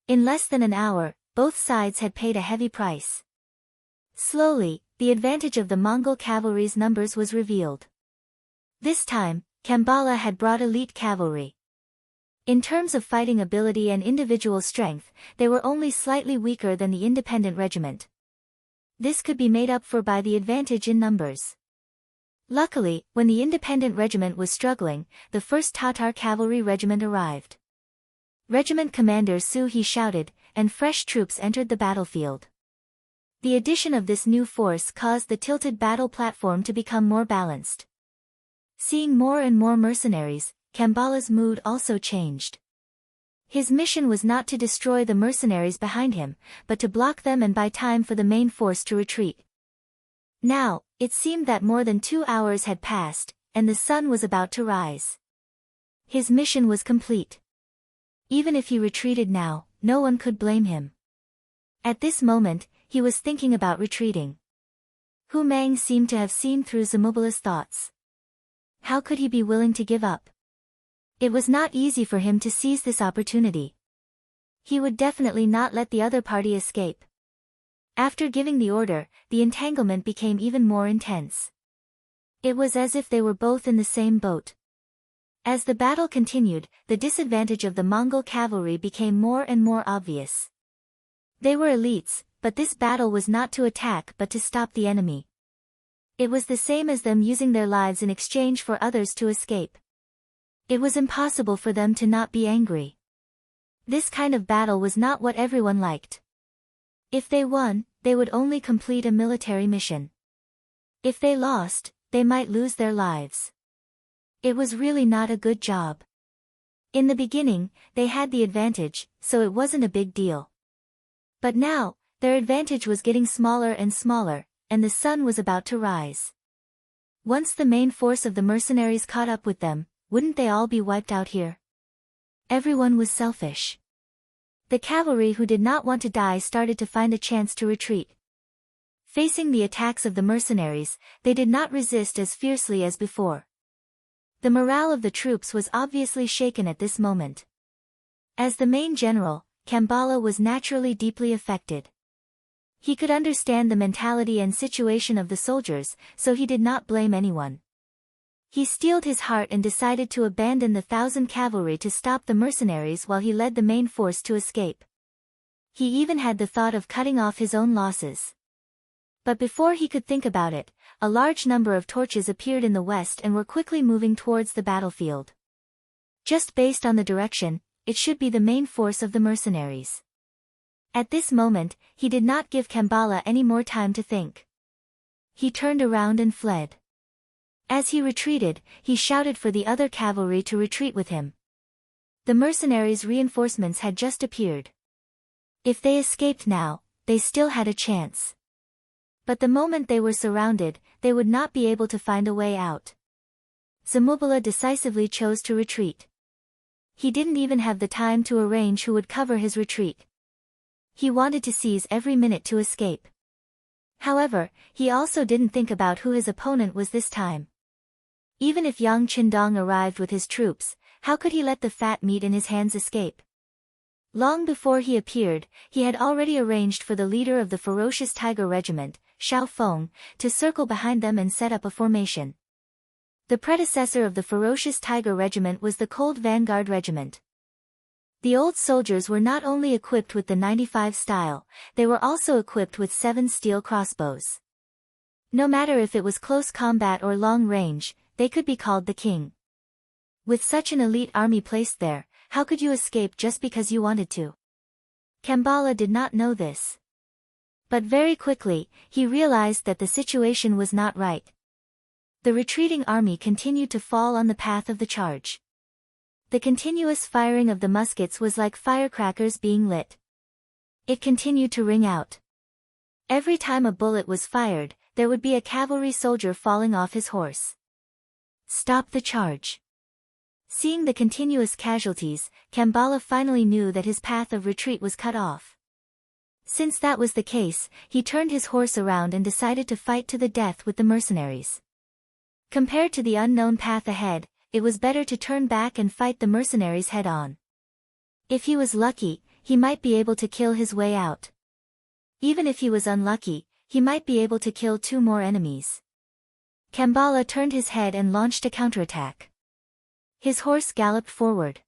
In less than an hour, both sides had paid a heavy price. Slowly, the advantage of the Mongol cavalry's numbers was revealed. This time, Kambala had brought elite cavalry. In terms of fighting ability and individual strength, they were only slightly weaker than the independent regiment. This could be made up for by the advantage in numbers. Luckily, when the independent regiment was struggling, the 1st Tatar Cavalry Regiment arrived. Regiment Commander Su He shouted, and fresh troops entered the battlefield. The addition of this new force caused the tilted battle platform to become more balanced. Seeing more and more mercenaries, Kambala's mood also changed. His mission was not to destroy the mercenaries behind him, but to block them and buy time for the main force to retreat. Now, it seemed that more than 2 hours had passed, and the sun was about to rise. His mission was complete. Even if he retreated now, no one could blame him. At this moment, he was thinking about retreating. Hu Mang seemed to have seen through Zamubala's thoughts. How could he be willing to give up? It was not easy for him to seize this opportunity. He would definitely not let the other party escape. After giving the order, the entanglement became even more intense. It was as if they were both in the same boat. As the battle continued, the disadvantage of the Mongol cavalry became more and more obvious. They were elites, but this battle was not to attack but to stop the enemy. It was the same as them using their lives in exchange for others to escape. It was impossible for them to not be angry. This kind of battle was not what everyone liked. If they won, they would only complete a military mission. If they lost, they might lose their lives. It was really not a good job. In the beginning, they had the advantage, so it wasn't a big deal. But now, their advantage was getting smaller and smaller, and the sun was about to rise. Once the main force of the mercenaries caught up with them, wouldn't they all be wiped out here? Everyone was selfish. The cavalry who did not want to die started to find a chance to retreat. Facing the attacks of the mercenaries, they did not resist as fiercely as before. The morale of the troops was obviously shaken at this moment. As the main general, Kambala was naturally deeply affected. He could understand the mentality and situation of the soldiers, so he did not blame anyone. He steeled his heart and decided to abandon the 1,000 cavalry to stop the mercenaries while he led the main force to escape. He even had the thought of cutting off his own losses. But before he could think about it, a large number of torches appeared in the west and were quickly moving towards the battlefield. Just based on the direction, it should be the main force of the mercenaries. At this moment, he did not give Kambala any more time to think. He turned around and fled. As he retreated, he shouted for the other cavalry to retreat with him. The mercenaries' reinforcements had just appeared. If they escaped now, they still had a chance. But the moment they were surrounded, they would not be able to find a way out. Zamubala decisively chose to retreat. He didn't even have the time to arrange who would cover his retreat. He wanted to seize every minute to escape. However, he also didn't think about who his opponent was this time. Even if Yang Qindong arrived with his troops, how could he let the fat meat in his hands escape? Long before he appeared, he had already arranged for the leader of the ferocious Tiger Regiment, Xiao Feng, to circle behind them and set up a formation. The predecessor of the ferocious Tiger Regiment was the Cold Vanguard Regiment. The old soldiers were not only equipped with the 95 style, they were also equipped with 7 steel crossbows. No matter if it was close combat or long range, they could be called the king. With such an elite army placed there, how could you escape just because you wanted to? Kambala did not know this. But very quickly, he realized that the situation was not right. The retreating army continued to fall on the path of the charge. The continuous firing of the muskets was like firecrackers being lit. It continued to ring out. Every time a bullet was fired, there would be a cavalry soldier falling off his horse. Stop the charge. Seeing the continuous casualties, Kambala finally knew that his path of retreat was cut off. Since that was the case, he turned his horse around and decided to fight to the death with the mercenaries. Compared to the unknown path ahead, it was better to turn back and fight the mercenaries head-on. If he was lucky, he might be able to kill his way out. Even if he was unlucky, he might be able to kill 2 more enemies. Kambala turned his head and launched a counterattack. His horse galloped forward.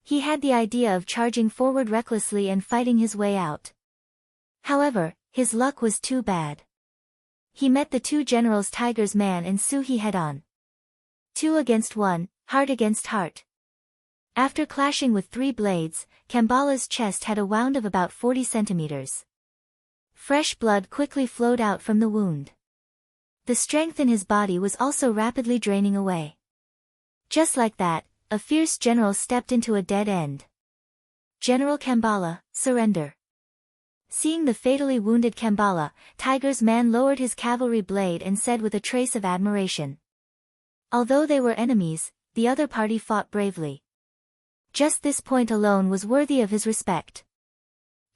He had the idea of charging forward recklessly and fighting his way out. However, his luck was too bad. He met the 2 generals Tiger's Man and Suhi head-on. 2 against 1, heart against heart. After clashing with 3 blades, Kambala's chest had a wound of about 40 centimeters. Fresh blood quickly flowed out from the wound. The strength in his body was also rapidly draining away. Just like that, a fierce general stepped into a dead end. General Kambala, surrender. Seeing the fatally wounded Kambala, Tiger's Man lowered his cavalry blade and said with a trace of admiration. Although they were enemies, the other party fought bravely. Just this point alone was worthy of his respect.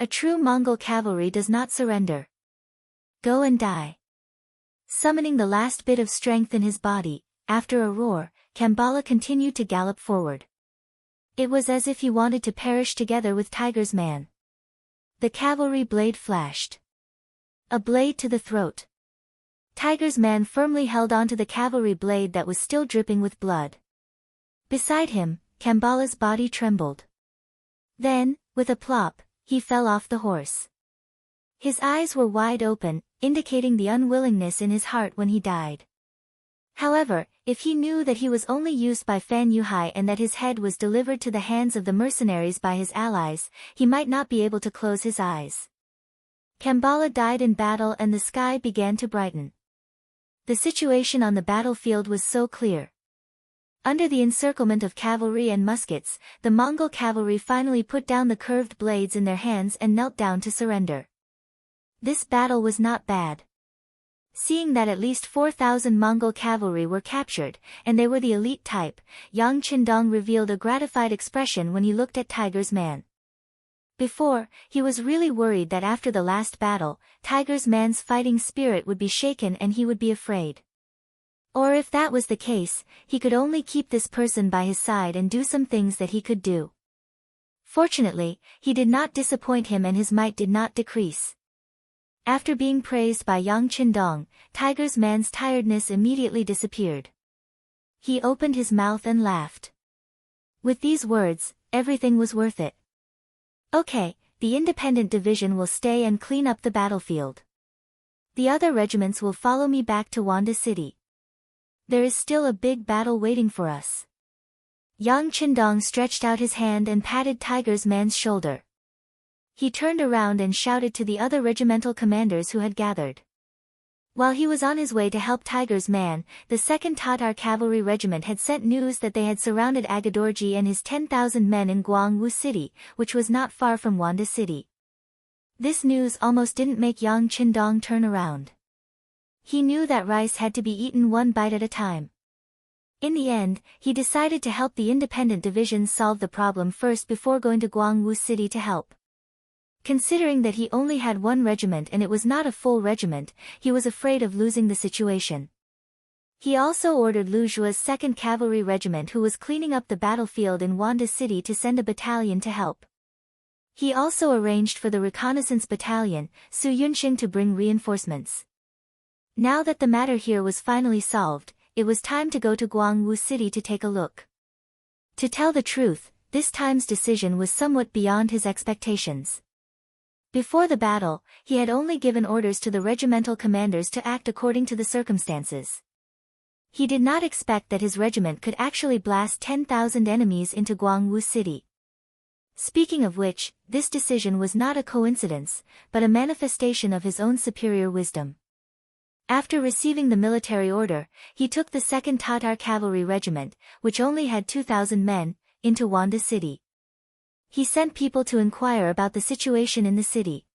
A true Mongol cavalry does not surrender. Go and die. Summoning the last bit of strength in his body, after a roar, Kambala continued to gallop forward. It was as if he wanted to perish together with Tiger's Man. The cavalry blade flashed. A blade to the throat. Tiger's Man firmly held onto the cavalry blade that was still dripping with blood. Beside him, Kambala's body trembled. Then, with a plop, he fell off the horse. His eyes were wide open, indicating the unwillingness in his heart when he died. However, if he knew that he was only used by Fan Yuhai and that his head was delivered to the hands of the mercenaries by his allies, he might not be able to close his eyes. Kambala died in battle and the sky began to brighten. The situation on the battlefield was so clear. Under the encirclement of cavalry and muskets, the Mongol cavalry finally put down the curved blades in their hands and knelt down to surrender. This battle was not bad. Seeing that at least 4,000 Mongol cavalry were captured, and they were the elite type, Yang Qindong revealed a gratified expression when he looked at Tiger's Man. Before, he was really worried that after the last battle, Tiger's Man's fighting spirit would be shaken and he would be afraid. Or if that was the case, he could only keep this person by his side and do some things that he could do. Fortunately, he did not disappoint him and his might did not decrease. After being praised by Yang Qindong, Tiger's Man's tiredness immediately disappeared. He opened his mouth and laughed. With these words, everything was worth it. Okay, the independent division will stay and clean up the battlefield. The other regiments will follow me back to Wanda City. There is still a big battle waiting for us. Yang Qindong stretched out his hand and patted Tiger's Man's shoulder. He turned around and shouted to the other regimental commanders who had gathered. While he was on his way to help Tiger's Man, the 2nd Tatar Cavalry Regiment had sent news that they had surrounded Agadorji and his 10,000 men in Guangwu City, which was not far from Wanda City. This news almost didn't make Yang Qindong turn around. He knew that rice had to be eaten one bite at a time. In the end, he decided to help the independent divisions solve the problem first before going to Guangwu City to help. Considering that he only had 1 regiment and it was not a full regiment, he was afraid of losing the situation. He also ordered Lu Zhua's 2nd Cavalry Regiment, who was cleaning up the battlefield in Wanda City, to send a battalion to help. He also arranged for the reconnaissance battalion, Su Yunxing, to bring reinforcements. Now that the matter here was finally solved, it was time to go to Guangwu City to take a look. To tell the truth, this time's decision was somewhat beyond his expectations. Before the battle, he had only given orders to the regimental commanders to act according to the circumstances. He did not expect that his regiment could actually blast 10,000 enemies into Guangwu City. Speaking of which, this decision was not a coincidence, but a manifestation of his own superior wisdom. After receiving the military order, he took the 2nd Tatar Cavalry Regiment, which only had 2,000 men, into Wanda City. He sent people to inquire about the situation in the city.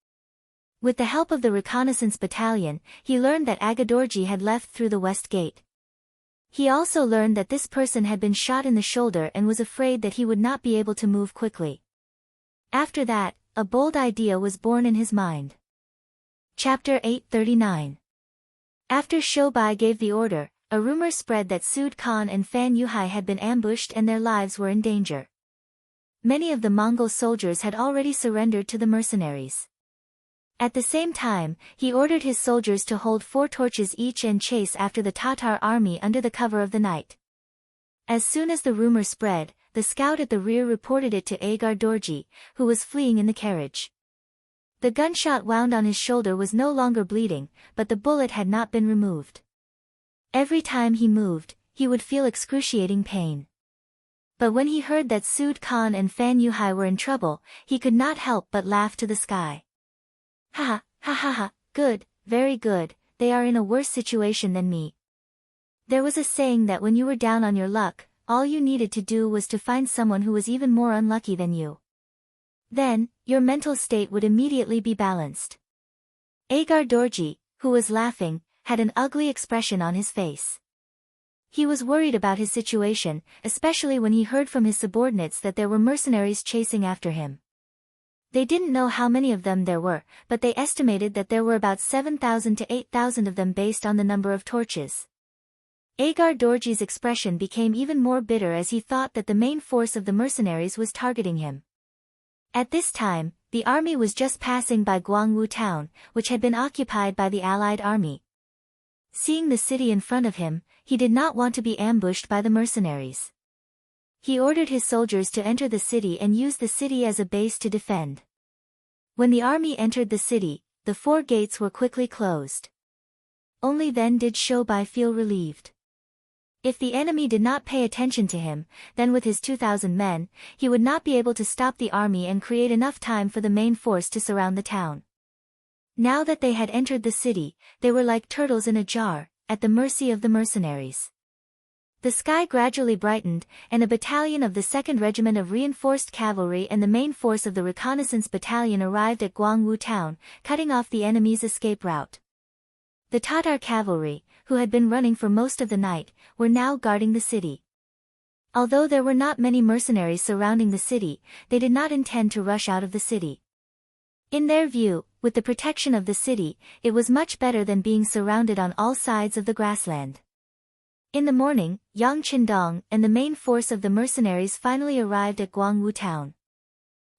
With the help of the reconnaissance battalion, he learned that Agadorji had left through the west gate. He also learned that this person had been shot in the shoulder and was afraid that he would not be able to move quickly. After that, a bold idea was born in his mind. Chapter 839. After Shoubai gave the order, a rumor spread that Sud Khan and Fan Yuhai had been ambushed and their lives were in danger. Many of the Mongol soldiers had already surrendered to the mercenaries. At the same time, he ordered his soldiers to hold 4 torches each and chase after the Tatar army under the cover of the night. As soon as the rumor spread, the scout at the rear reported it to Agar Dorji, who was fleeing in the carriage. The gunshot wound on his shoulder was no longer bleeding, but the bullet had not been removed. Every time he moved, he would feel excruciating pain. But when he heard that Sud Khan and Fan Yuhai were in trouble, he could not help but laugh to the sky. Ha ha, good, very good, they are in a worse situation than me. There was a saying that when you were down on your luck, all you needed to do was to find someone who was even more unlucky than you. Then, your mental state would immediately be balanced. Agar Dorji, who was laughing, had an ugly expression on his face. He was worried about his situation, especially when he heard from his subordinates that there were mercenaries chasing after him. They didn't know how many of them there were, but they estimated that there were about 7,000 to 8,000 of them based on the number of torches. Agar Dorji's expression became even more bitter as he thought that the main force of the mercenaries was targeting him. At this time, the army was just passing by Guangwu town, which had been occupied by the Allied army. Seeing the city in front of him, he did not want to be ambushed by the mercenaries. He ordered his soldiers to enter the city and use the city as a base to defend. When the army entered the city, the 4 gates were quickly closed. Only then did Shoubai feel relieved. If the enemy did not pay attention to him, then with his 2,000 men, he would not be able to stop the army and create enough time for the main force to surround the town. Now that they had entered the city, they were like turtles in a jar, at the mercy of the mercenaries. The sky gradually brightened, and a battalion of the 2nd Regiment of Reinforced Cavalry and the main force of the Reconnaissance Battalion arrived at Guangwu town, cutting off the enemy's escape route. The Tatar cavalry, who had been running for most of the night, were now guarding the city. Although there were not many mercenaries surrounding the city, they did not intend to rush out of the city. In their view, with the protection of the city, it was much better than being surrounded on all sides of the grassland. In the morning, Yang Qindong and the main force of the mercenaries finally arrived at Guangwu town.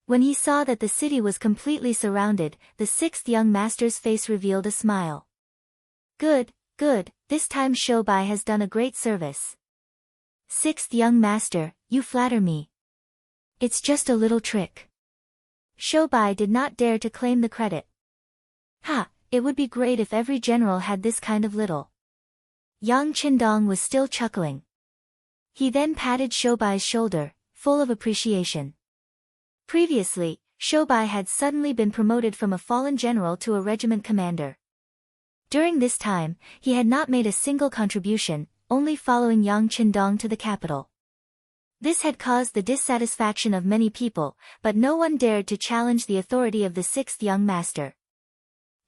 When he saw that the city was completely surrounded, the 6th young master's face revealed a smile. Good, this time Shoubai has done a great service. 6th young master, you flatter me. It's just a little trick. Shoubai did not dare to claim the credit. It would be great if every general had this kind of little. Yang Qindong was still chuckling. He then patted Shoubai's shoulder, full of appreciation. Previously, Shoubai had suddenly been promoted from a fallen general to a regiment commander. During this time, he had not made a single contribution, only following Yang Qindong to the capital. This had caused the dissatisfaction of many people, but no one dared to challenge the authority of the 6th young master.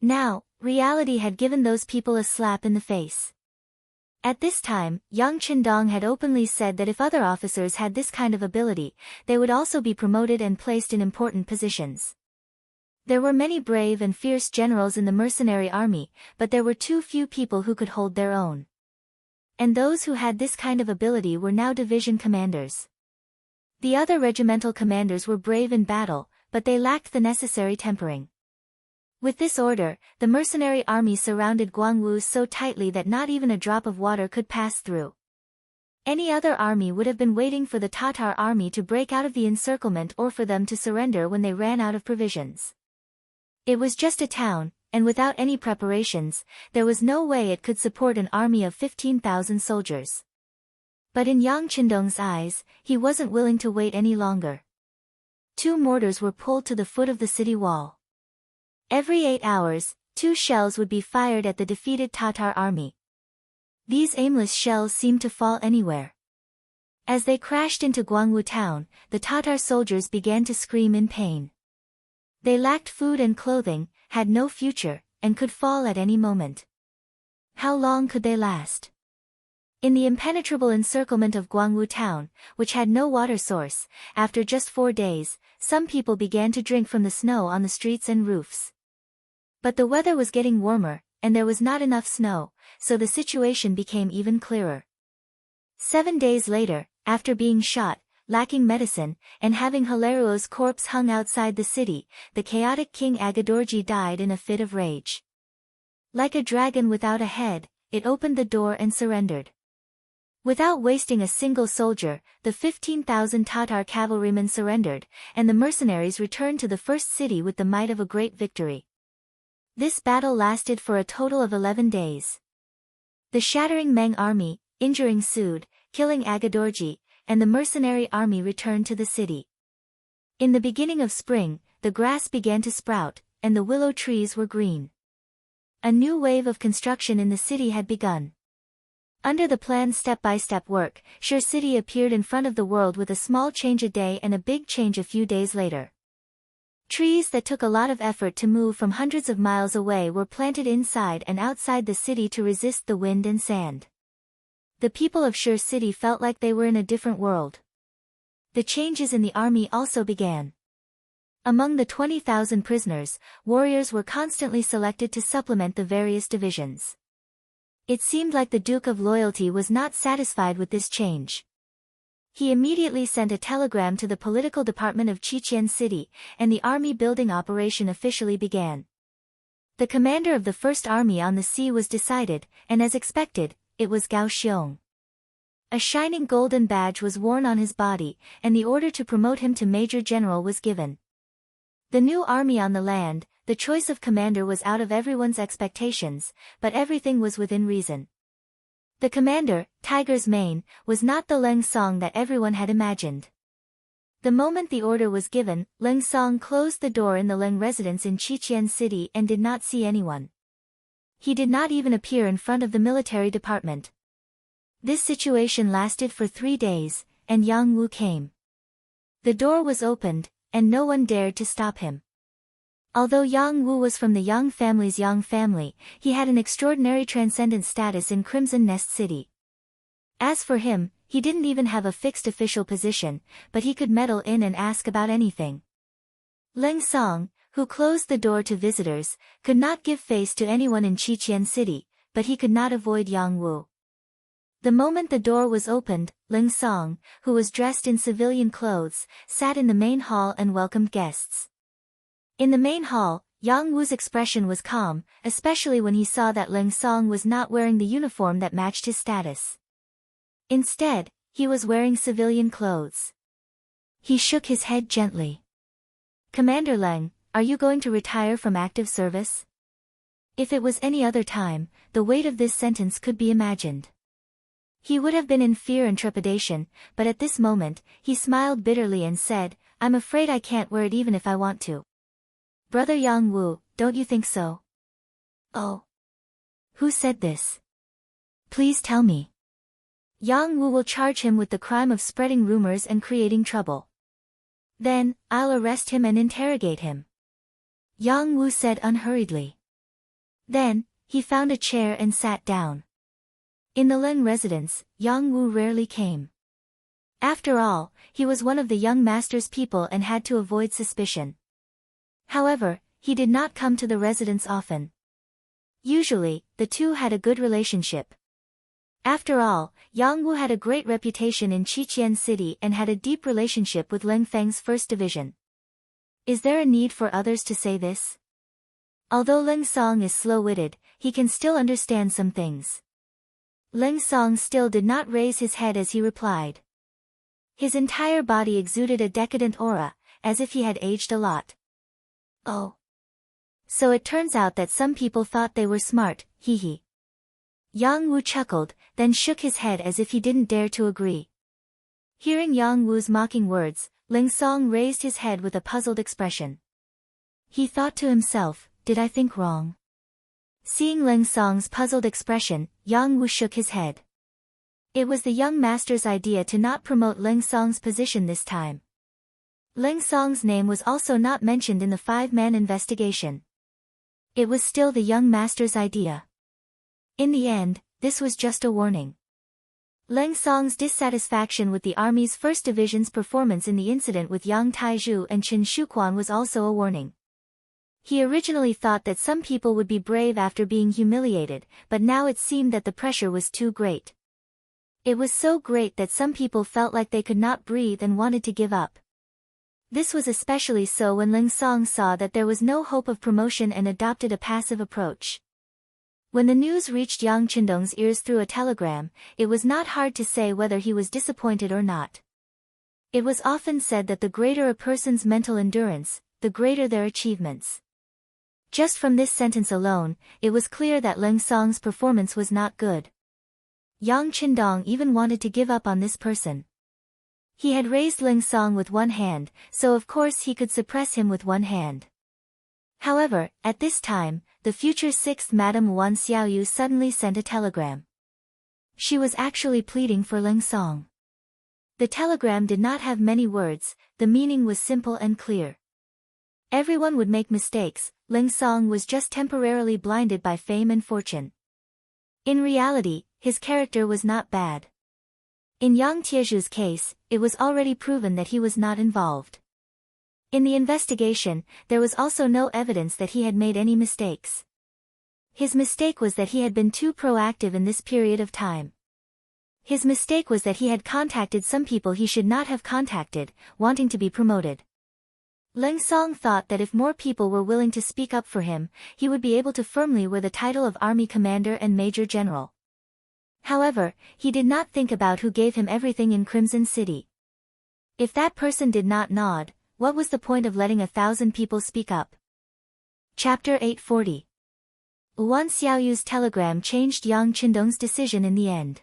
Now, reality had given those people a slap in the face. At this time, Yang Qindong had openly said that if other officers had this kind of ability, they would also be promoted and placed in important positions. There were many brave and fierce generals in the mercenary army, but there were too few people who could hold their own. And those who had this kind of ability were now division commanders. The other regimental commanders were brave in battle, but they lacked the necessary tempering. With this order, the mercenary army surrounded Guangwu so tightly that not even a drop of water could pass through. Any other army would have been waiting for the Tatar army to break out of the encirclement or for them to surrender when they ran out of provisions. It was just a town, and without any preparations, there was no way it could support an army of 15,000 soldiers. But in Yang Qindong's eyes, he wasn't willing to wait any longer. 2 mortars were pulled to the foot of the city wall. Every 8 hours, 2 shells would be fired at the defeated Tatar army. These aimless shells seemed to fall anywhere. As they crashed into Guangwu town, the Tatar soldiers began to scream in pain. They lacked food and clothing, had no future, and could fall at any moment. How long could they last? In the impenetrable encirclement of Guangwu town, which had no water source, after just 4 days, some people began to drink from the snow on the streets and roofs. But the weather was getting warmer, and there was not enough snow, so the situation became even clearer. 7 days later, after being shot, lacking medicine, and having Hilario's corpse hung outside the city, the chaotic King Agadorji died in a fit of rage. Like a dragon without a head, it opened the door and surrendered. Without wasting a single soldier, the 15,000 Tatar cavalrymen surrendered, and the mercenaries returned to the first city with the might of a great victory. This battle lasted for a total of 11 days. The shattering Meng army, injuring Sood, killing Agadorji, and the mercenary army returned to the city. In the beginning of spring, the grass began to sprout, and the willow trees were green. A new wave of construction in the city had begun. Under the planned step-by-step work, Shur City appeared in front of the world with a small change a day and a big change a few days later. Trees that took a lot of effort to move from hundreds of miles away were planted inside and outside the city to resist the wind and sand. The people of Shur City felt like they were in a different world. The changes in the army also began. Among the 20,000 prisoners, warriors were constantly selected to supplement the various divisions. It seemed like the Duke of Loyalty was not satisfied with this change. He immediately sent a telegram to the political department of Qiqian City, and the army building operation officially began. The commander of the First Army on the Sea was decided, and as expected, it was Gao Xiong. A shining golden badge was worn on his body, and the order to promote him to Major General was given. The new army on the land, the choice of commander was out of everyone's expectations, but everything was within reason. The commander, Tiger's Mane, was not the Leng Song that everyone had imagined. The moment the order was given, Leng Song closed the door in the Leng residence in Qiqian City and did not see anyone. He did not even appear in front of the military department. This situation lasted for 3 days, and Yang Wu came. The door was opened, and no one dared to stop him. Although Yang Wu was from the Yang family's Yang family, he had an extraordinary transcendent status in Crimson Nest City. As for him, he didn't even have a fixed official position, but he could meddle in and ask about anything. Leng Song, who closed the door to visitors, could not give face to anyone in Qiqian City, but he could not avoid Yang Wu. The moment the door was opened, Leng Song, who was dressed in civilian clothes, sat in the main hall and welcomed guests. In the main hall, Yang Wu's expression was calm, especially when he saw that Leng Song was not wearing the uniform that matched his status. Instead, he was wearing civilian clothes. He shook his head gently. "Commander Leng, are you going to retire from active service?" If it was any other time, the weight of this sentence could be imagined. He would have been in fear and trepidation, but at this moment, he smiled bitterly and said, "I'm afraid I can't wear it even if I want to." "Brother Yang Wu, don't you think so?" "Oh. Who said this? Please tell me." "Yang Wu will charge him with the crime of spreading rumors and creating trouble. Then, I'll arrest him and interrogate him," Yang Wu said unhurriedly. Then, he found a chair and sat down. In the Leng residence, Yang Wu rarely came. After all, he was one of the young master's people and had to avoid suspicion. However, he did not come to the residence often. Usually, the two had a good relationship. After all, Yang Wu had a great reputation in Qiqian City and had a deep relationship with Leng Feng's first division. Is there a need for others to say this? Although Leng Song is slow-witted, he can still understand some things. Leng Song still did not raise his head as he replied. His entire body exuded a decadent aura, as if he had aged a lot. "Oh. So it turns out that some people thought they were smart, hee hee." Yang Wu chuckled, then shook his head as if he didn't dare to agree. Hearing Yang Wu's mocking words, Leng Song raised his head with a puzzled expression. He thought to himself, "Did I think wrong?" Seeing Leng Song's puzzled expression, Yang Wu shook his head. It was the young master's idea to not promote Ling Song's position this time. Ling Song's name was also not mentioned in the 5-man investigation. It was still the young master's idea. In the end, this was just a warning. Ling Song's dissatisfaction with the Army's 1st Division's performance in the incident with Yang Taizhu and Qin Shuquan was also a warning. He originally thought that some people would be brave after being humiliated, but now it seemed that the pressure was too great. It was so great that some people felt like they could not breathe and wanted to give up. This was especially so when Ling Song saw that there was no hope of promotion and adopted a passive approach. When the news reached Yang Qindong's ears through a telegram, it was not hard to say whether he was disappointed or not. It was often said that the greater a person's mental endurance, the greater their achievements. Just from this sentence alone, it was clear that Ling Song's performance was not good. Yang Qindong even wanted to give up on this person. He had raised Ling Song with one hand, so of course he could suppress him with one hand. However, at this time, the future 6th Madam Wan Xiaoyu suddenly sent a telegram. She was actually pleading for Ling Song. The telegram did not have many words, the meaning was simple and clear. Everyone would make mistakes, Ling Song was just temporarily blinded by fame and fortune. In reality, his character was not bad. In Yang Tieju's case, it was already proven that he was not involved. In the investigation, there was also no evidence that he had made any mistakes. His mistake was that he had been too proactive in this period of time. His mistake was that he had contacted some people he should not have contacted, wanting to be promoted. Ling Song thought that if more people were willing to speak up for him, he would be able to firmly wear the title of Army Commander and Major General. However, he did not think about who gave him everything in Crimson City. If that person did not nod, what was the point of letting 1,000 people speak up? Chapter 840. Wan Xiaoyu's telegram changed Yang Qindong's decision in the end.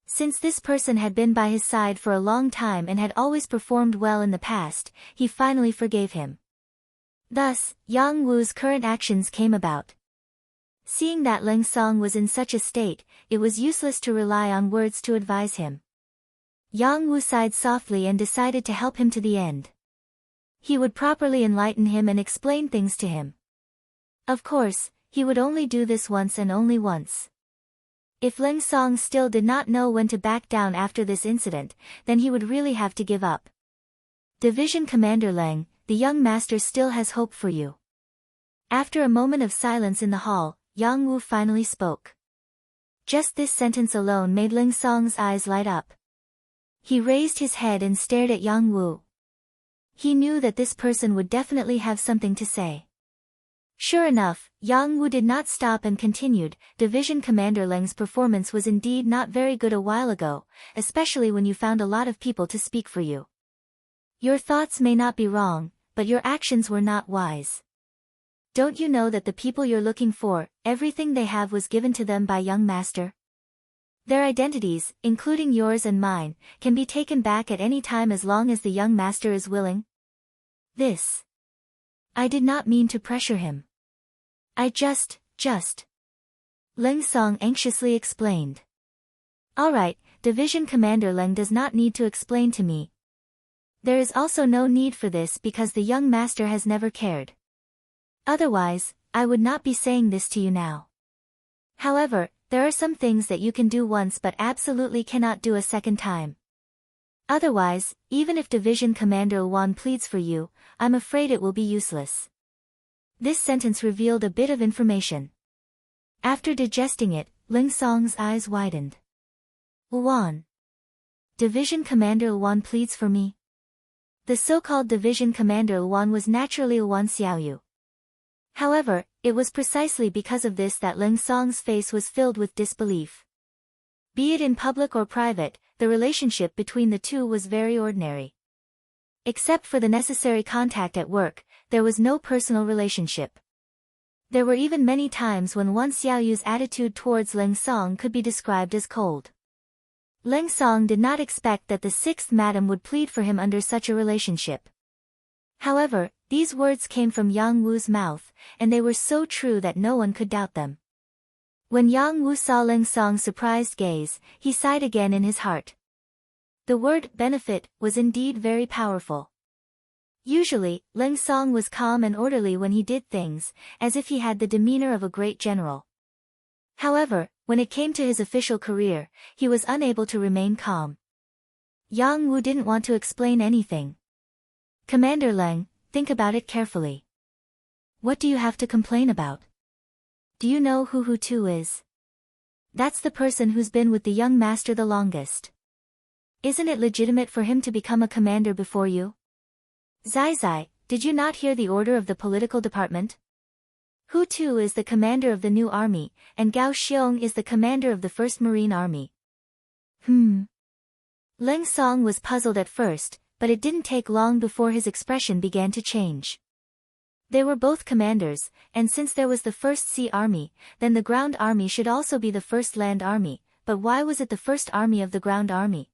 Since this person had been by his side for a long time and had always performed well in the past, he finally forgave him. Thus, Yang Wu's current actions came about. Seeing that Ling Song was in such a state, it was useless to rely on words to advise him. Yang Wu sighed softly and decided to help him to the end. He would properly enlighten him and explain things to him. Of course, he would only do this once and only once. If Ling Song still did not know when to back down after this incident, then he would really have to give up. Division Commander Leng, the young master still has hope for you. After a moment of silence in the hall, Yang Wu finally spoke. Just this sentence alone made Ling Song's eyes light up. He raised his head and stared at Yang Wu. He knew that this person would definitely have something to say. Sure enough, Yang Wu did not stop and continued, Division Commander Leng's performance was indeed not very good a while ago, especially when you found a lot of people to speak for you. Your thoughts may not be wrong, but your actions were not wise. Don't you know that the people you're looking for, everything they have was given to them by young master? Their identities, including yours and mine, can be taken back at any time as long as the young master is willing. I did not mean to pressure him. I just. Ling Song anxiously explained. Alright, Division Commander Leng does not need to explain to me. There is also no need for this because the young master has never cared. Otherwise, I would not be saying this to you now. However, there are some things that you can do once but absolutely cannot do a second time. Otherwise, even if Division Commander Wan pleads for you, I'm afraid it will be useless. This sentence revealed a bit of information. After digesting it, Ling Song's eyes widened. Wan. Division Commander Wan pleads for me. The so-called Division Commander Wan was naturally Wan Xiaoyu. However, it was precisely because of this that Ling Song's face was filled with disbelief. Be it in public or private, the relationship between the two was very ordinary. Except for the necessary contact at work, there was no personal relationship. There were even many times when Wan Xiaoyu's attitude towards Ling Song could be described as cold. Ling Song did not expect that the 6th madam would plead for him under such a relationship. However, these words came from Yang Wu's mouth, and they were so true that no one could doubt them. When Yang Wu saw Leng Song's surprised gaze, he sighed again in his heart. The word benefit was indeed very powerful. Usually, Leng Song was calm and orderly when he did things, as if he had the demeanor of a great general. However, when it came to his official career, he was unable to remain calm. Yang Wu didn't want to explain anything. Commander Leng, think about it carefully. What do you have to complain about? Do you know who Hu Tu is? That's the person who's been with the young master the longest. Isn't it legitimate for him to become a commander before you? Zai Zai, did you not hear the order of the political department? Hu Tu is the commander of the new army, and Gao Xiong is the commander of the 1st Marine Army. Leng Song was puzzled at first, but it didn't take long before his expression began to change. They were both commanders, and since there was the 1st Sea Army, then the ground army should also be the 1st Land Army, but why was it the 1st Army of the ground army?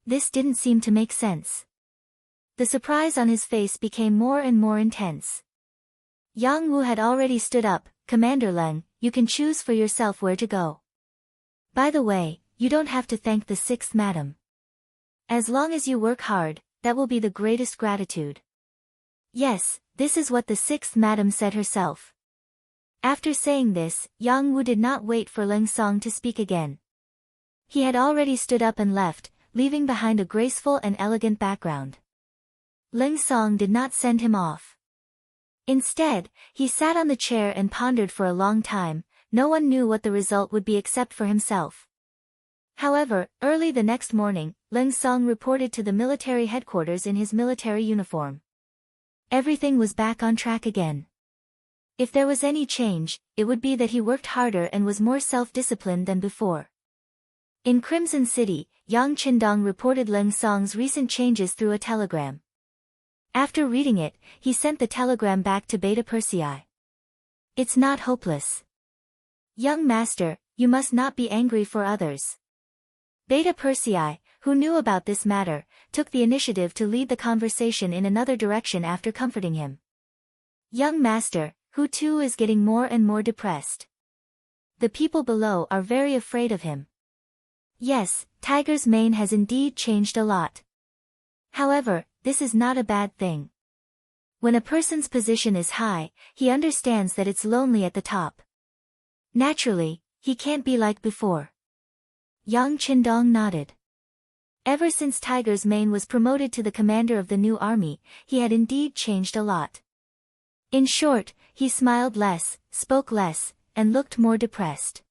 This didn't seem to make sense. The surprise on his face became more and more intense. Yang Wu had already stood up. Commander Leng, you can choose for yourself where to go. By the way, you don't have to thank the 6th madam. As long as you work hard, that will be the greatest gratitude. Yes, this is what the 6th madam said herself. After saying this, Yang Wu did not wait for Leng Song to speak again. He had already stood up and left, leaving behind a graceful and elegant background. Leng Song did not send him off. Instead, he sat on the chair and pondered for a long time. No one knew what the result would be except for himself. However, early the next morning, Leng Song reported to the military headquarters in his military uniform. Everything was back on track again. If there was any change, it would be that he worked harder and was more self-disciplined than before. In Crimson City, Yang Qindong reported Leng Song's recent changes through a telegram. After reading it, he sent the telegram back to Beta Persei. It's not hopeless. Young master, you must not be angry for others. Beta Persei, who knew about this matter, took the initiative to lead the conversation in another direction after comforting him. Young master, Hu Tu is getting more and more depressed. The people below are very afraid of him. Yes, Tiger's mane has indeed changed a lot. However, this is not a bad thing. When a person's position is high, he understands that it's lonely at the top. Naturally, he can't be like before. Yang Qindong nodded. Ever since Tiger's mane was promoted to the commander of the new army, he had indeed changed a lot. In short, he smiled less, spoke less, and looked more depressed.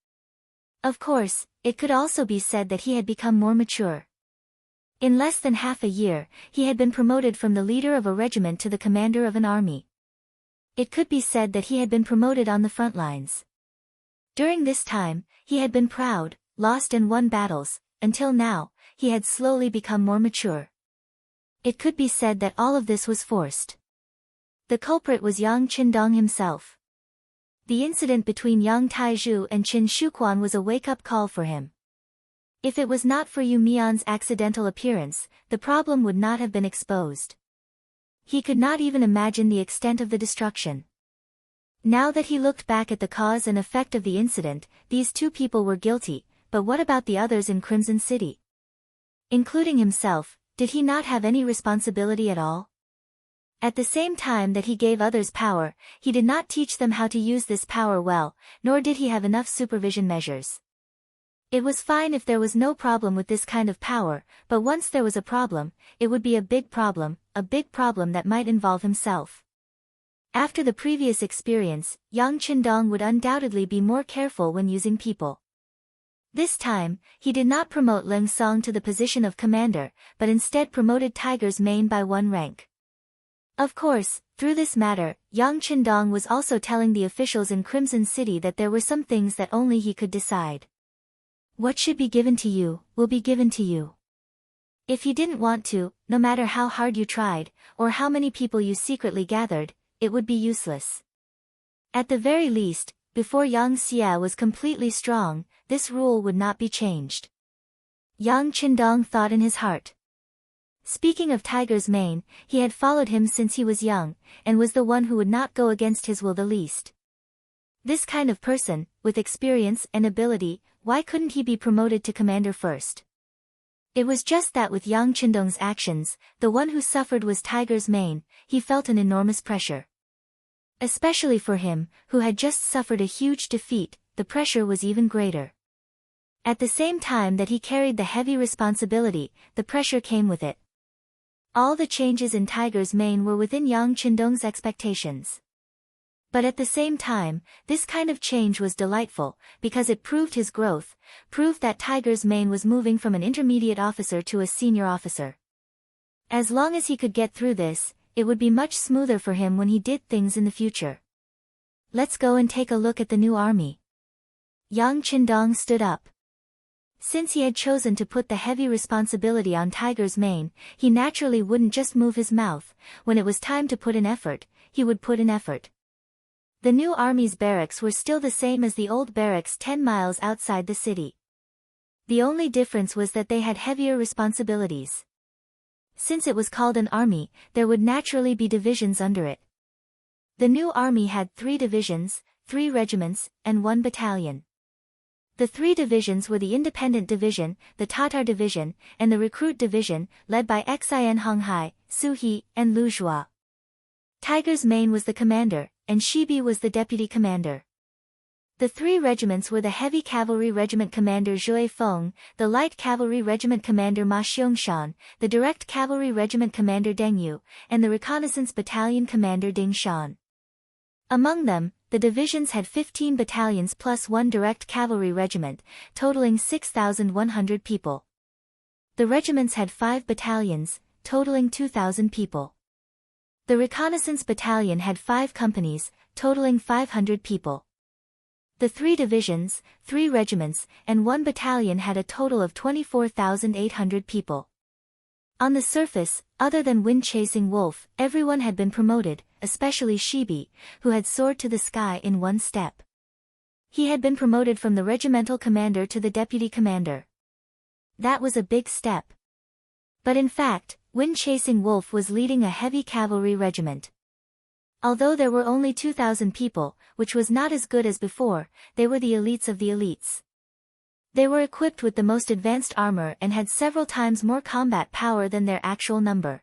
Of course, it could also be said that he had become more mature. In less than half a year, he had been promoted from the leader of a regiment to the commander of an army. It could be said that he had been promoted on the front lines. During this time, he had been proud, lost and won battles, until now, he had slowly become more mature. It could be said that all of this was forced. The culprit was Yang Qindong himself. The incident between Yang Taizhu and Qin Shuquan was a wake-up call for him. If it was not for Yu Mian's accidental appearance, the problem would not have been exposed. He could not even imagine the extent of the destruction. Now that he looked back at the cause and effect of the incident, these two people were guilty, but what about the others in Crimson City? Including himself, did he not have any responsibility at all? At the same time that he gave others power, he did not teach them how to use this power well, nor did he have enough supervision measures. It was fine if there was no problem with this kind of power, but once there was a problem, it would be a big problem that might involve himself. After the previous experience, Yang Qindong would undoubtedly be more careful when using people. This time, he did not promote Leng Song to the position of commander, but instead promoted Tiger's mane by 1 rank. Of course, through this matter, Yang Qindong was also telling the officials in Crimson City that there were some things that only he could decide. What should be given to you, will be given to you. If you didn't want to, no matter how hard you tried, or how many people you secretly gathered, it would be useless. At the very least, before Yang Xia was completely strong, this rule would not be changed. Yang Qindong thought in his heart. Speaking of Tiger's mane, he had followed him since he was young, and was the one who would not go against his will the least. This kind of person, with experience and ability, why couldn't he be promoted to commander first? It was just that with Yang Qindong's actions, the one who suffered was Tiger's Mane. He felt an enormous pressure. Especially for him, who had just suffered a huge defeat, the pressure was even greater. At the same time that he carried the heavy responsibility, the pressure came with it. All the changes in Tiger's Mane were within Yang Qindong's expectations. But at the same time, this kind of change was delightful, because it proved his growth, proved that Tiger's Mane was moving from an intermediate officer to a senior officer. As long as he could get through this, it would be much smoother for him when he did things in the future. Let's go and take a look at the new army. Yang Qindong stood up. Since he had chosen to put the heavy responsibility on Tiger's Mane, he naturally wouldn't just move his mouth. When it was time to put in effort, he would put in effort. The new army's barracks were still the same as the old barracks 10 miles outside the city. The only difference was that they had heavier responsibilities. Since it was called an army, there would naturally be divisions under it. The new army had 3 divisions, 3 regiments, and 1 battalion. The 3 divisions were the Independent Division, the Tatar Division, and the Recruit Division, led by Xin Honghai, Su He, and Lu Zhua. Tiger's Mane was the commander, and Shibi was the deputy commander. The 3 regiments were the Heavy Cavalry Regiment Commander Zhui Feng, the Light Cavalry Regiment Commander Ma Xiangshan, the Direct Cavalry Regiment Commander Deng Yu, and the Reconnaissance Battalion Commander Ding Shan. Among them, the divisions had 15 battalions plus 1 direct cavalry regiment, totaling 6,100 people. The regiments had 5 battalions, totaling 2,000 people. The reconnaissance battalion had 5 companies, totaling 500 people. The 3 divisions, 3 regiments, and 1 battalion had a total of 24,800 people. On the surface, other than Wind-Chasing Wolf, everyone had been promoted, especially Shibi, who had soared to the sky in 1 step. He had been promoted from the regimental commander to the deputy commander. That was a big step. But in fact, Wind-Chasing Wolf was leading a heavy cavalry regiment. Although there were only 2,000 people, which was not as good as before, they were the elites of the elites. They were equipped with the most advanced armor and had several times more combat power than their actual number.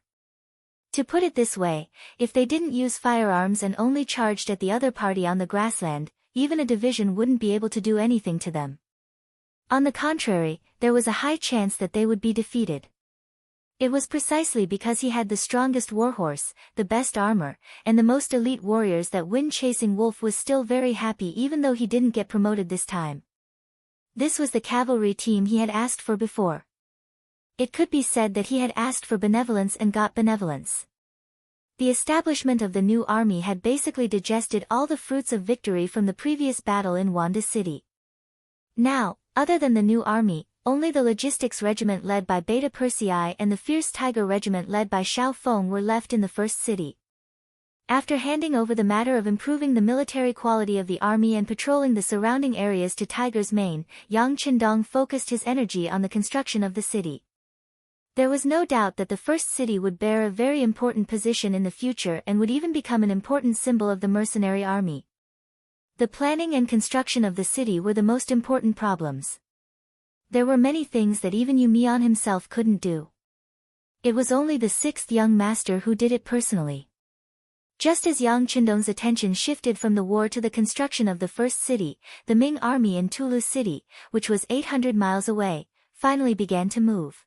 To put it this way, if they didn't use firearms and only charged at the other party on the grassland, even a division wouldn't be able to do anything to them. On the contrary, there was a high chance that they would be defeated. It was precisely because he had the strongest warhorse, the best armor, and the most elite warriors that Wind-Chasing Wolf was still very happy even though he didn't get promoted this time. This was the cavalry team he had asked for before. It could be said that he had asked for benevolence and got benevolence. The establishment of the new army had basically digested all the fruits of victory from the previous battle in Wanda City. Now, other than the new army, only the logistics regiment led by Beta Persei and the Fierce Tiger regiment led by Xiao Feng were left in the first city. After handing over the matter of improving the military quality of the army and patrolling the surrounding areas to Tiger's Mane, Yang Qindong focused his energy on the construction of the city. There was no doubt that the first city would bear a very important position in the future and would even become an important symbol of the mercenary army. The planning and construction of the city were the most important problems. There were many things that even Yu Mian himself couldn't do. It was only the 6th young master who did it personally. Just as Yang Qindong's attention shifted from the war to the construction of the first city, the Ming army in Tulu City, which was 800 miles away, finally began to move.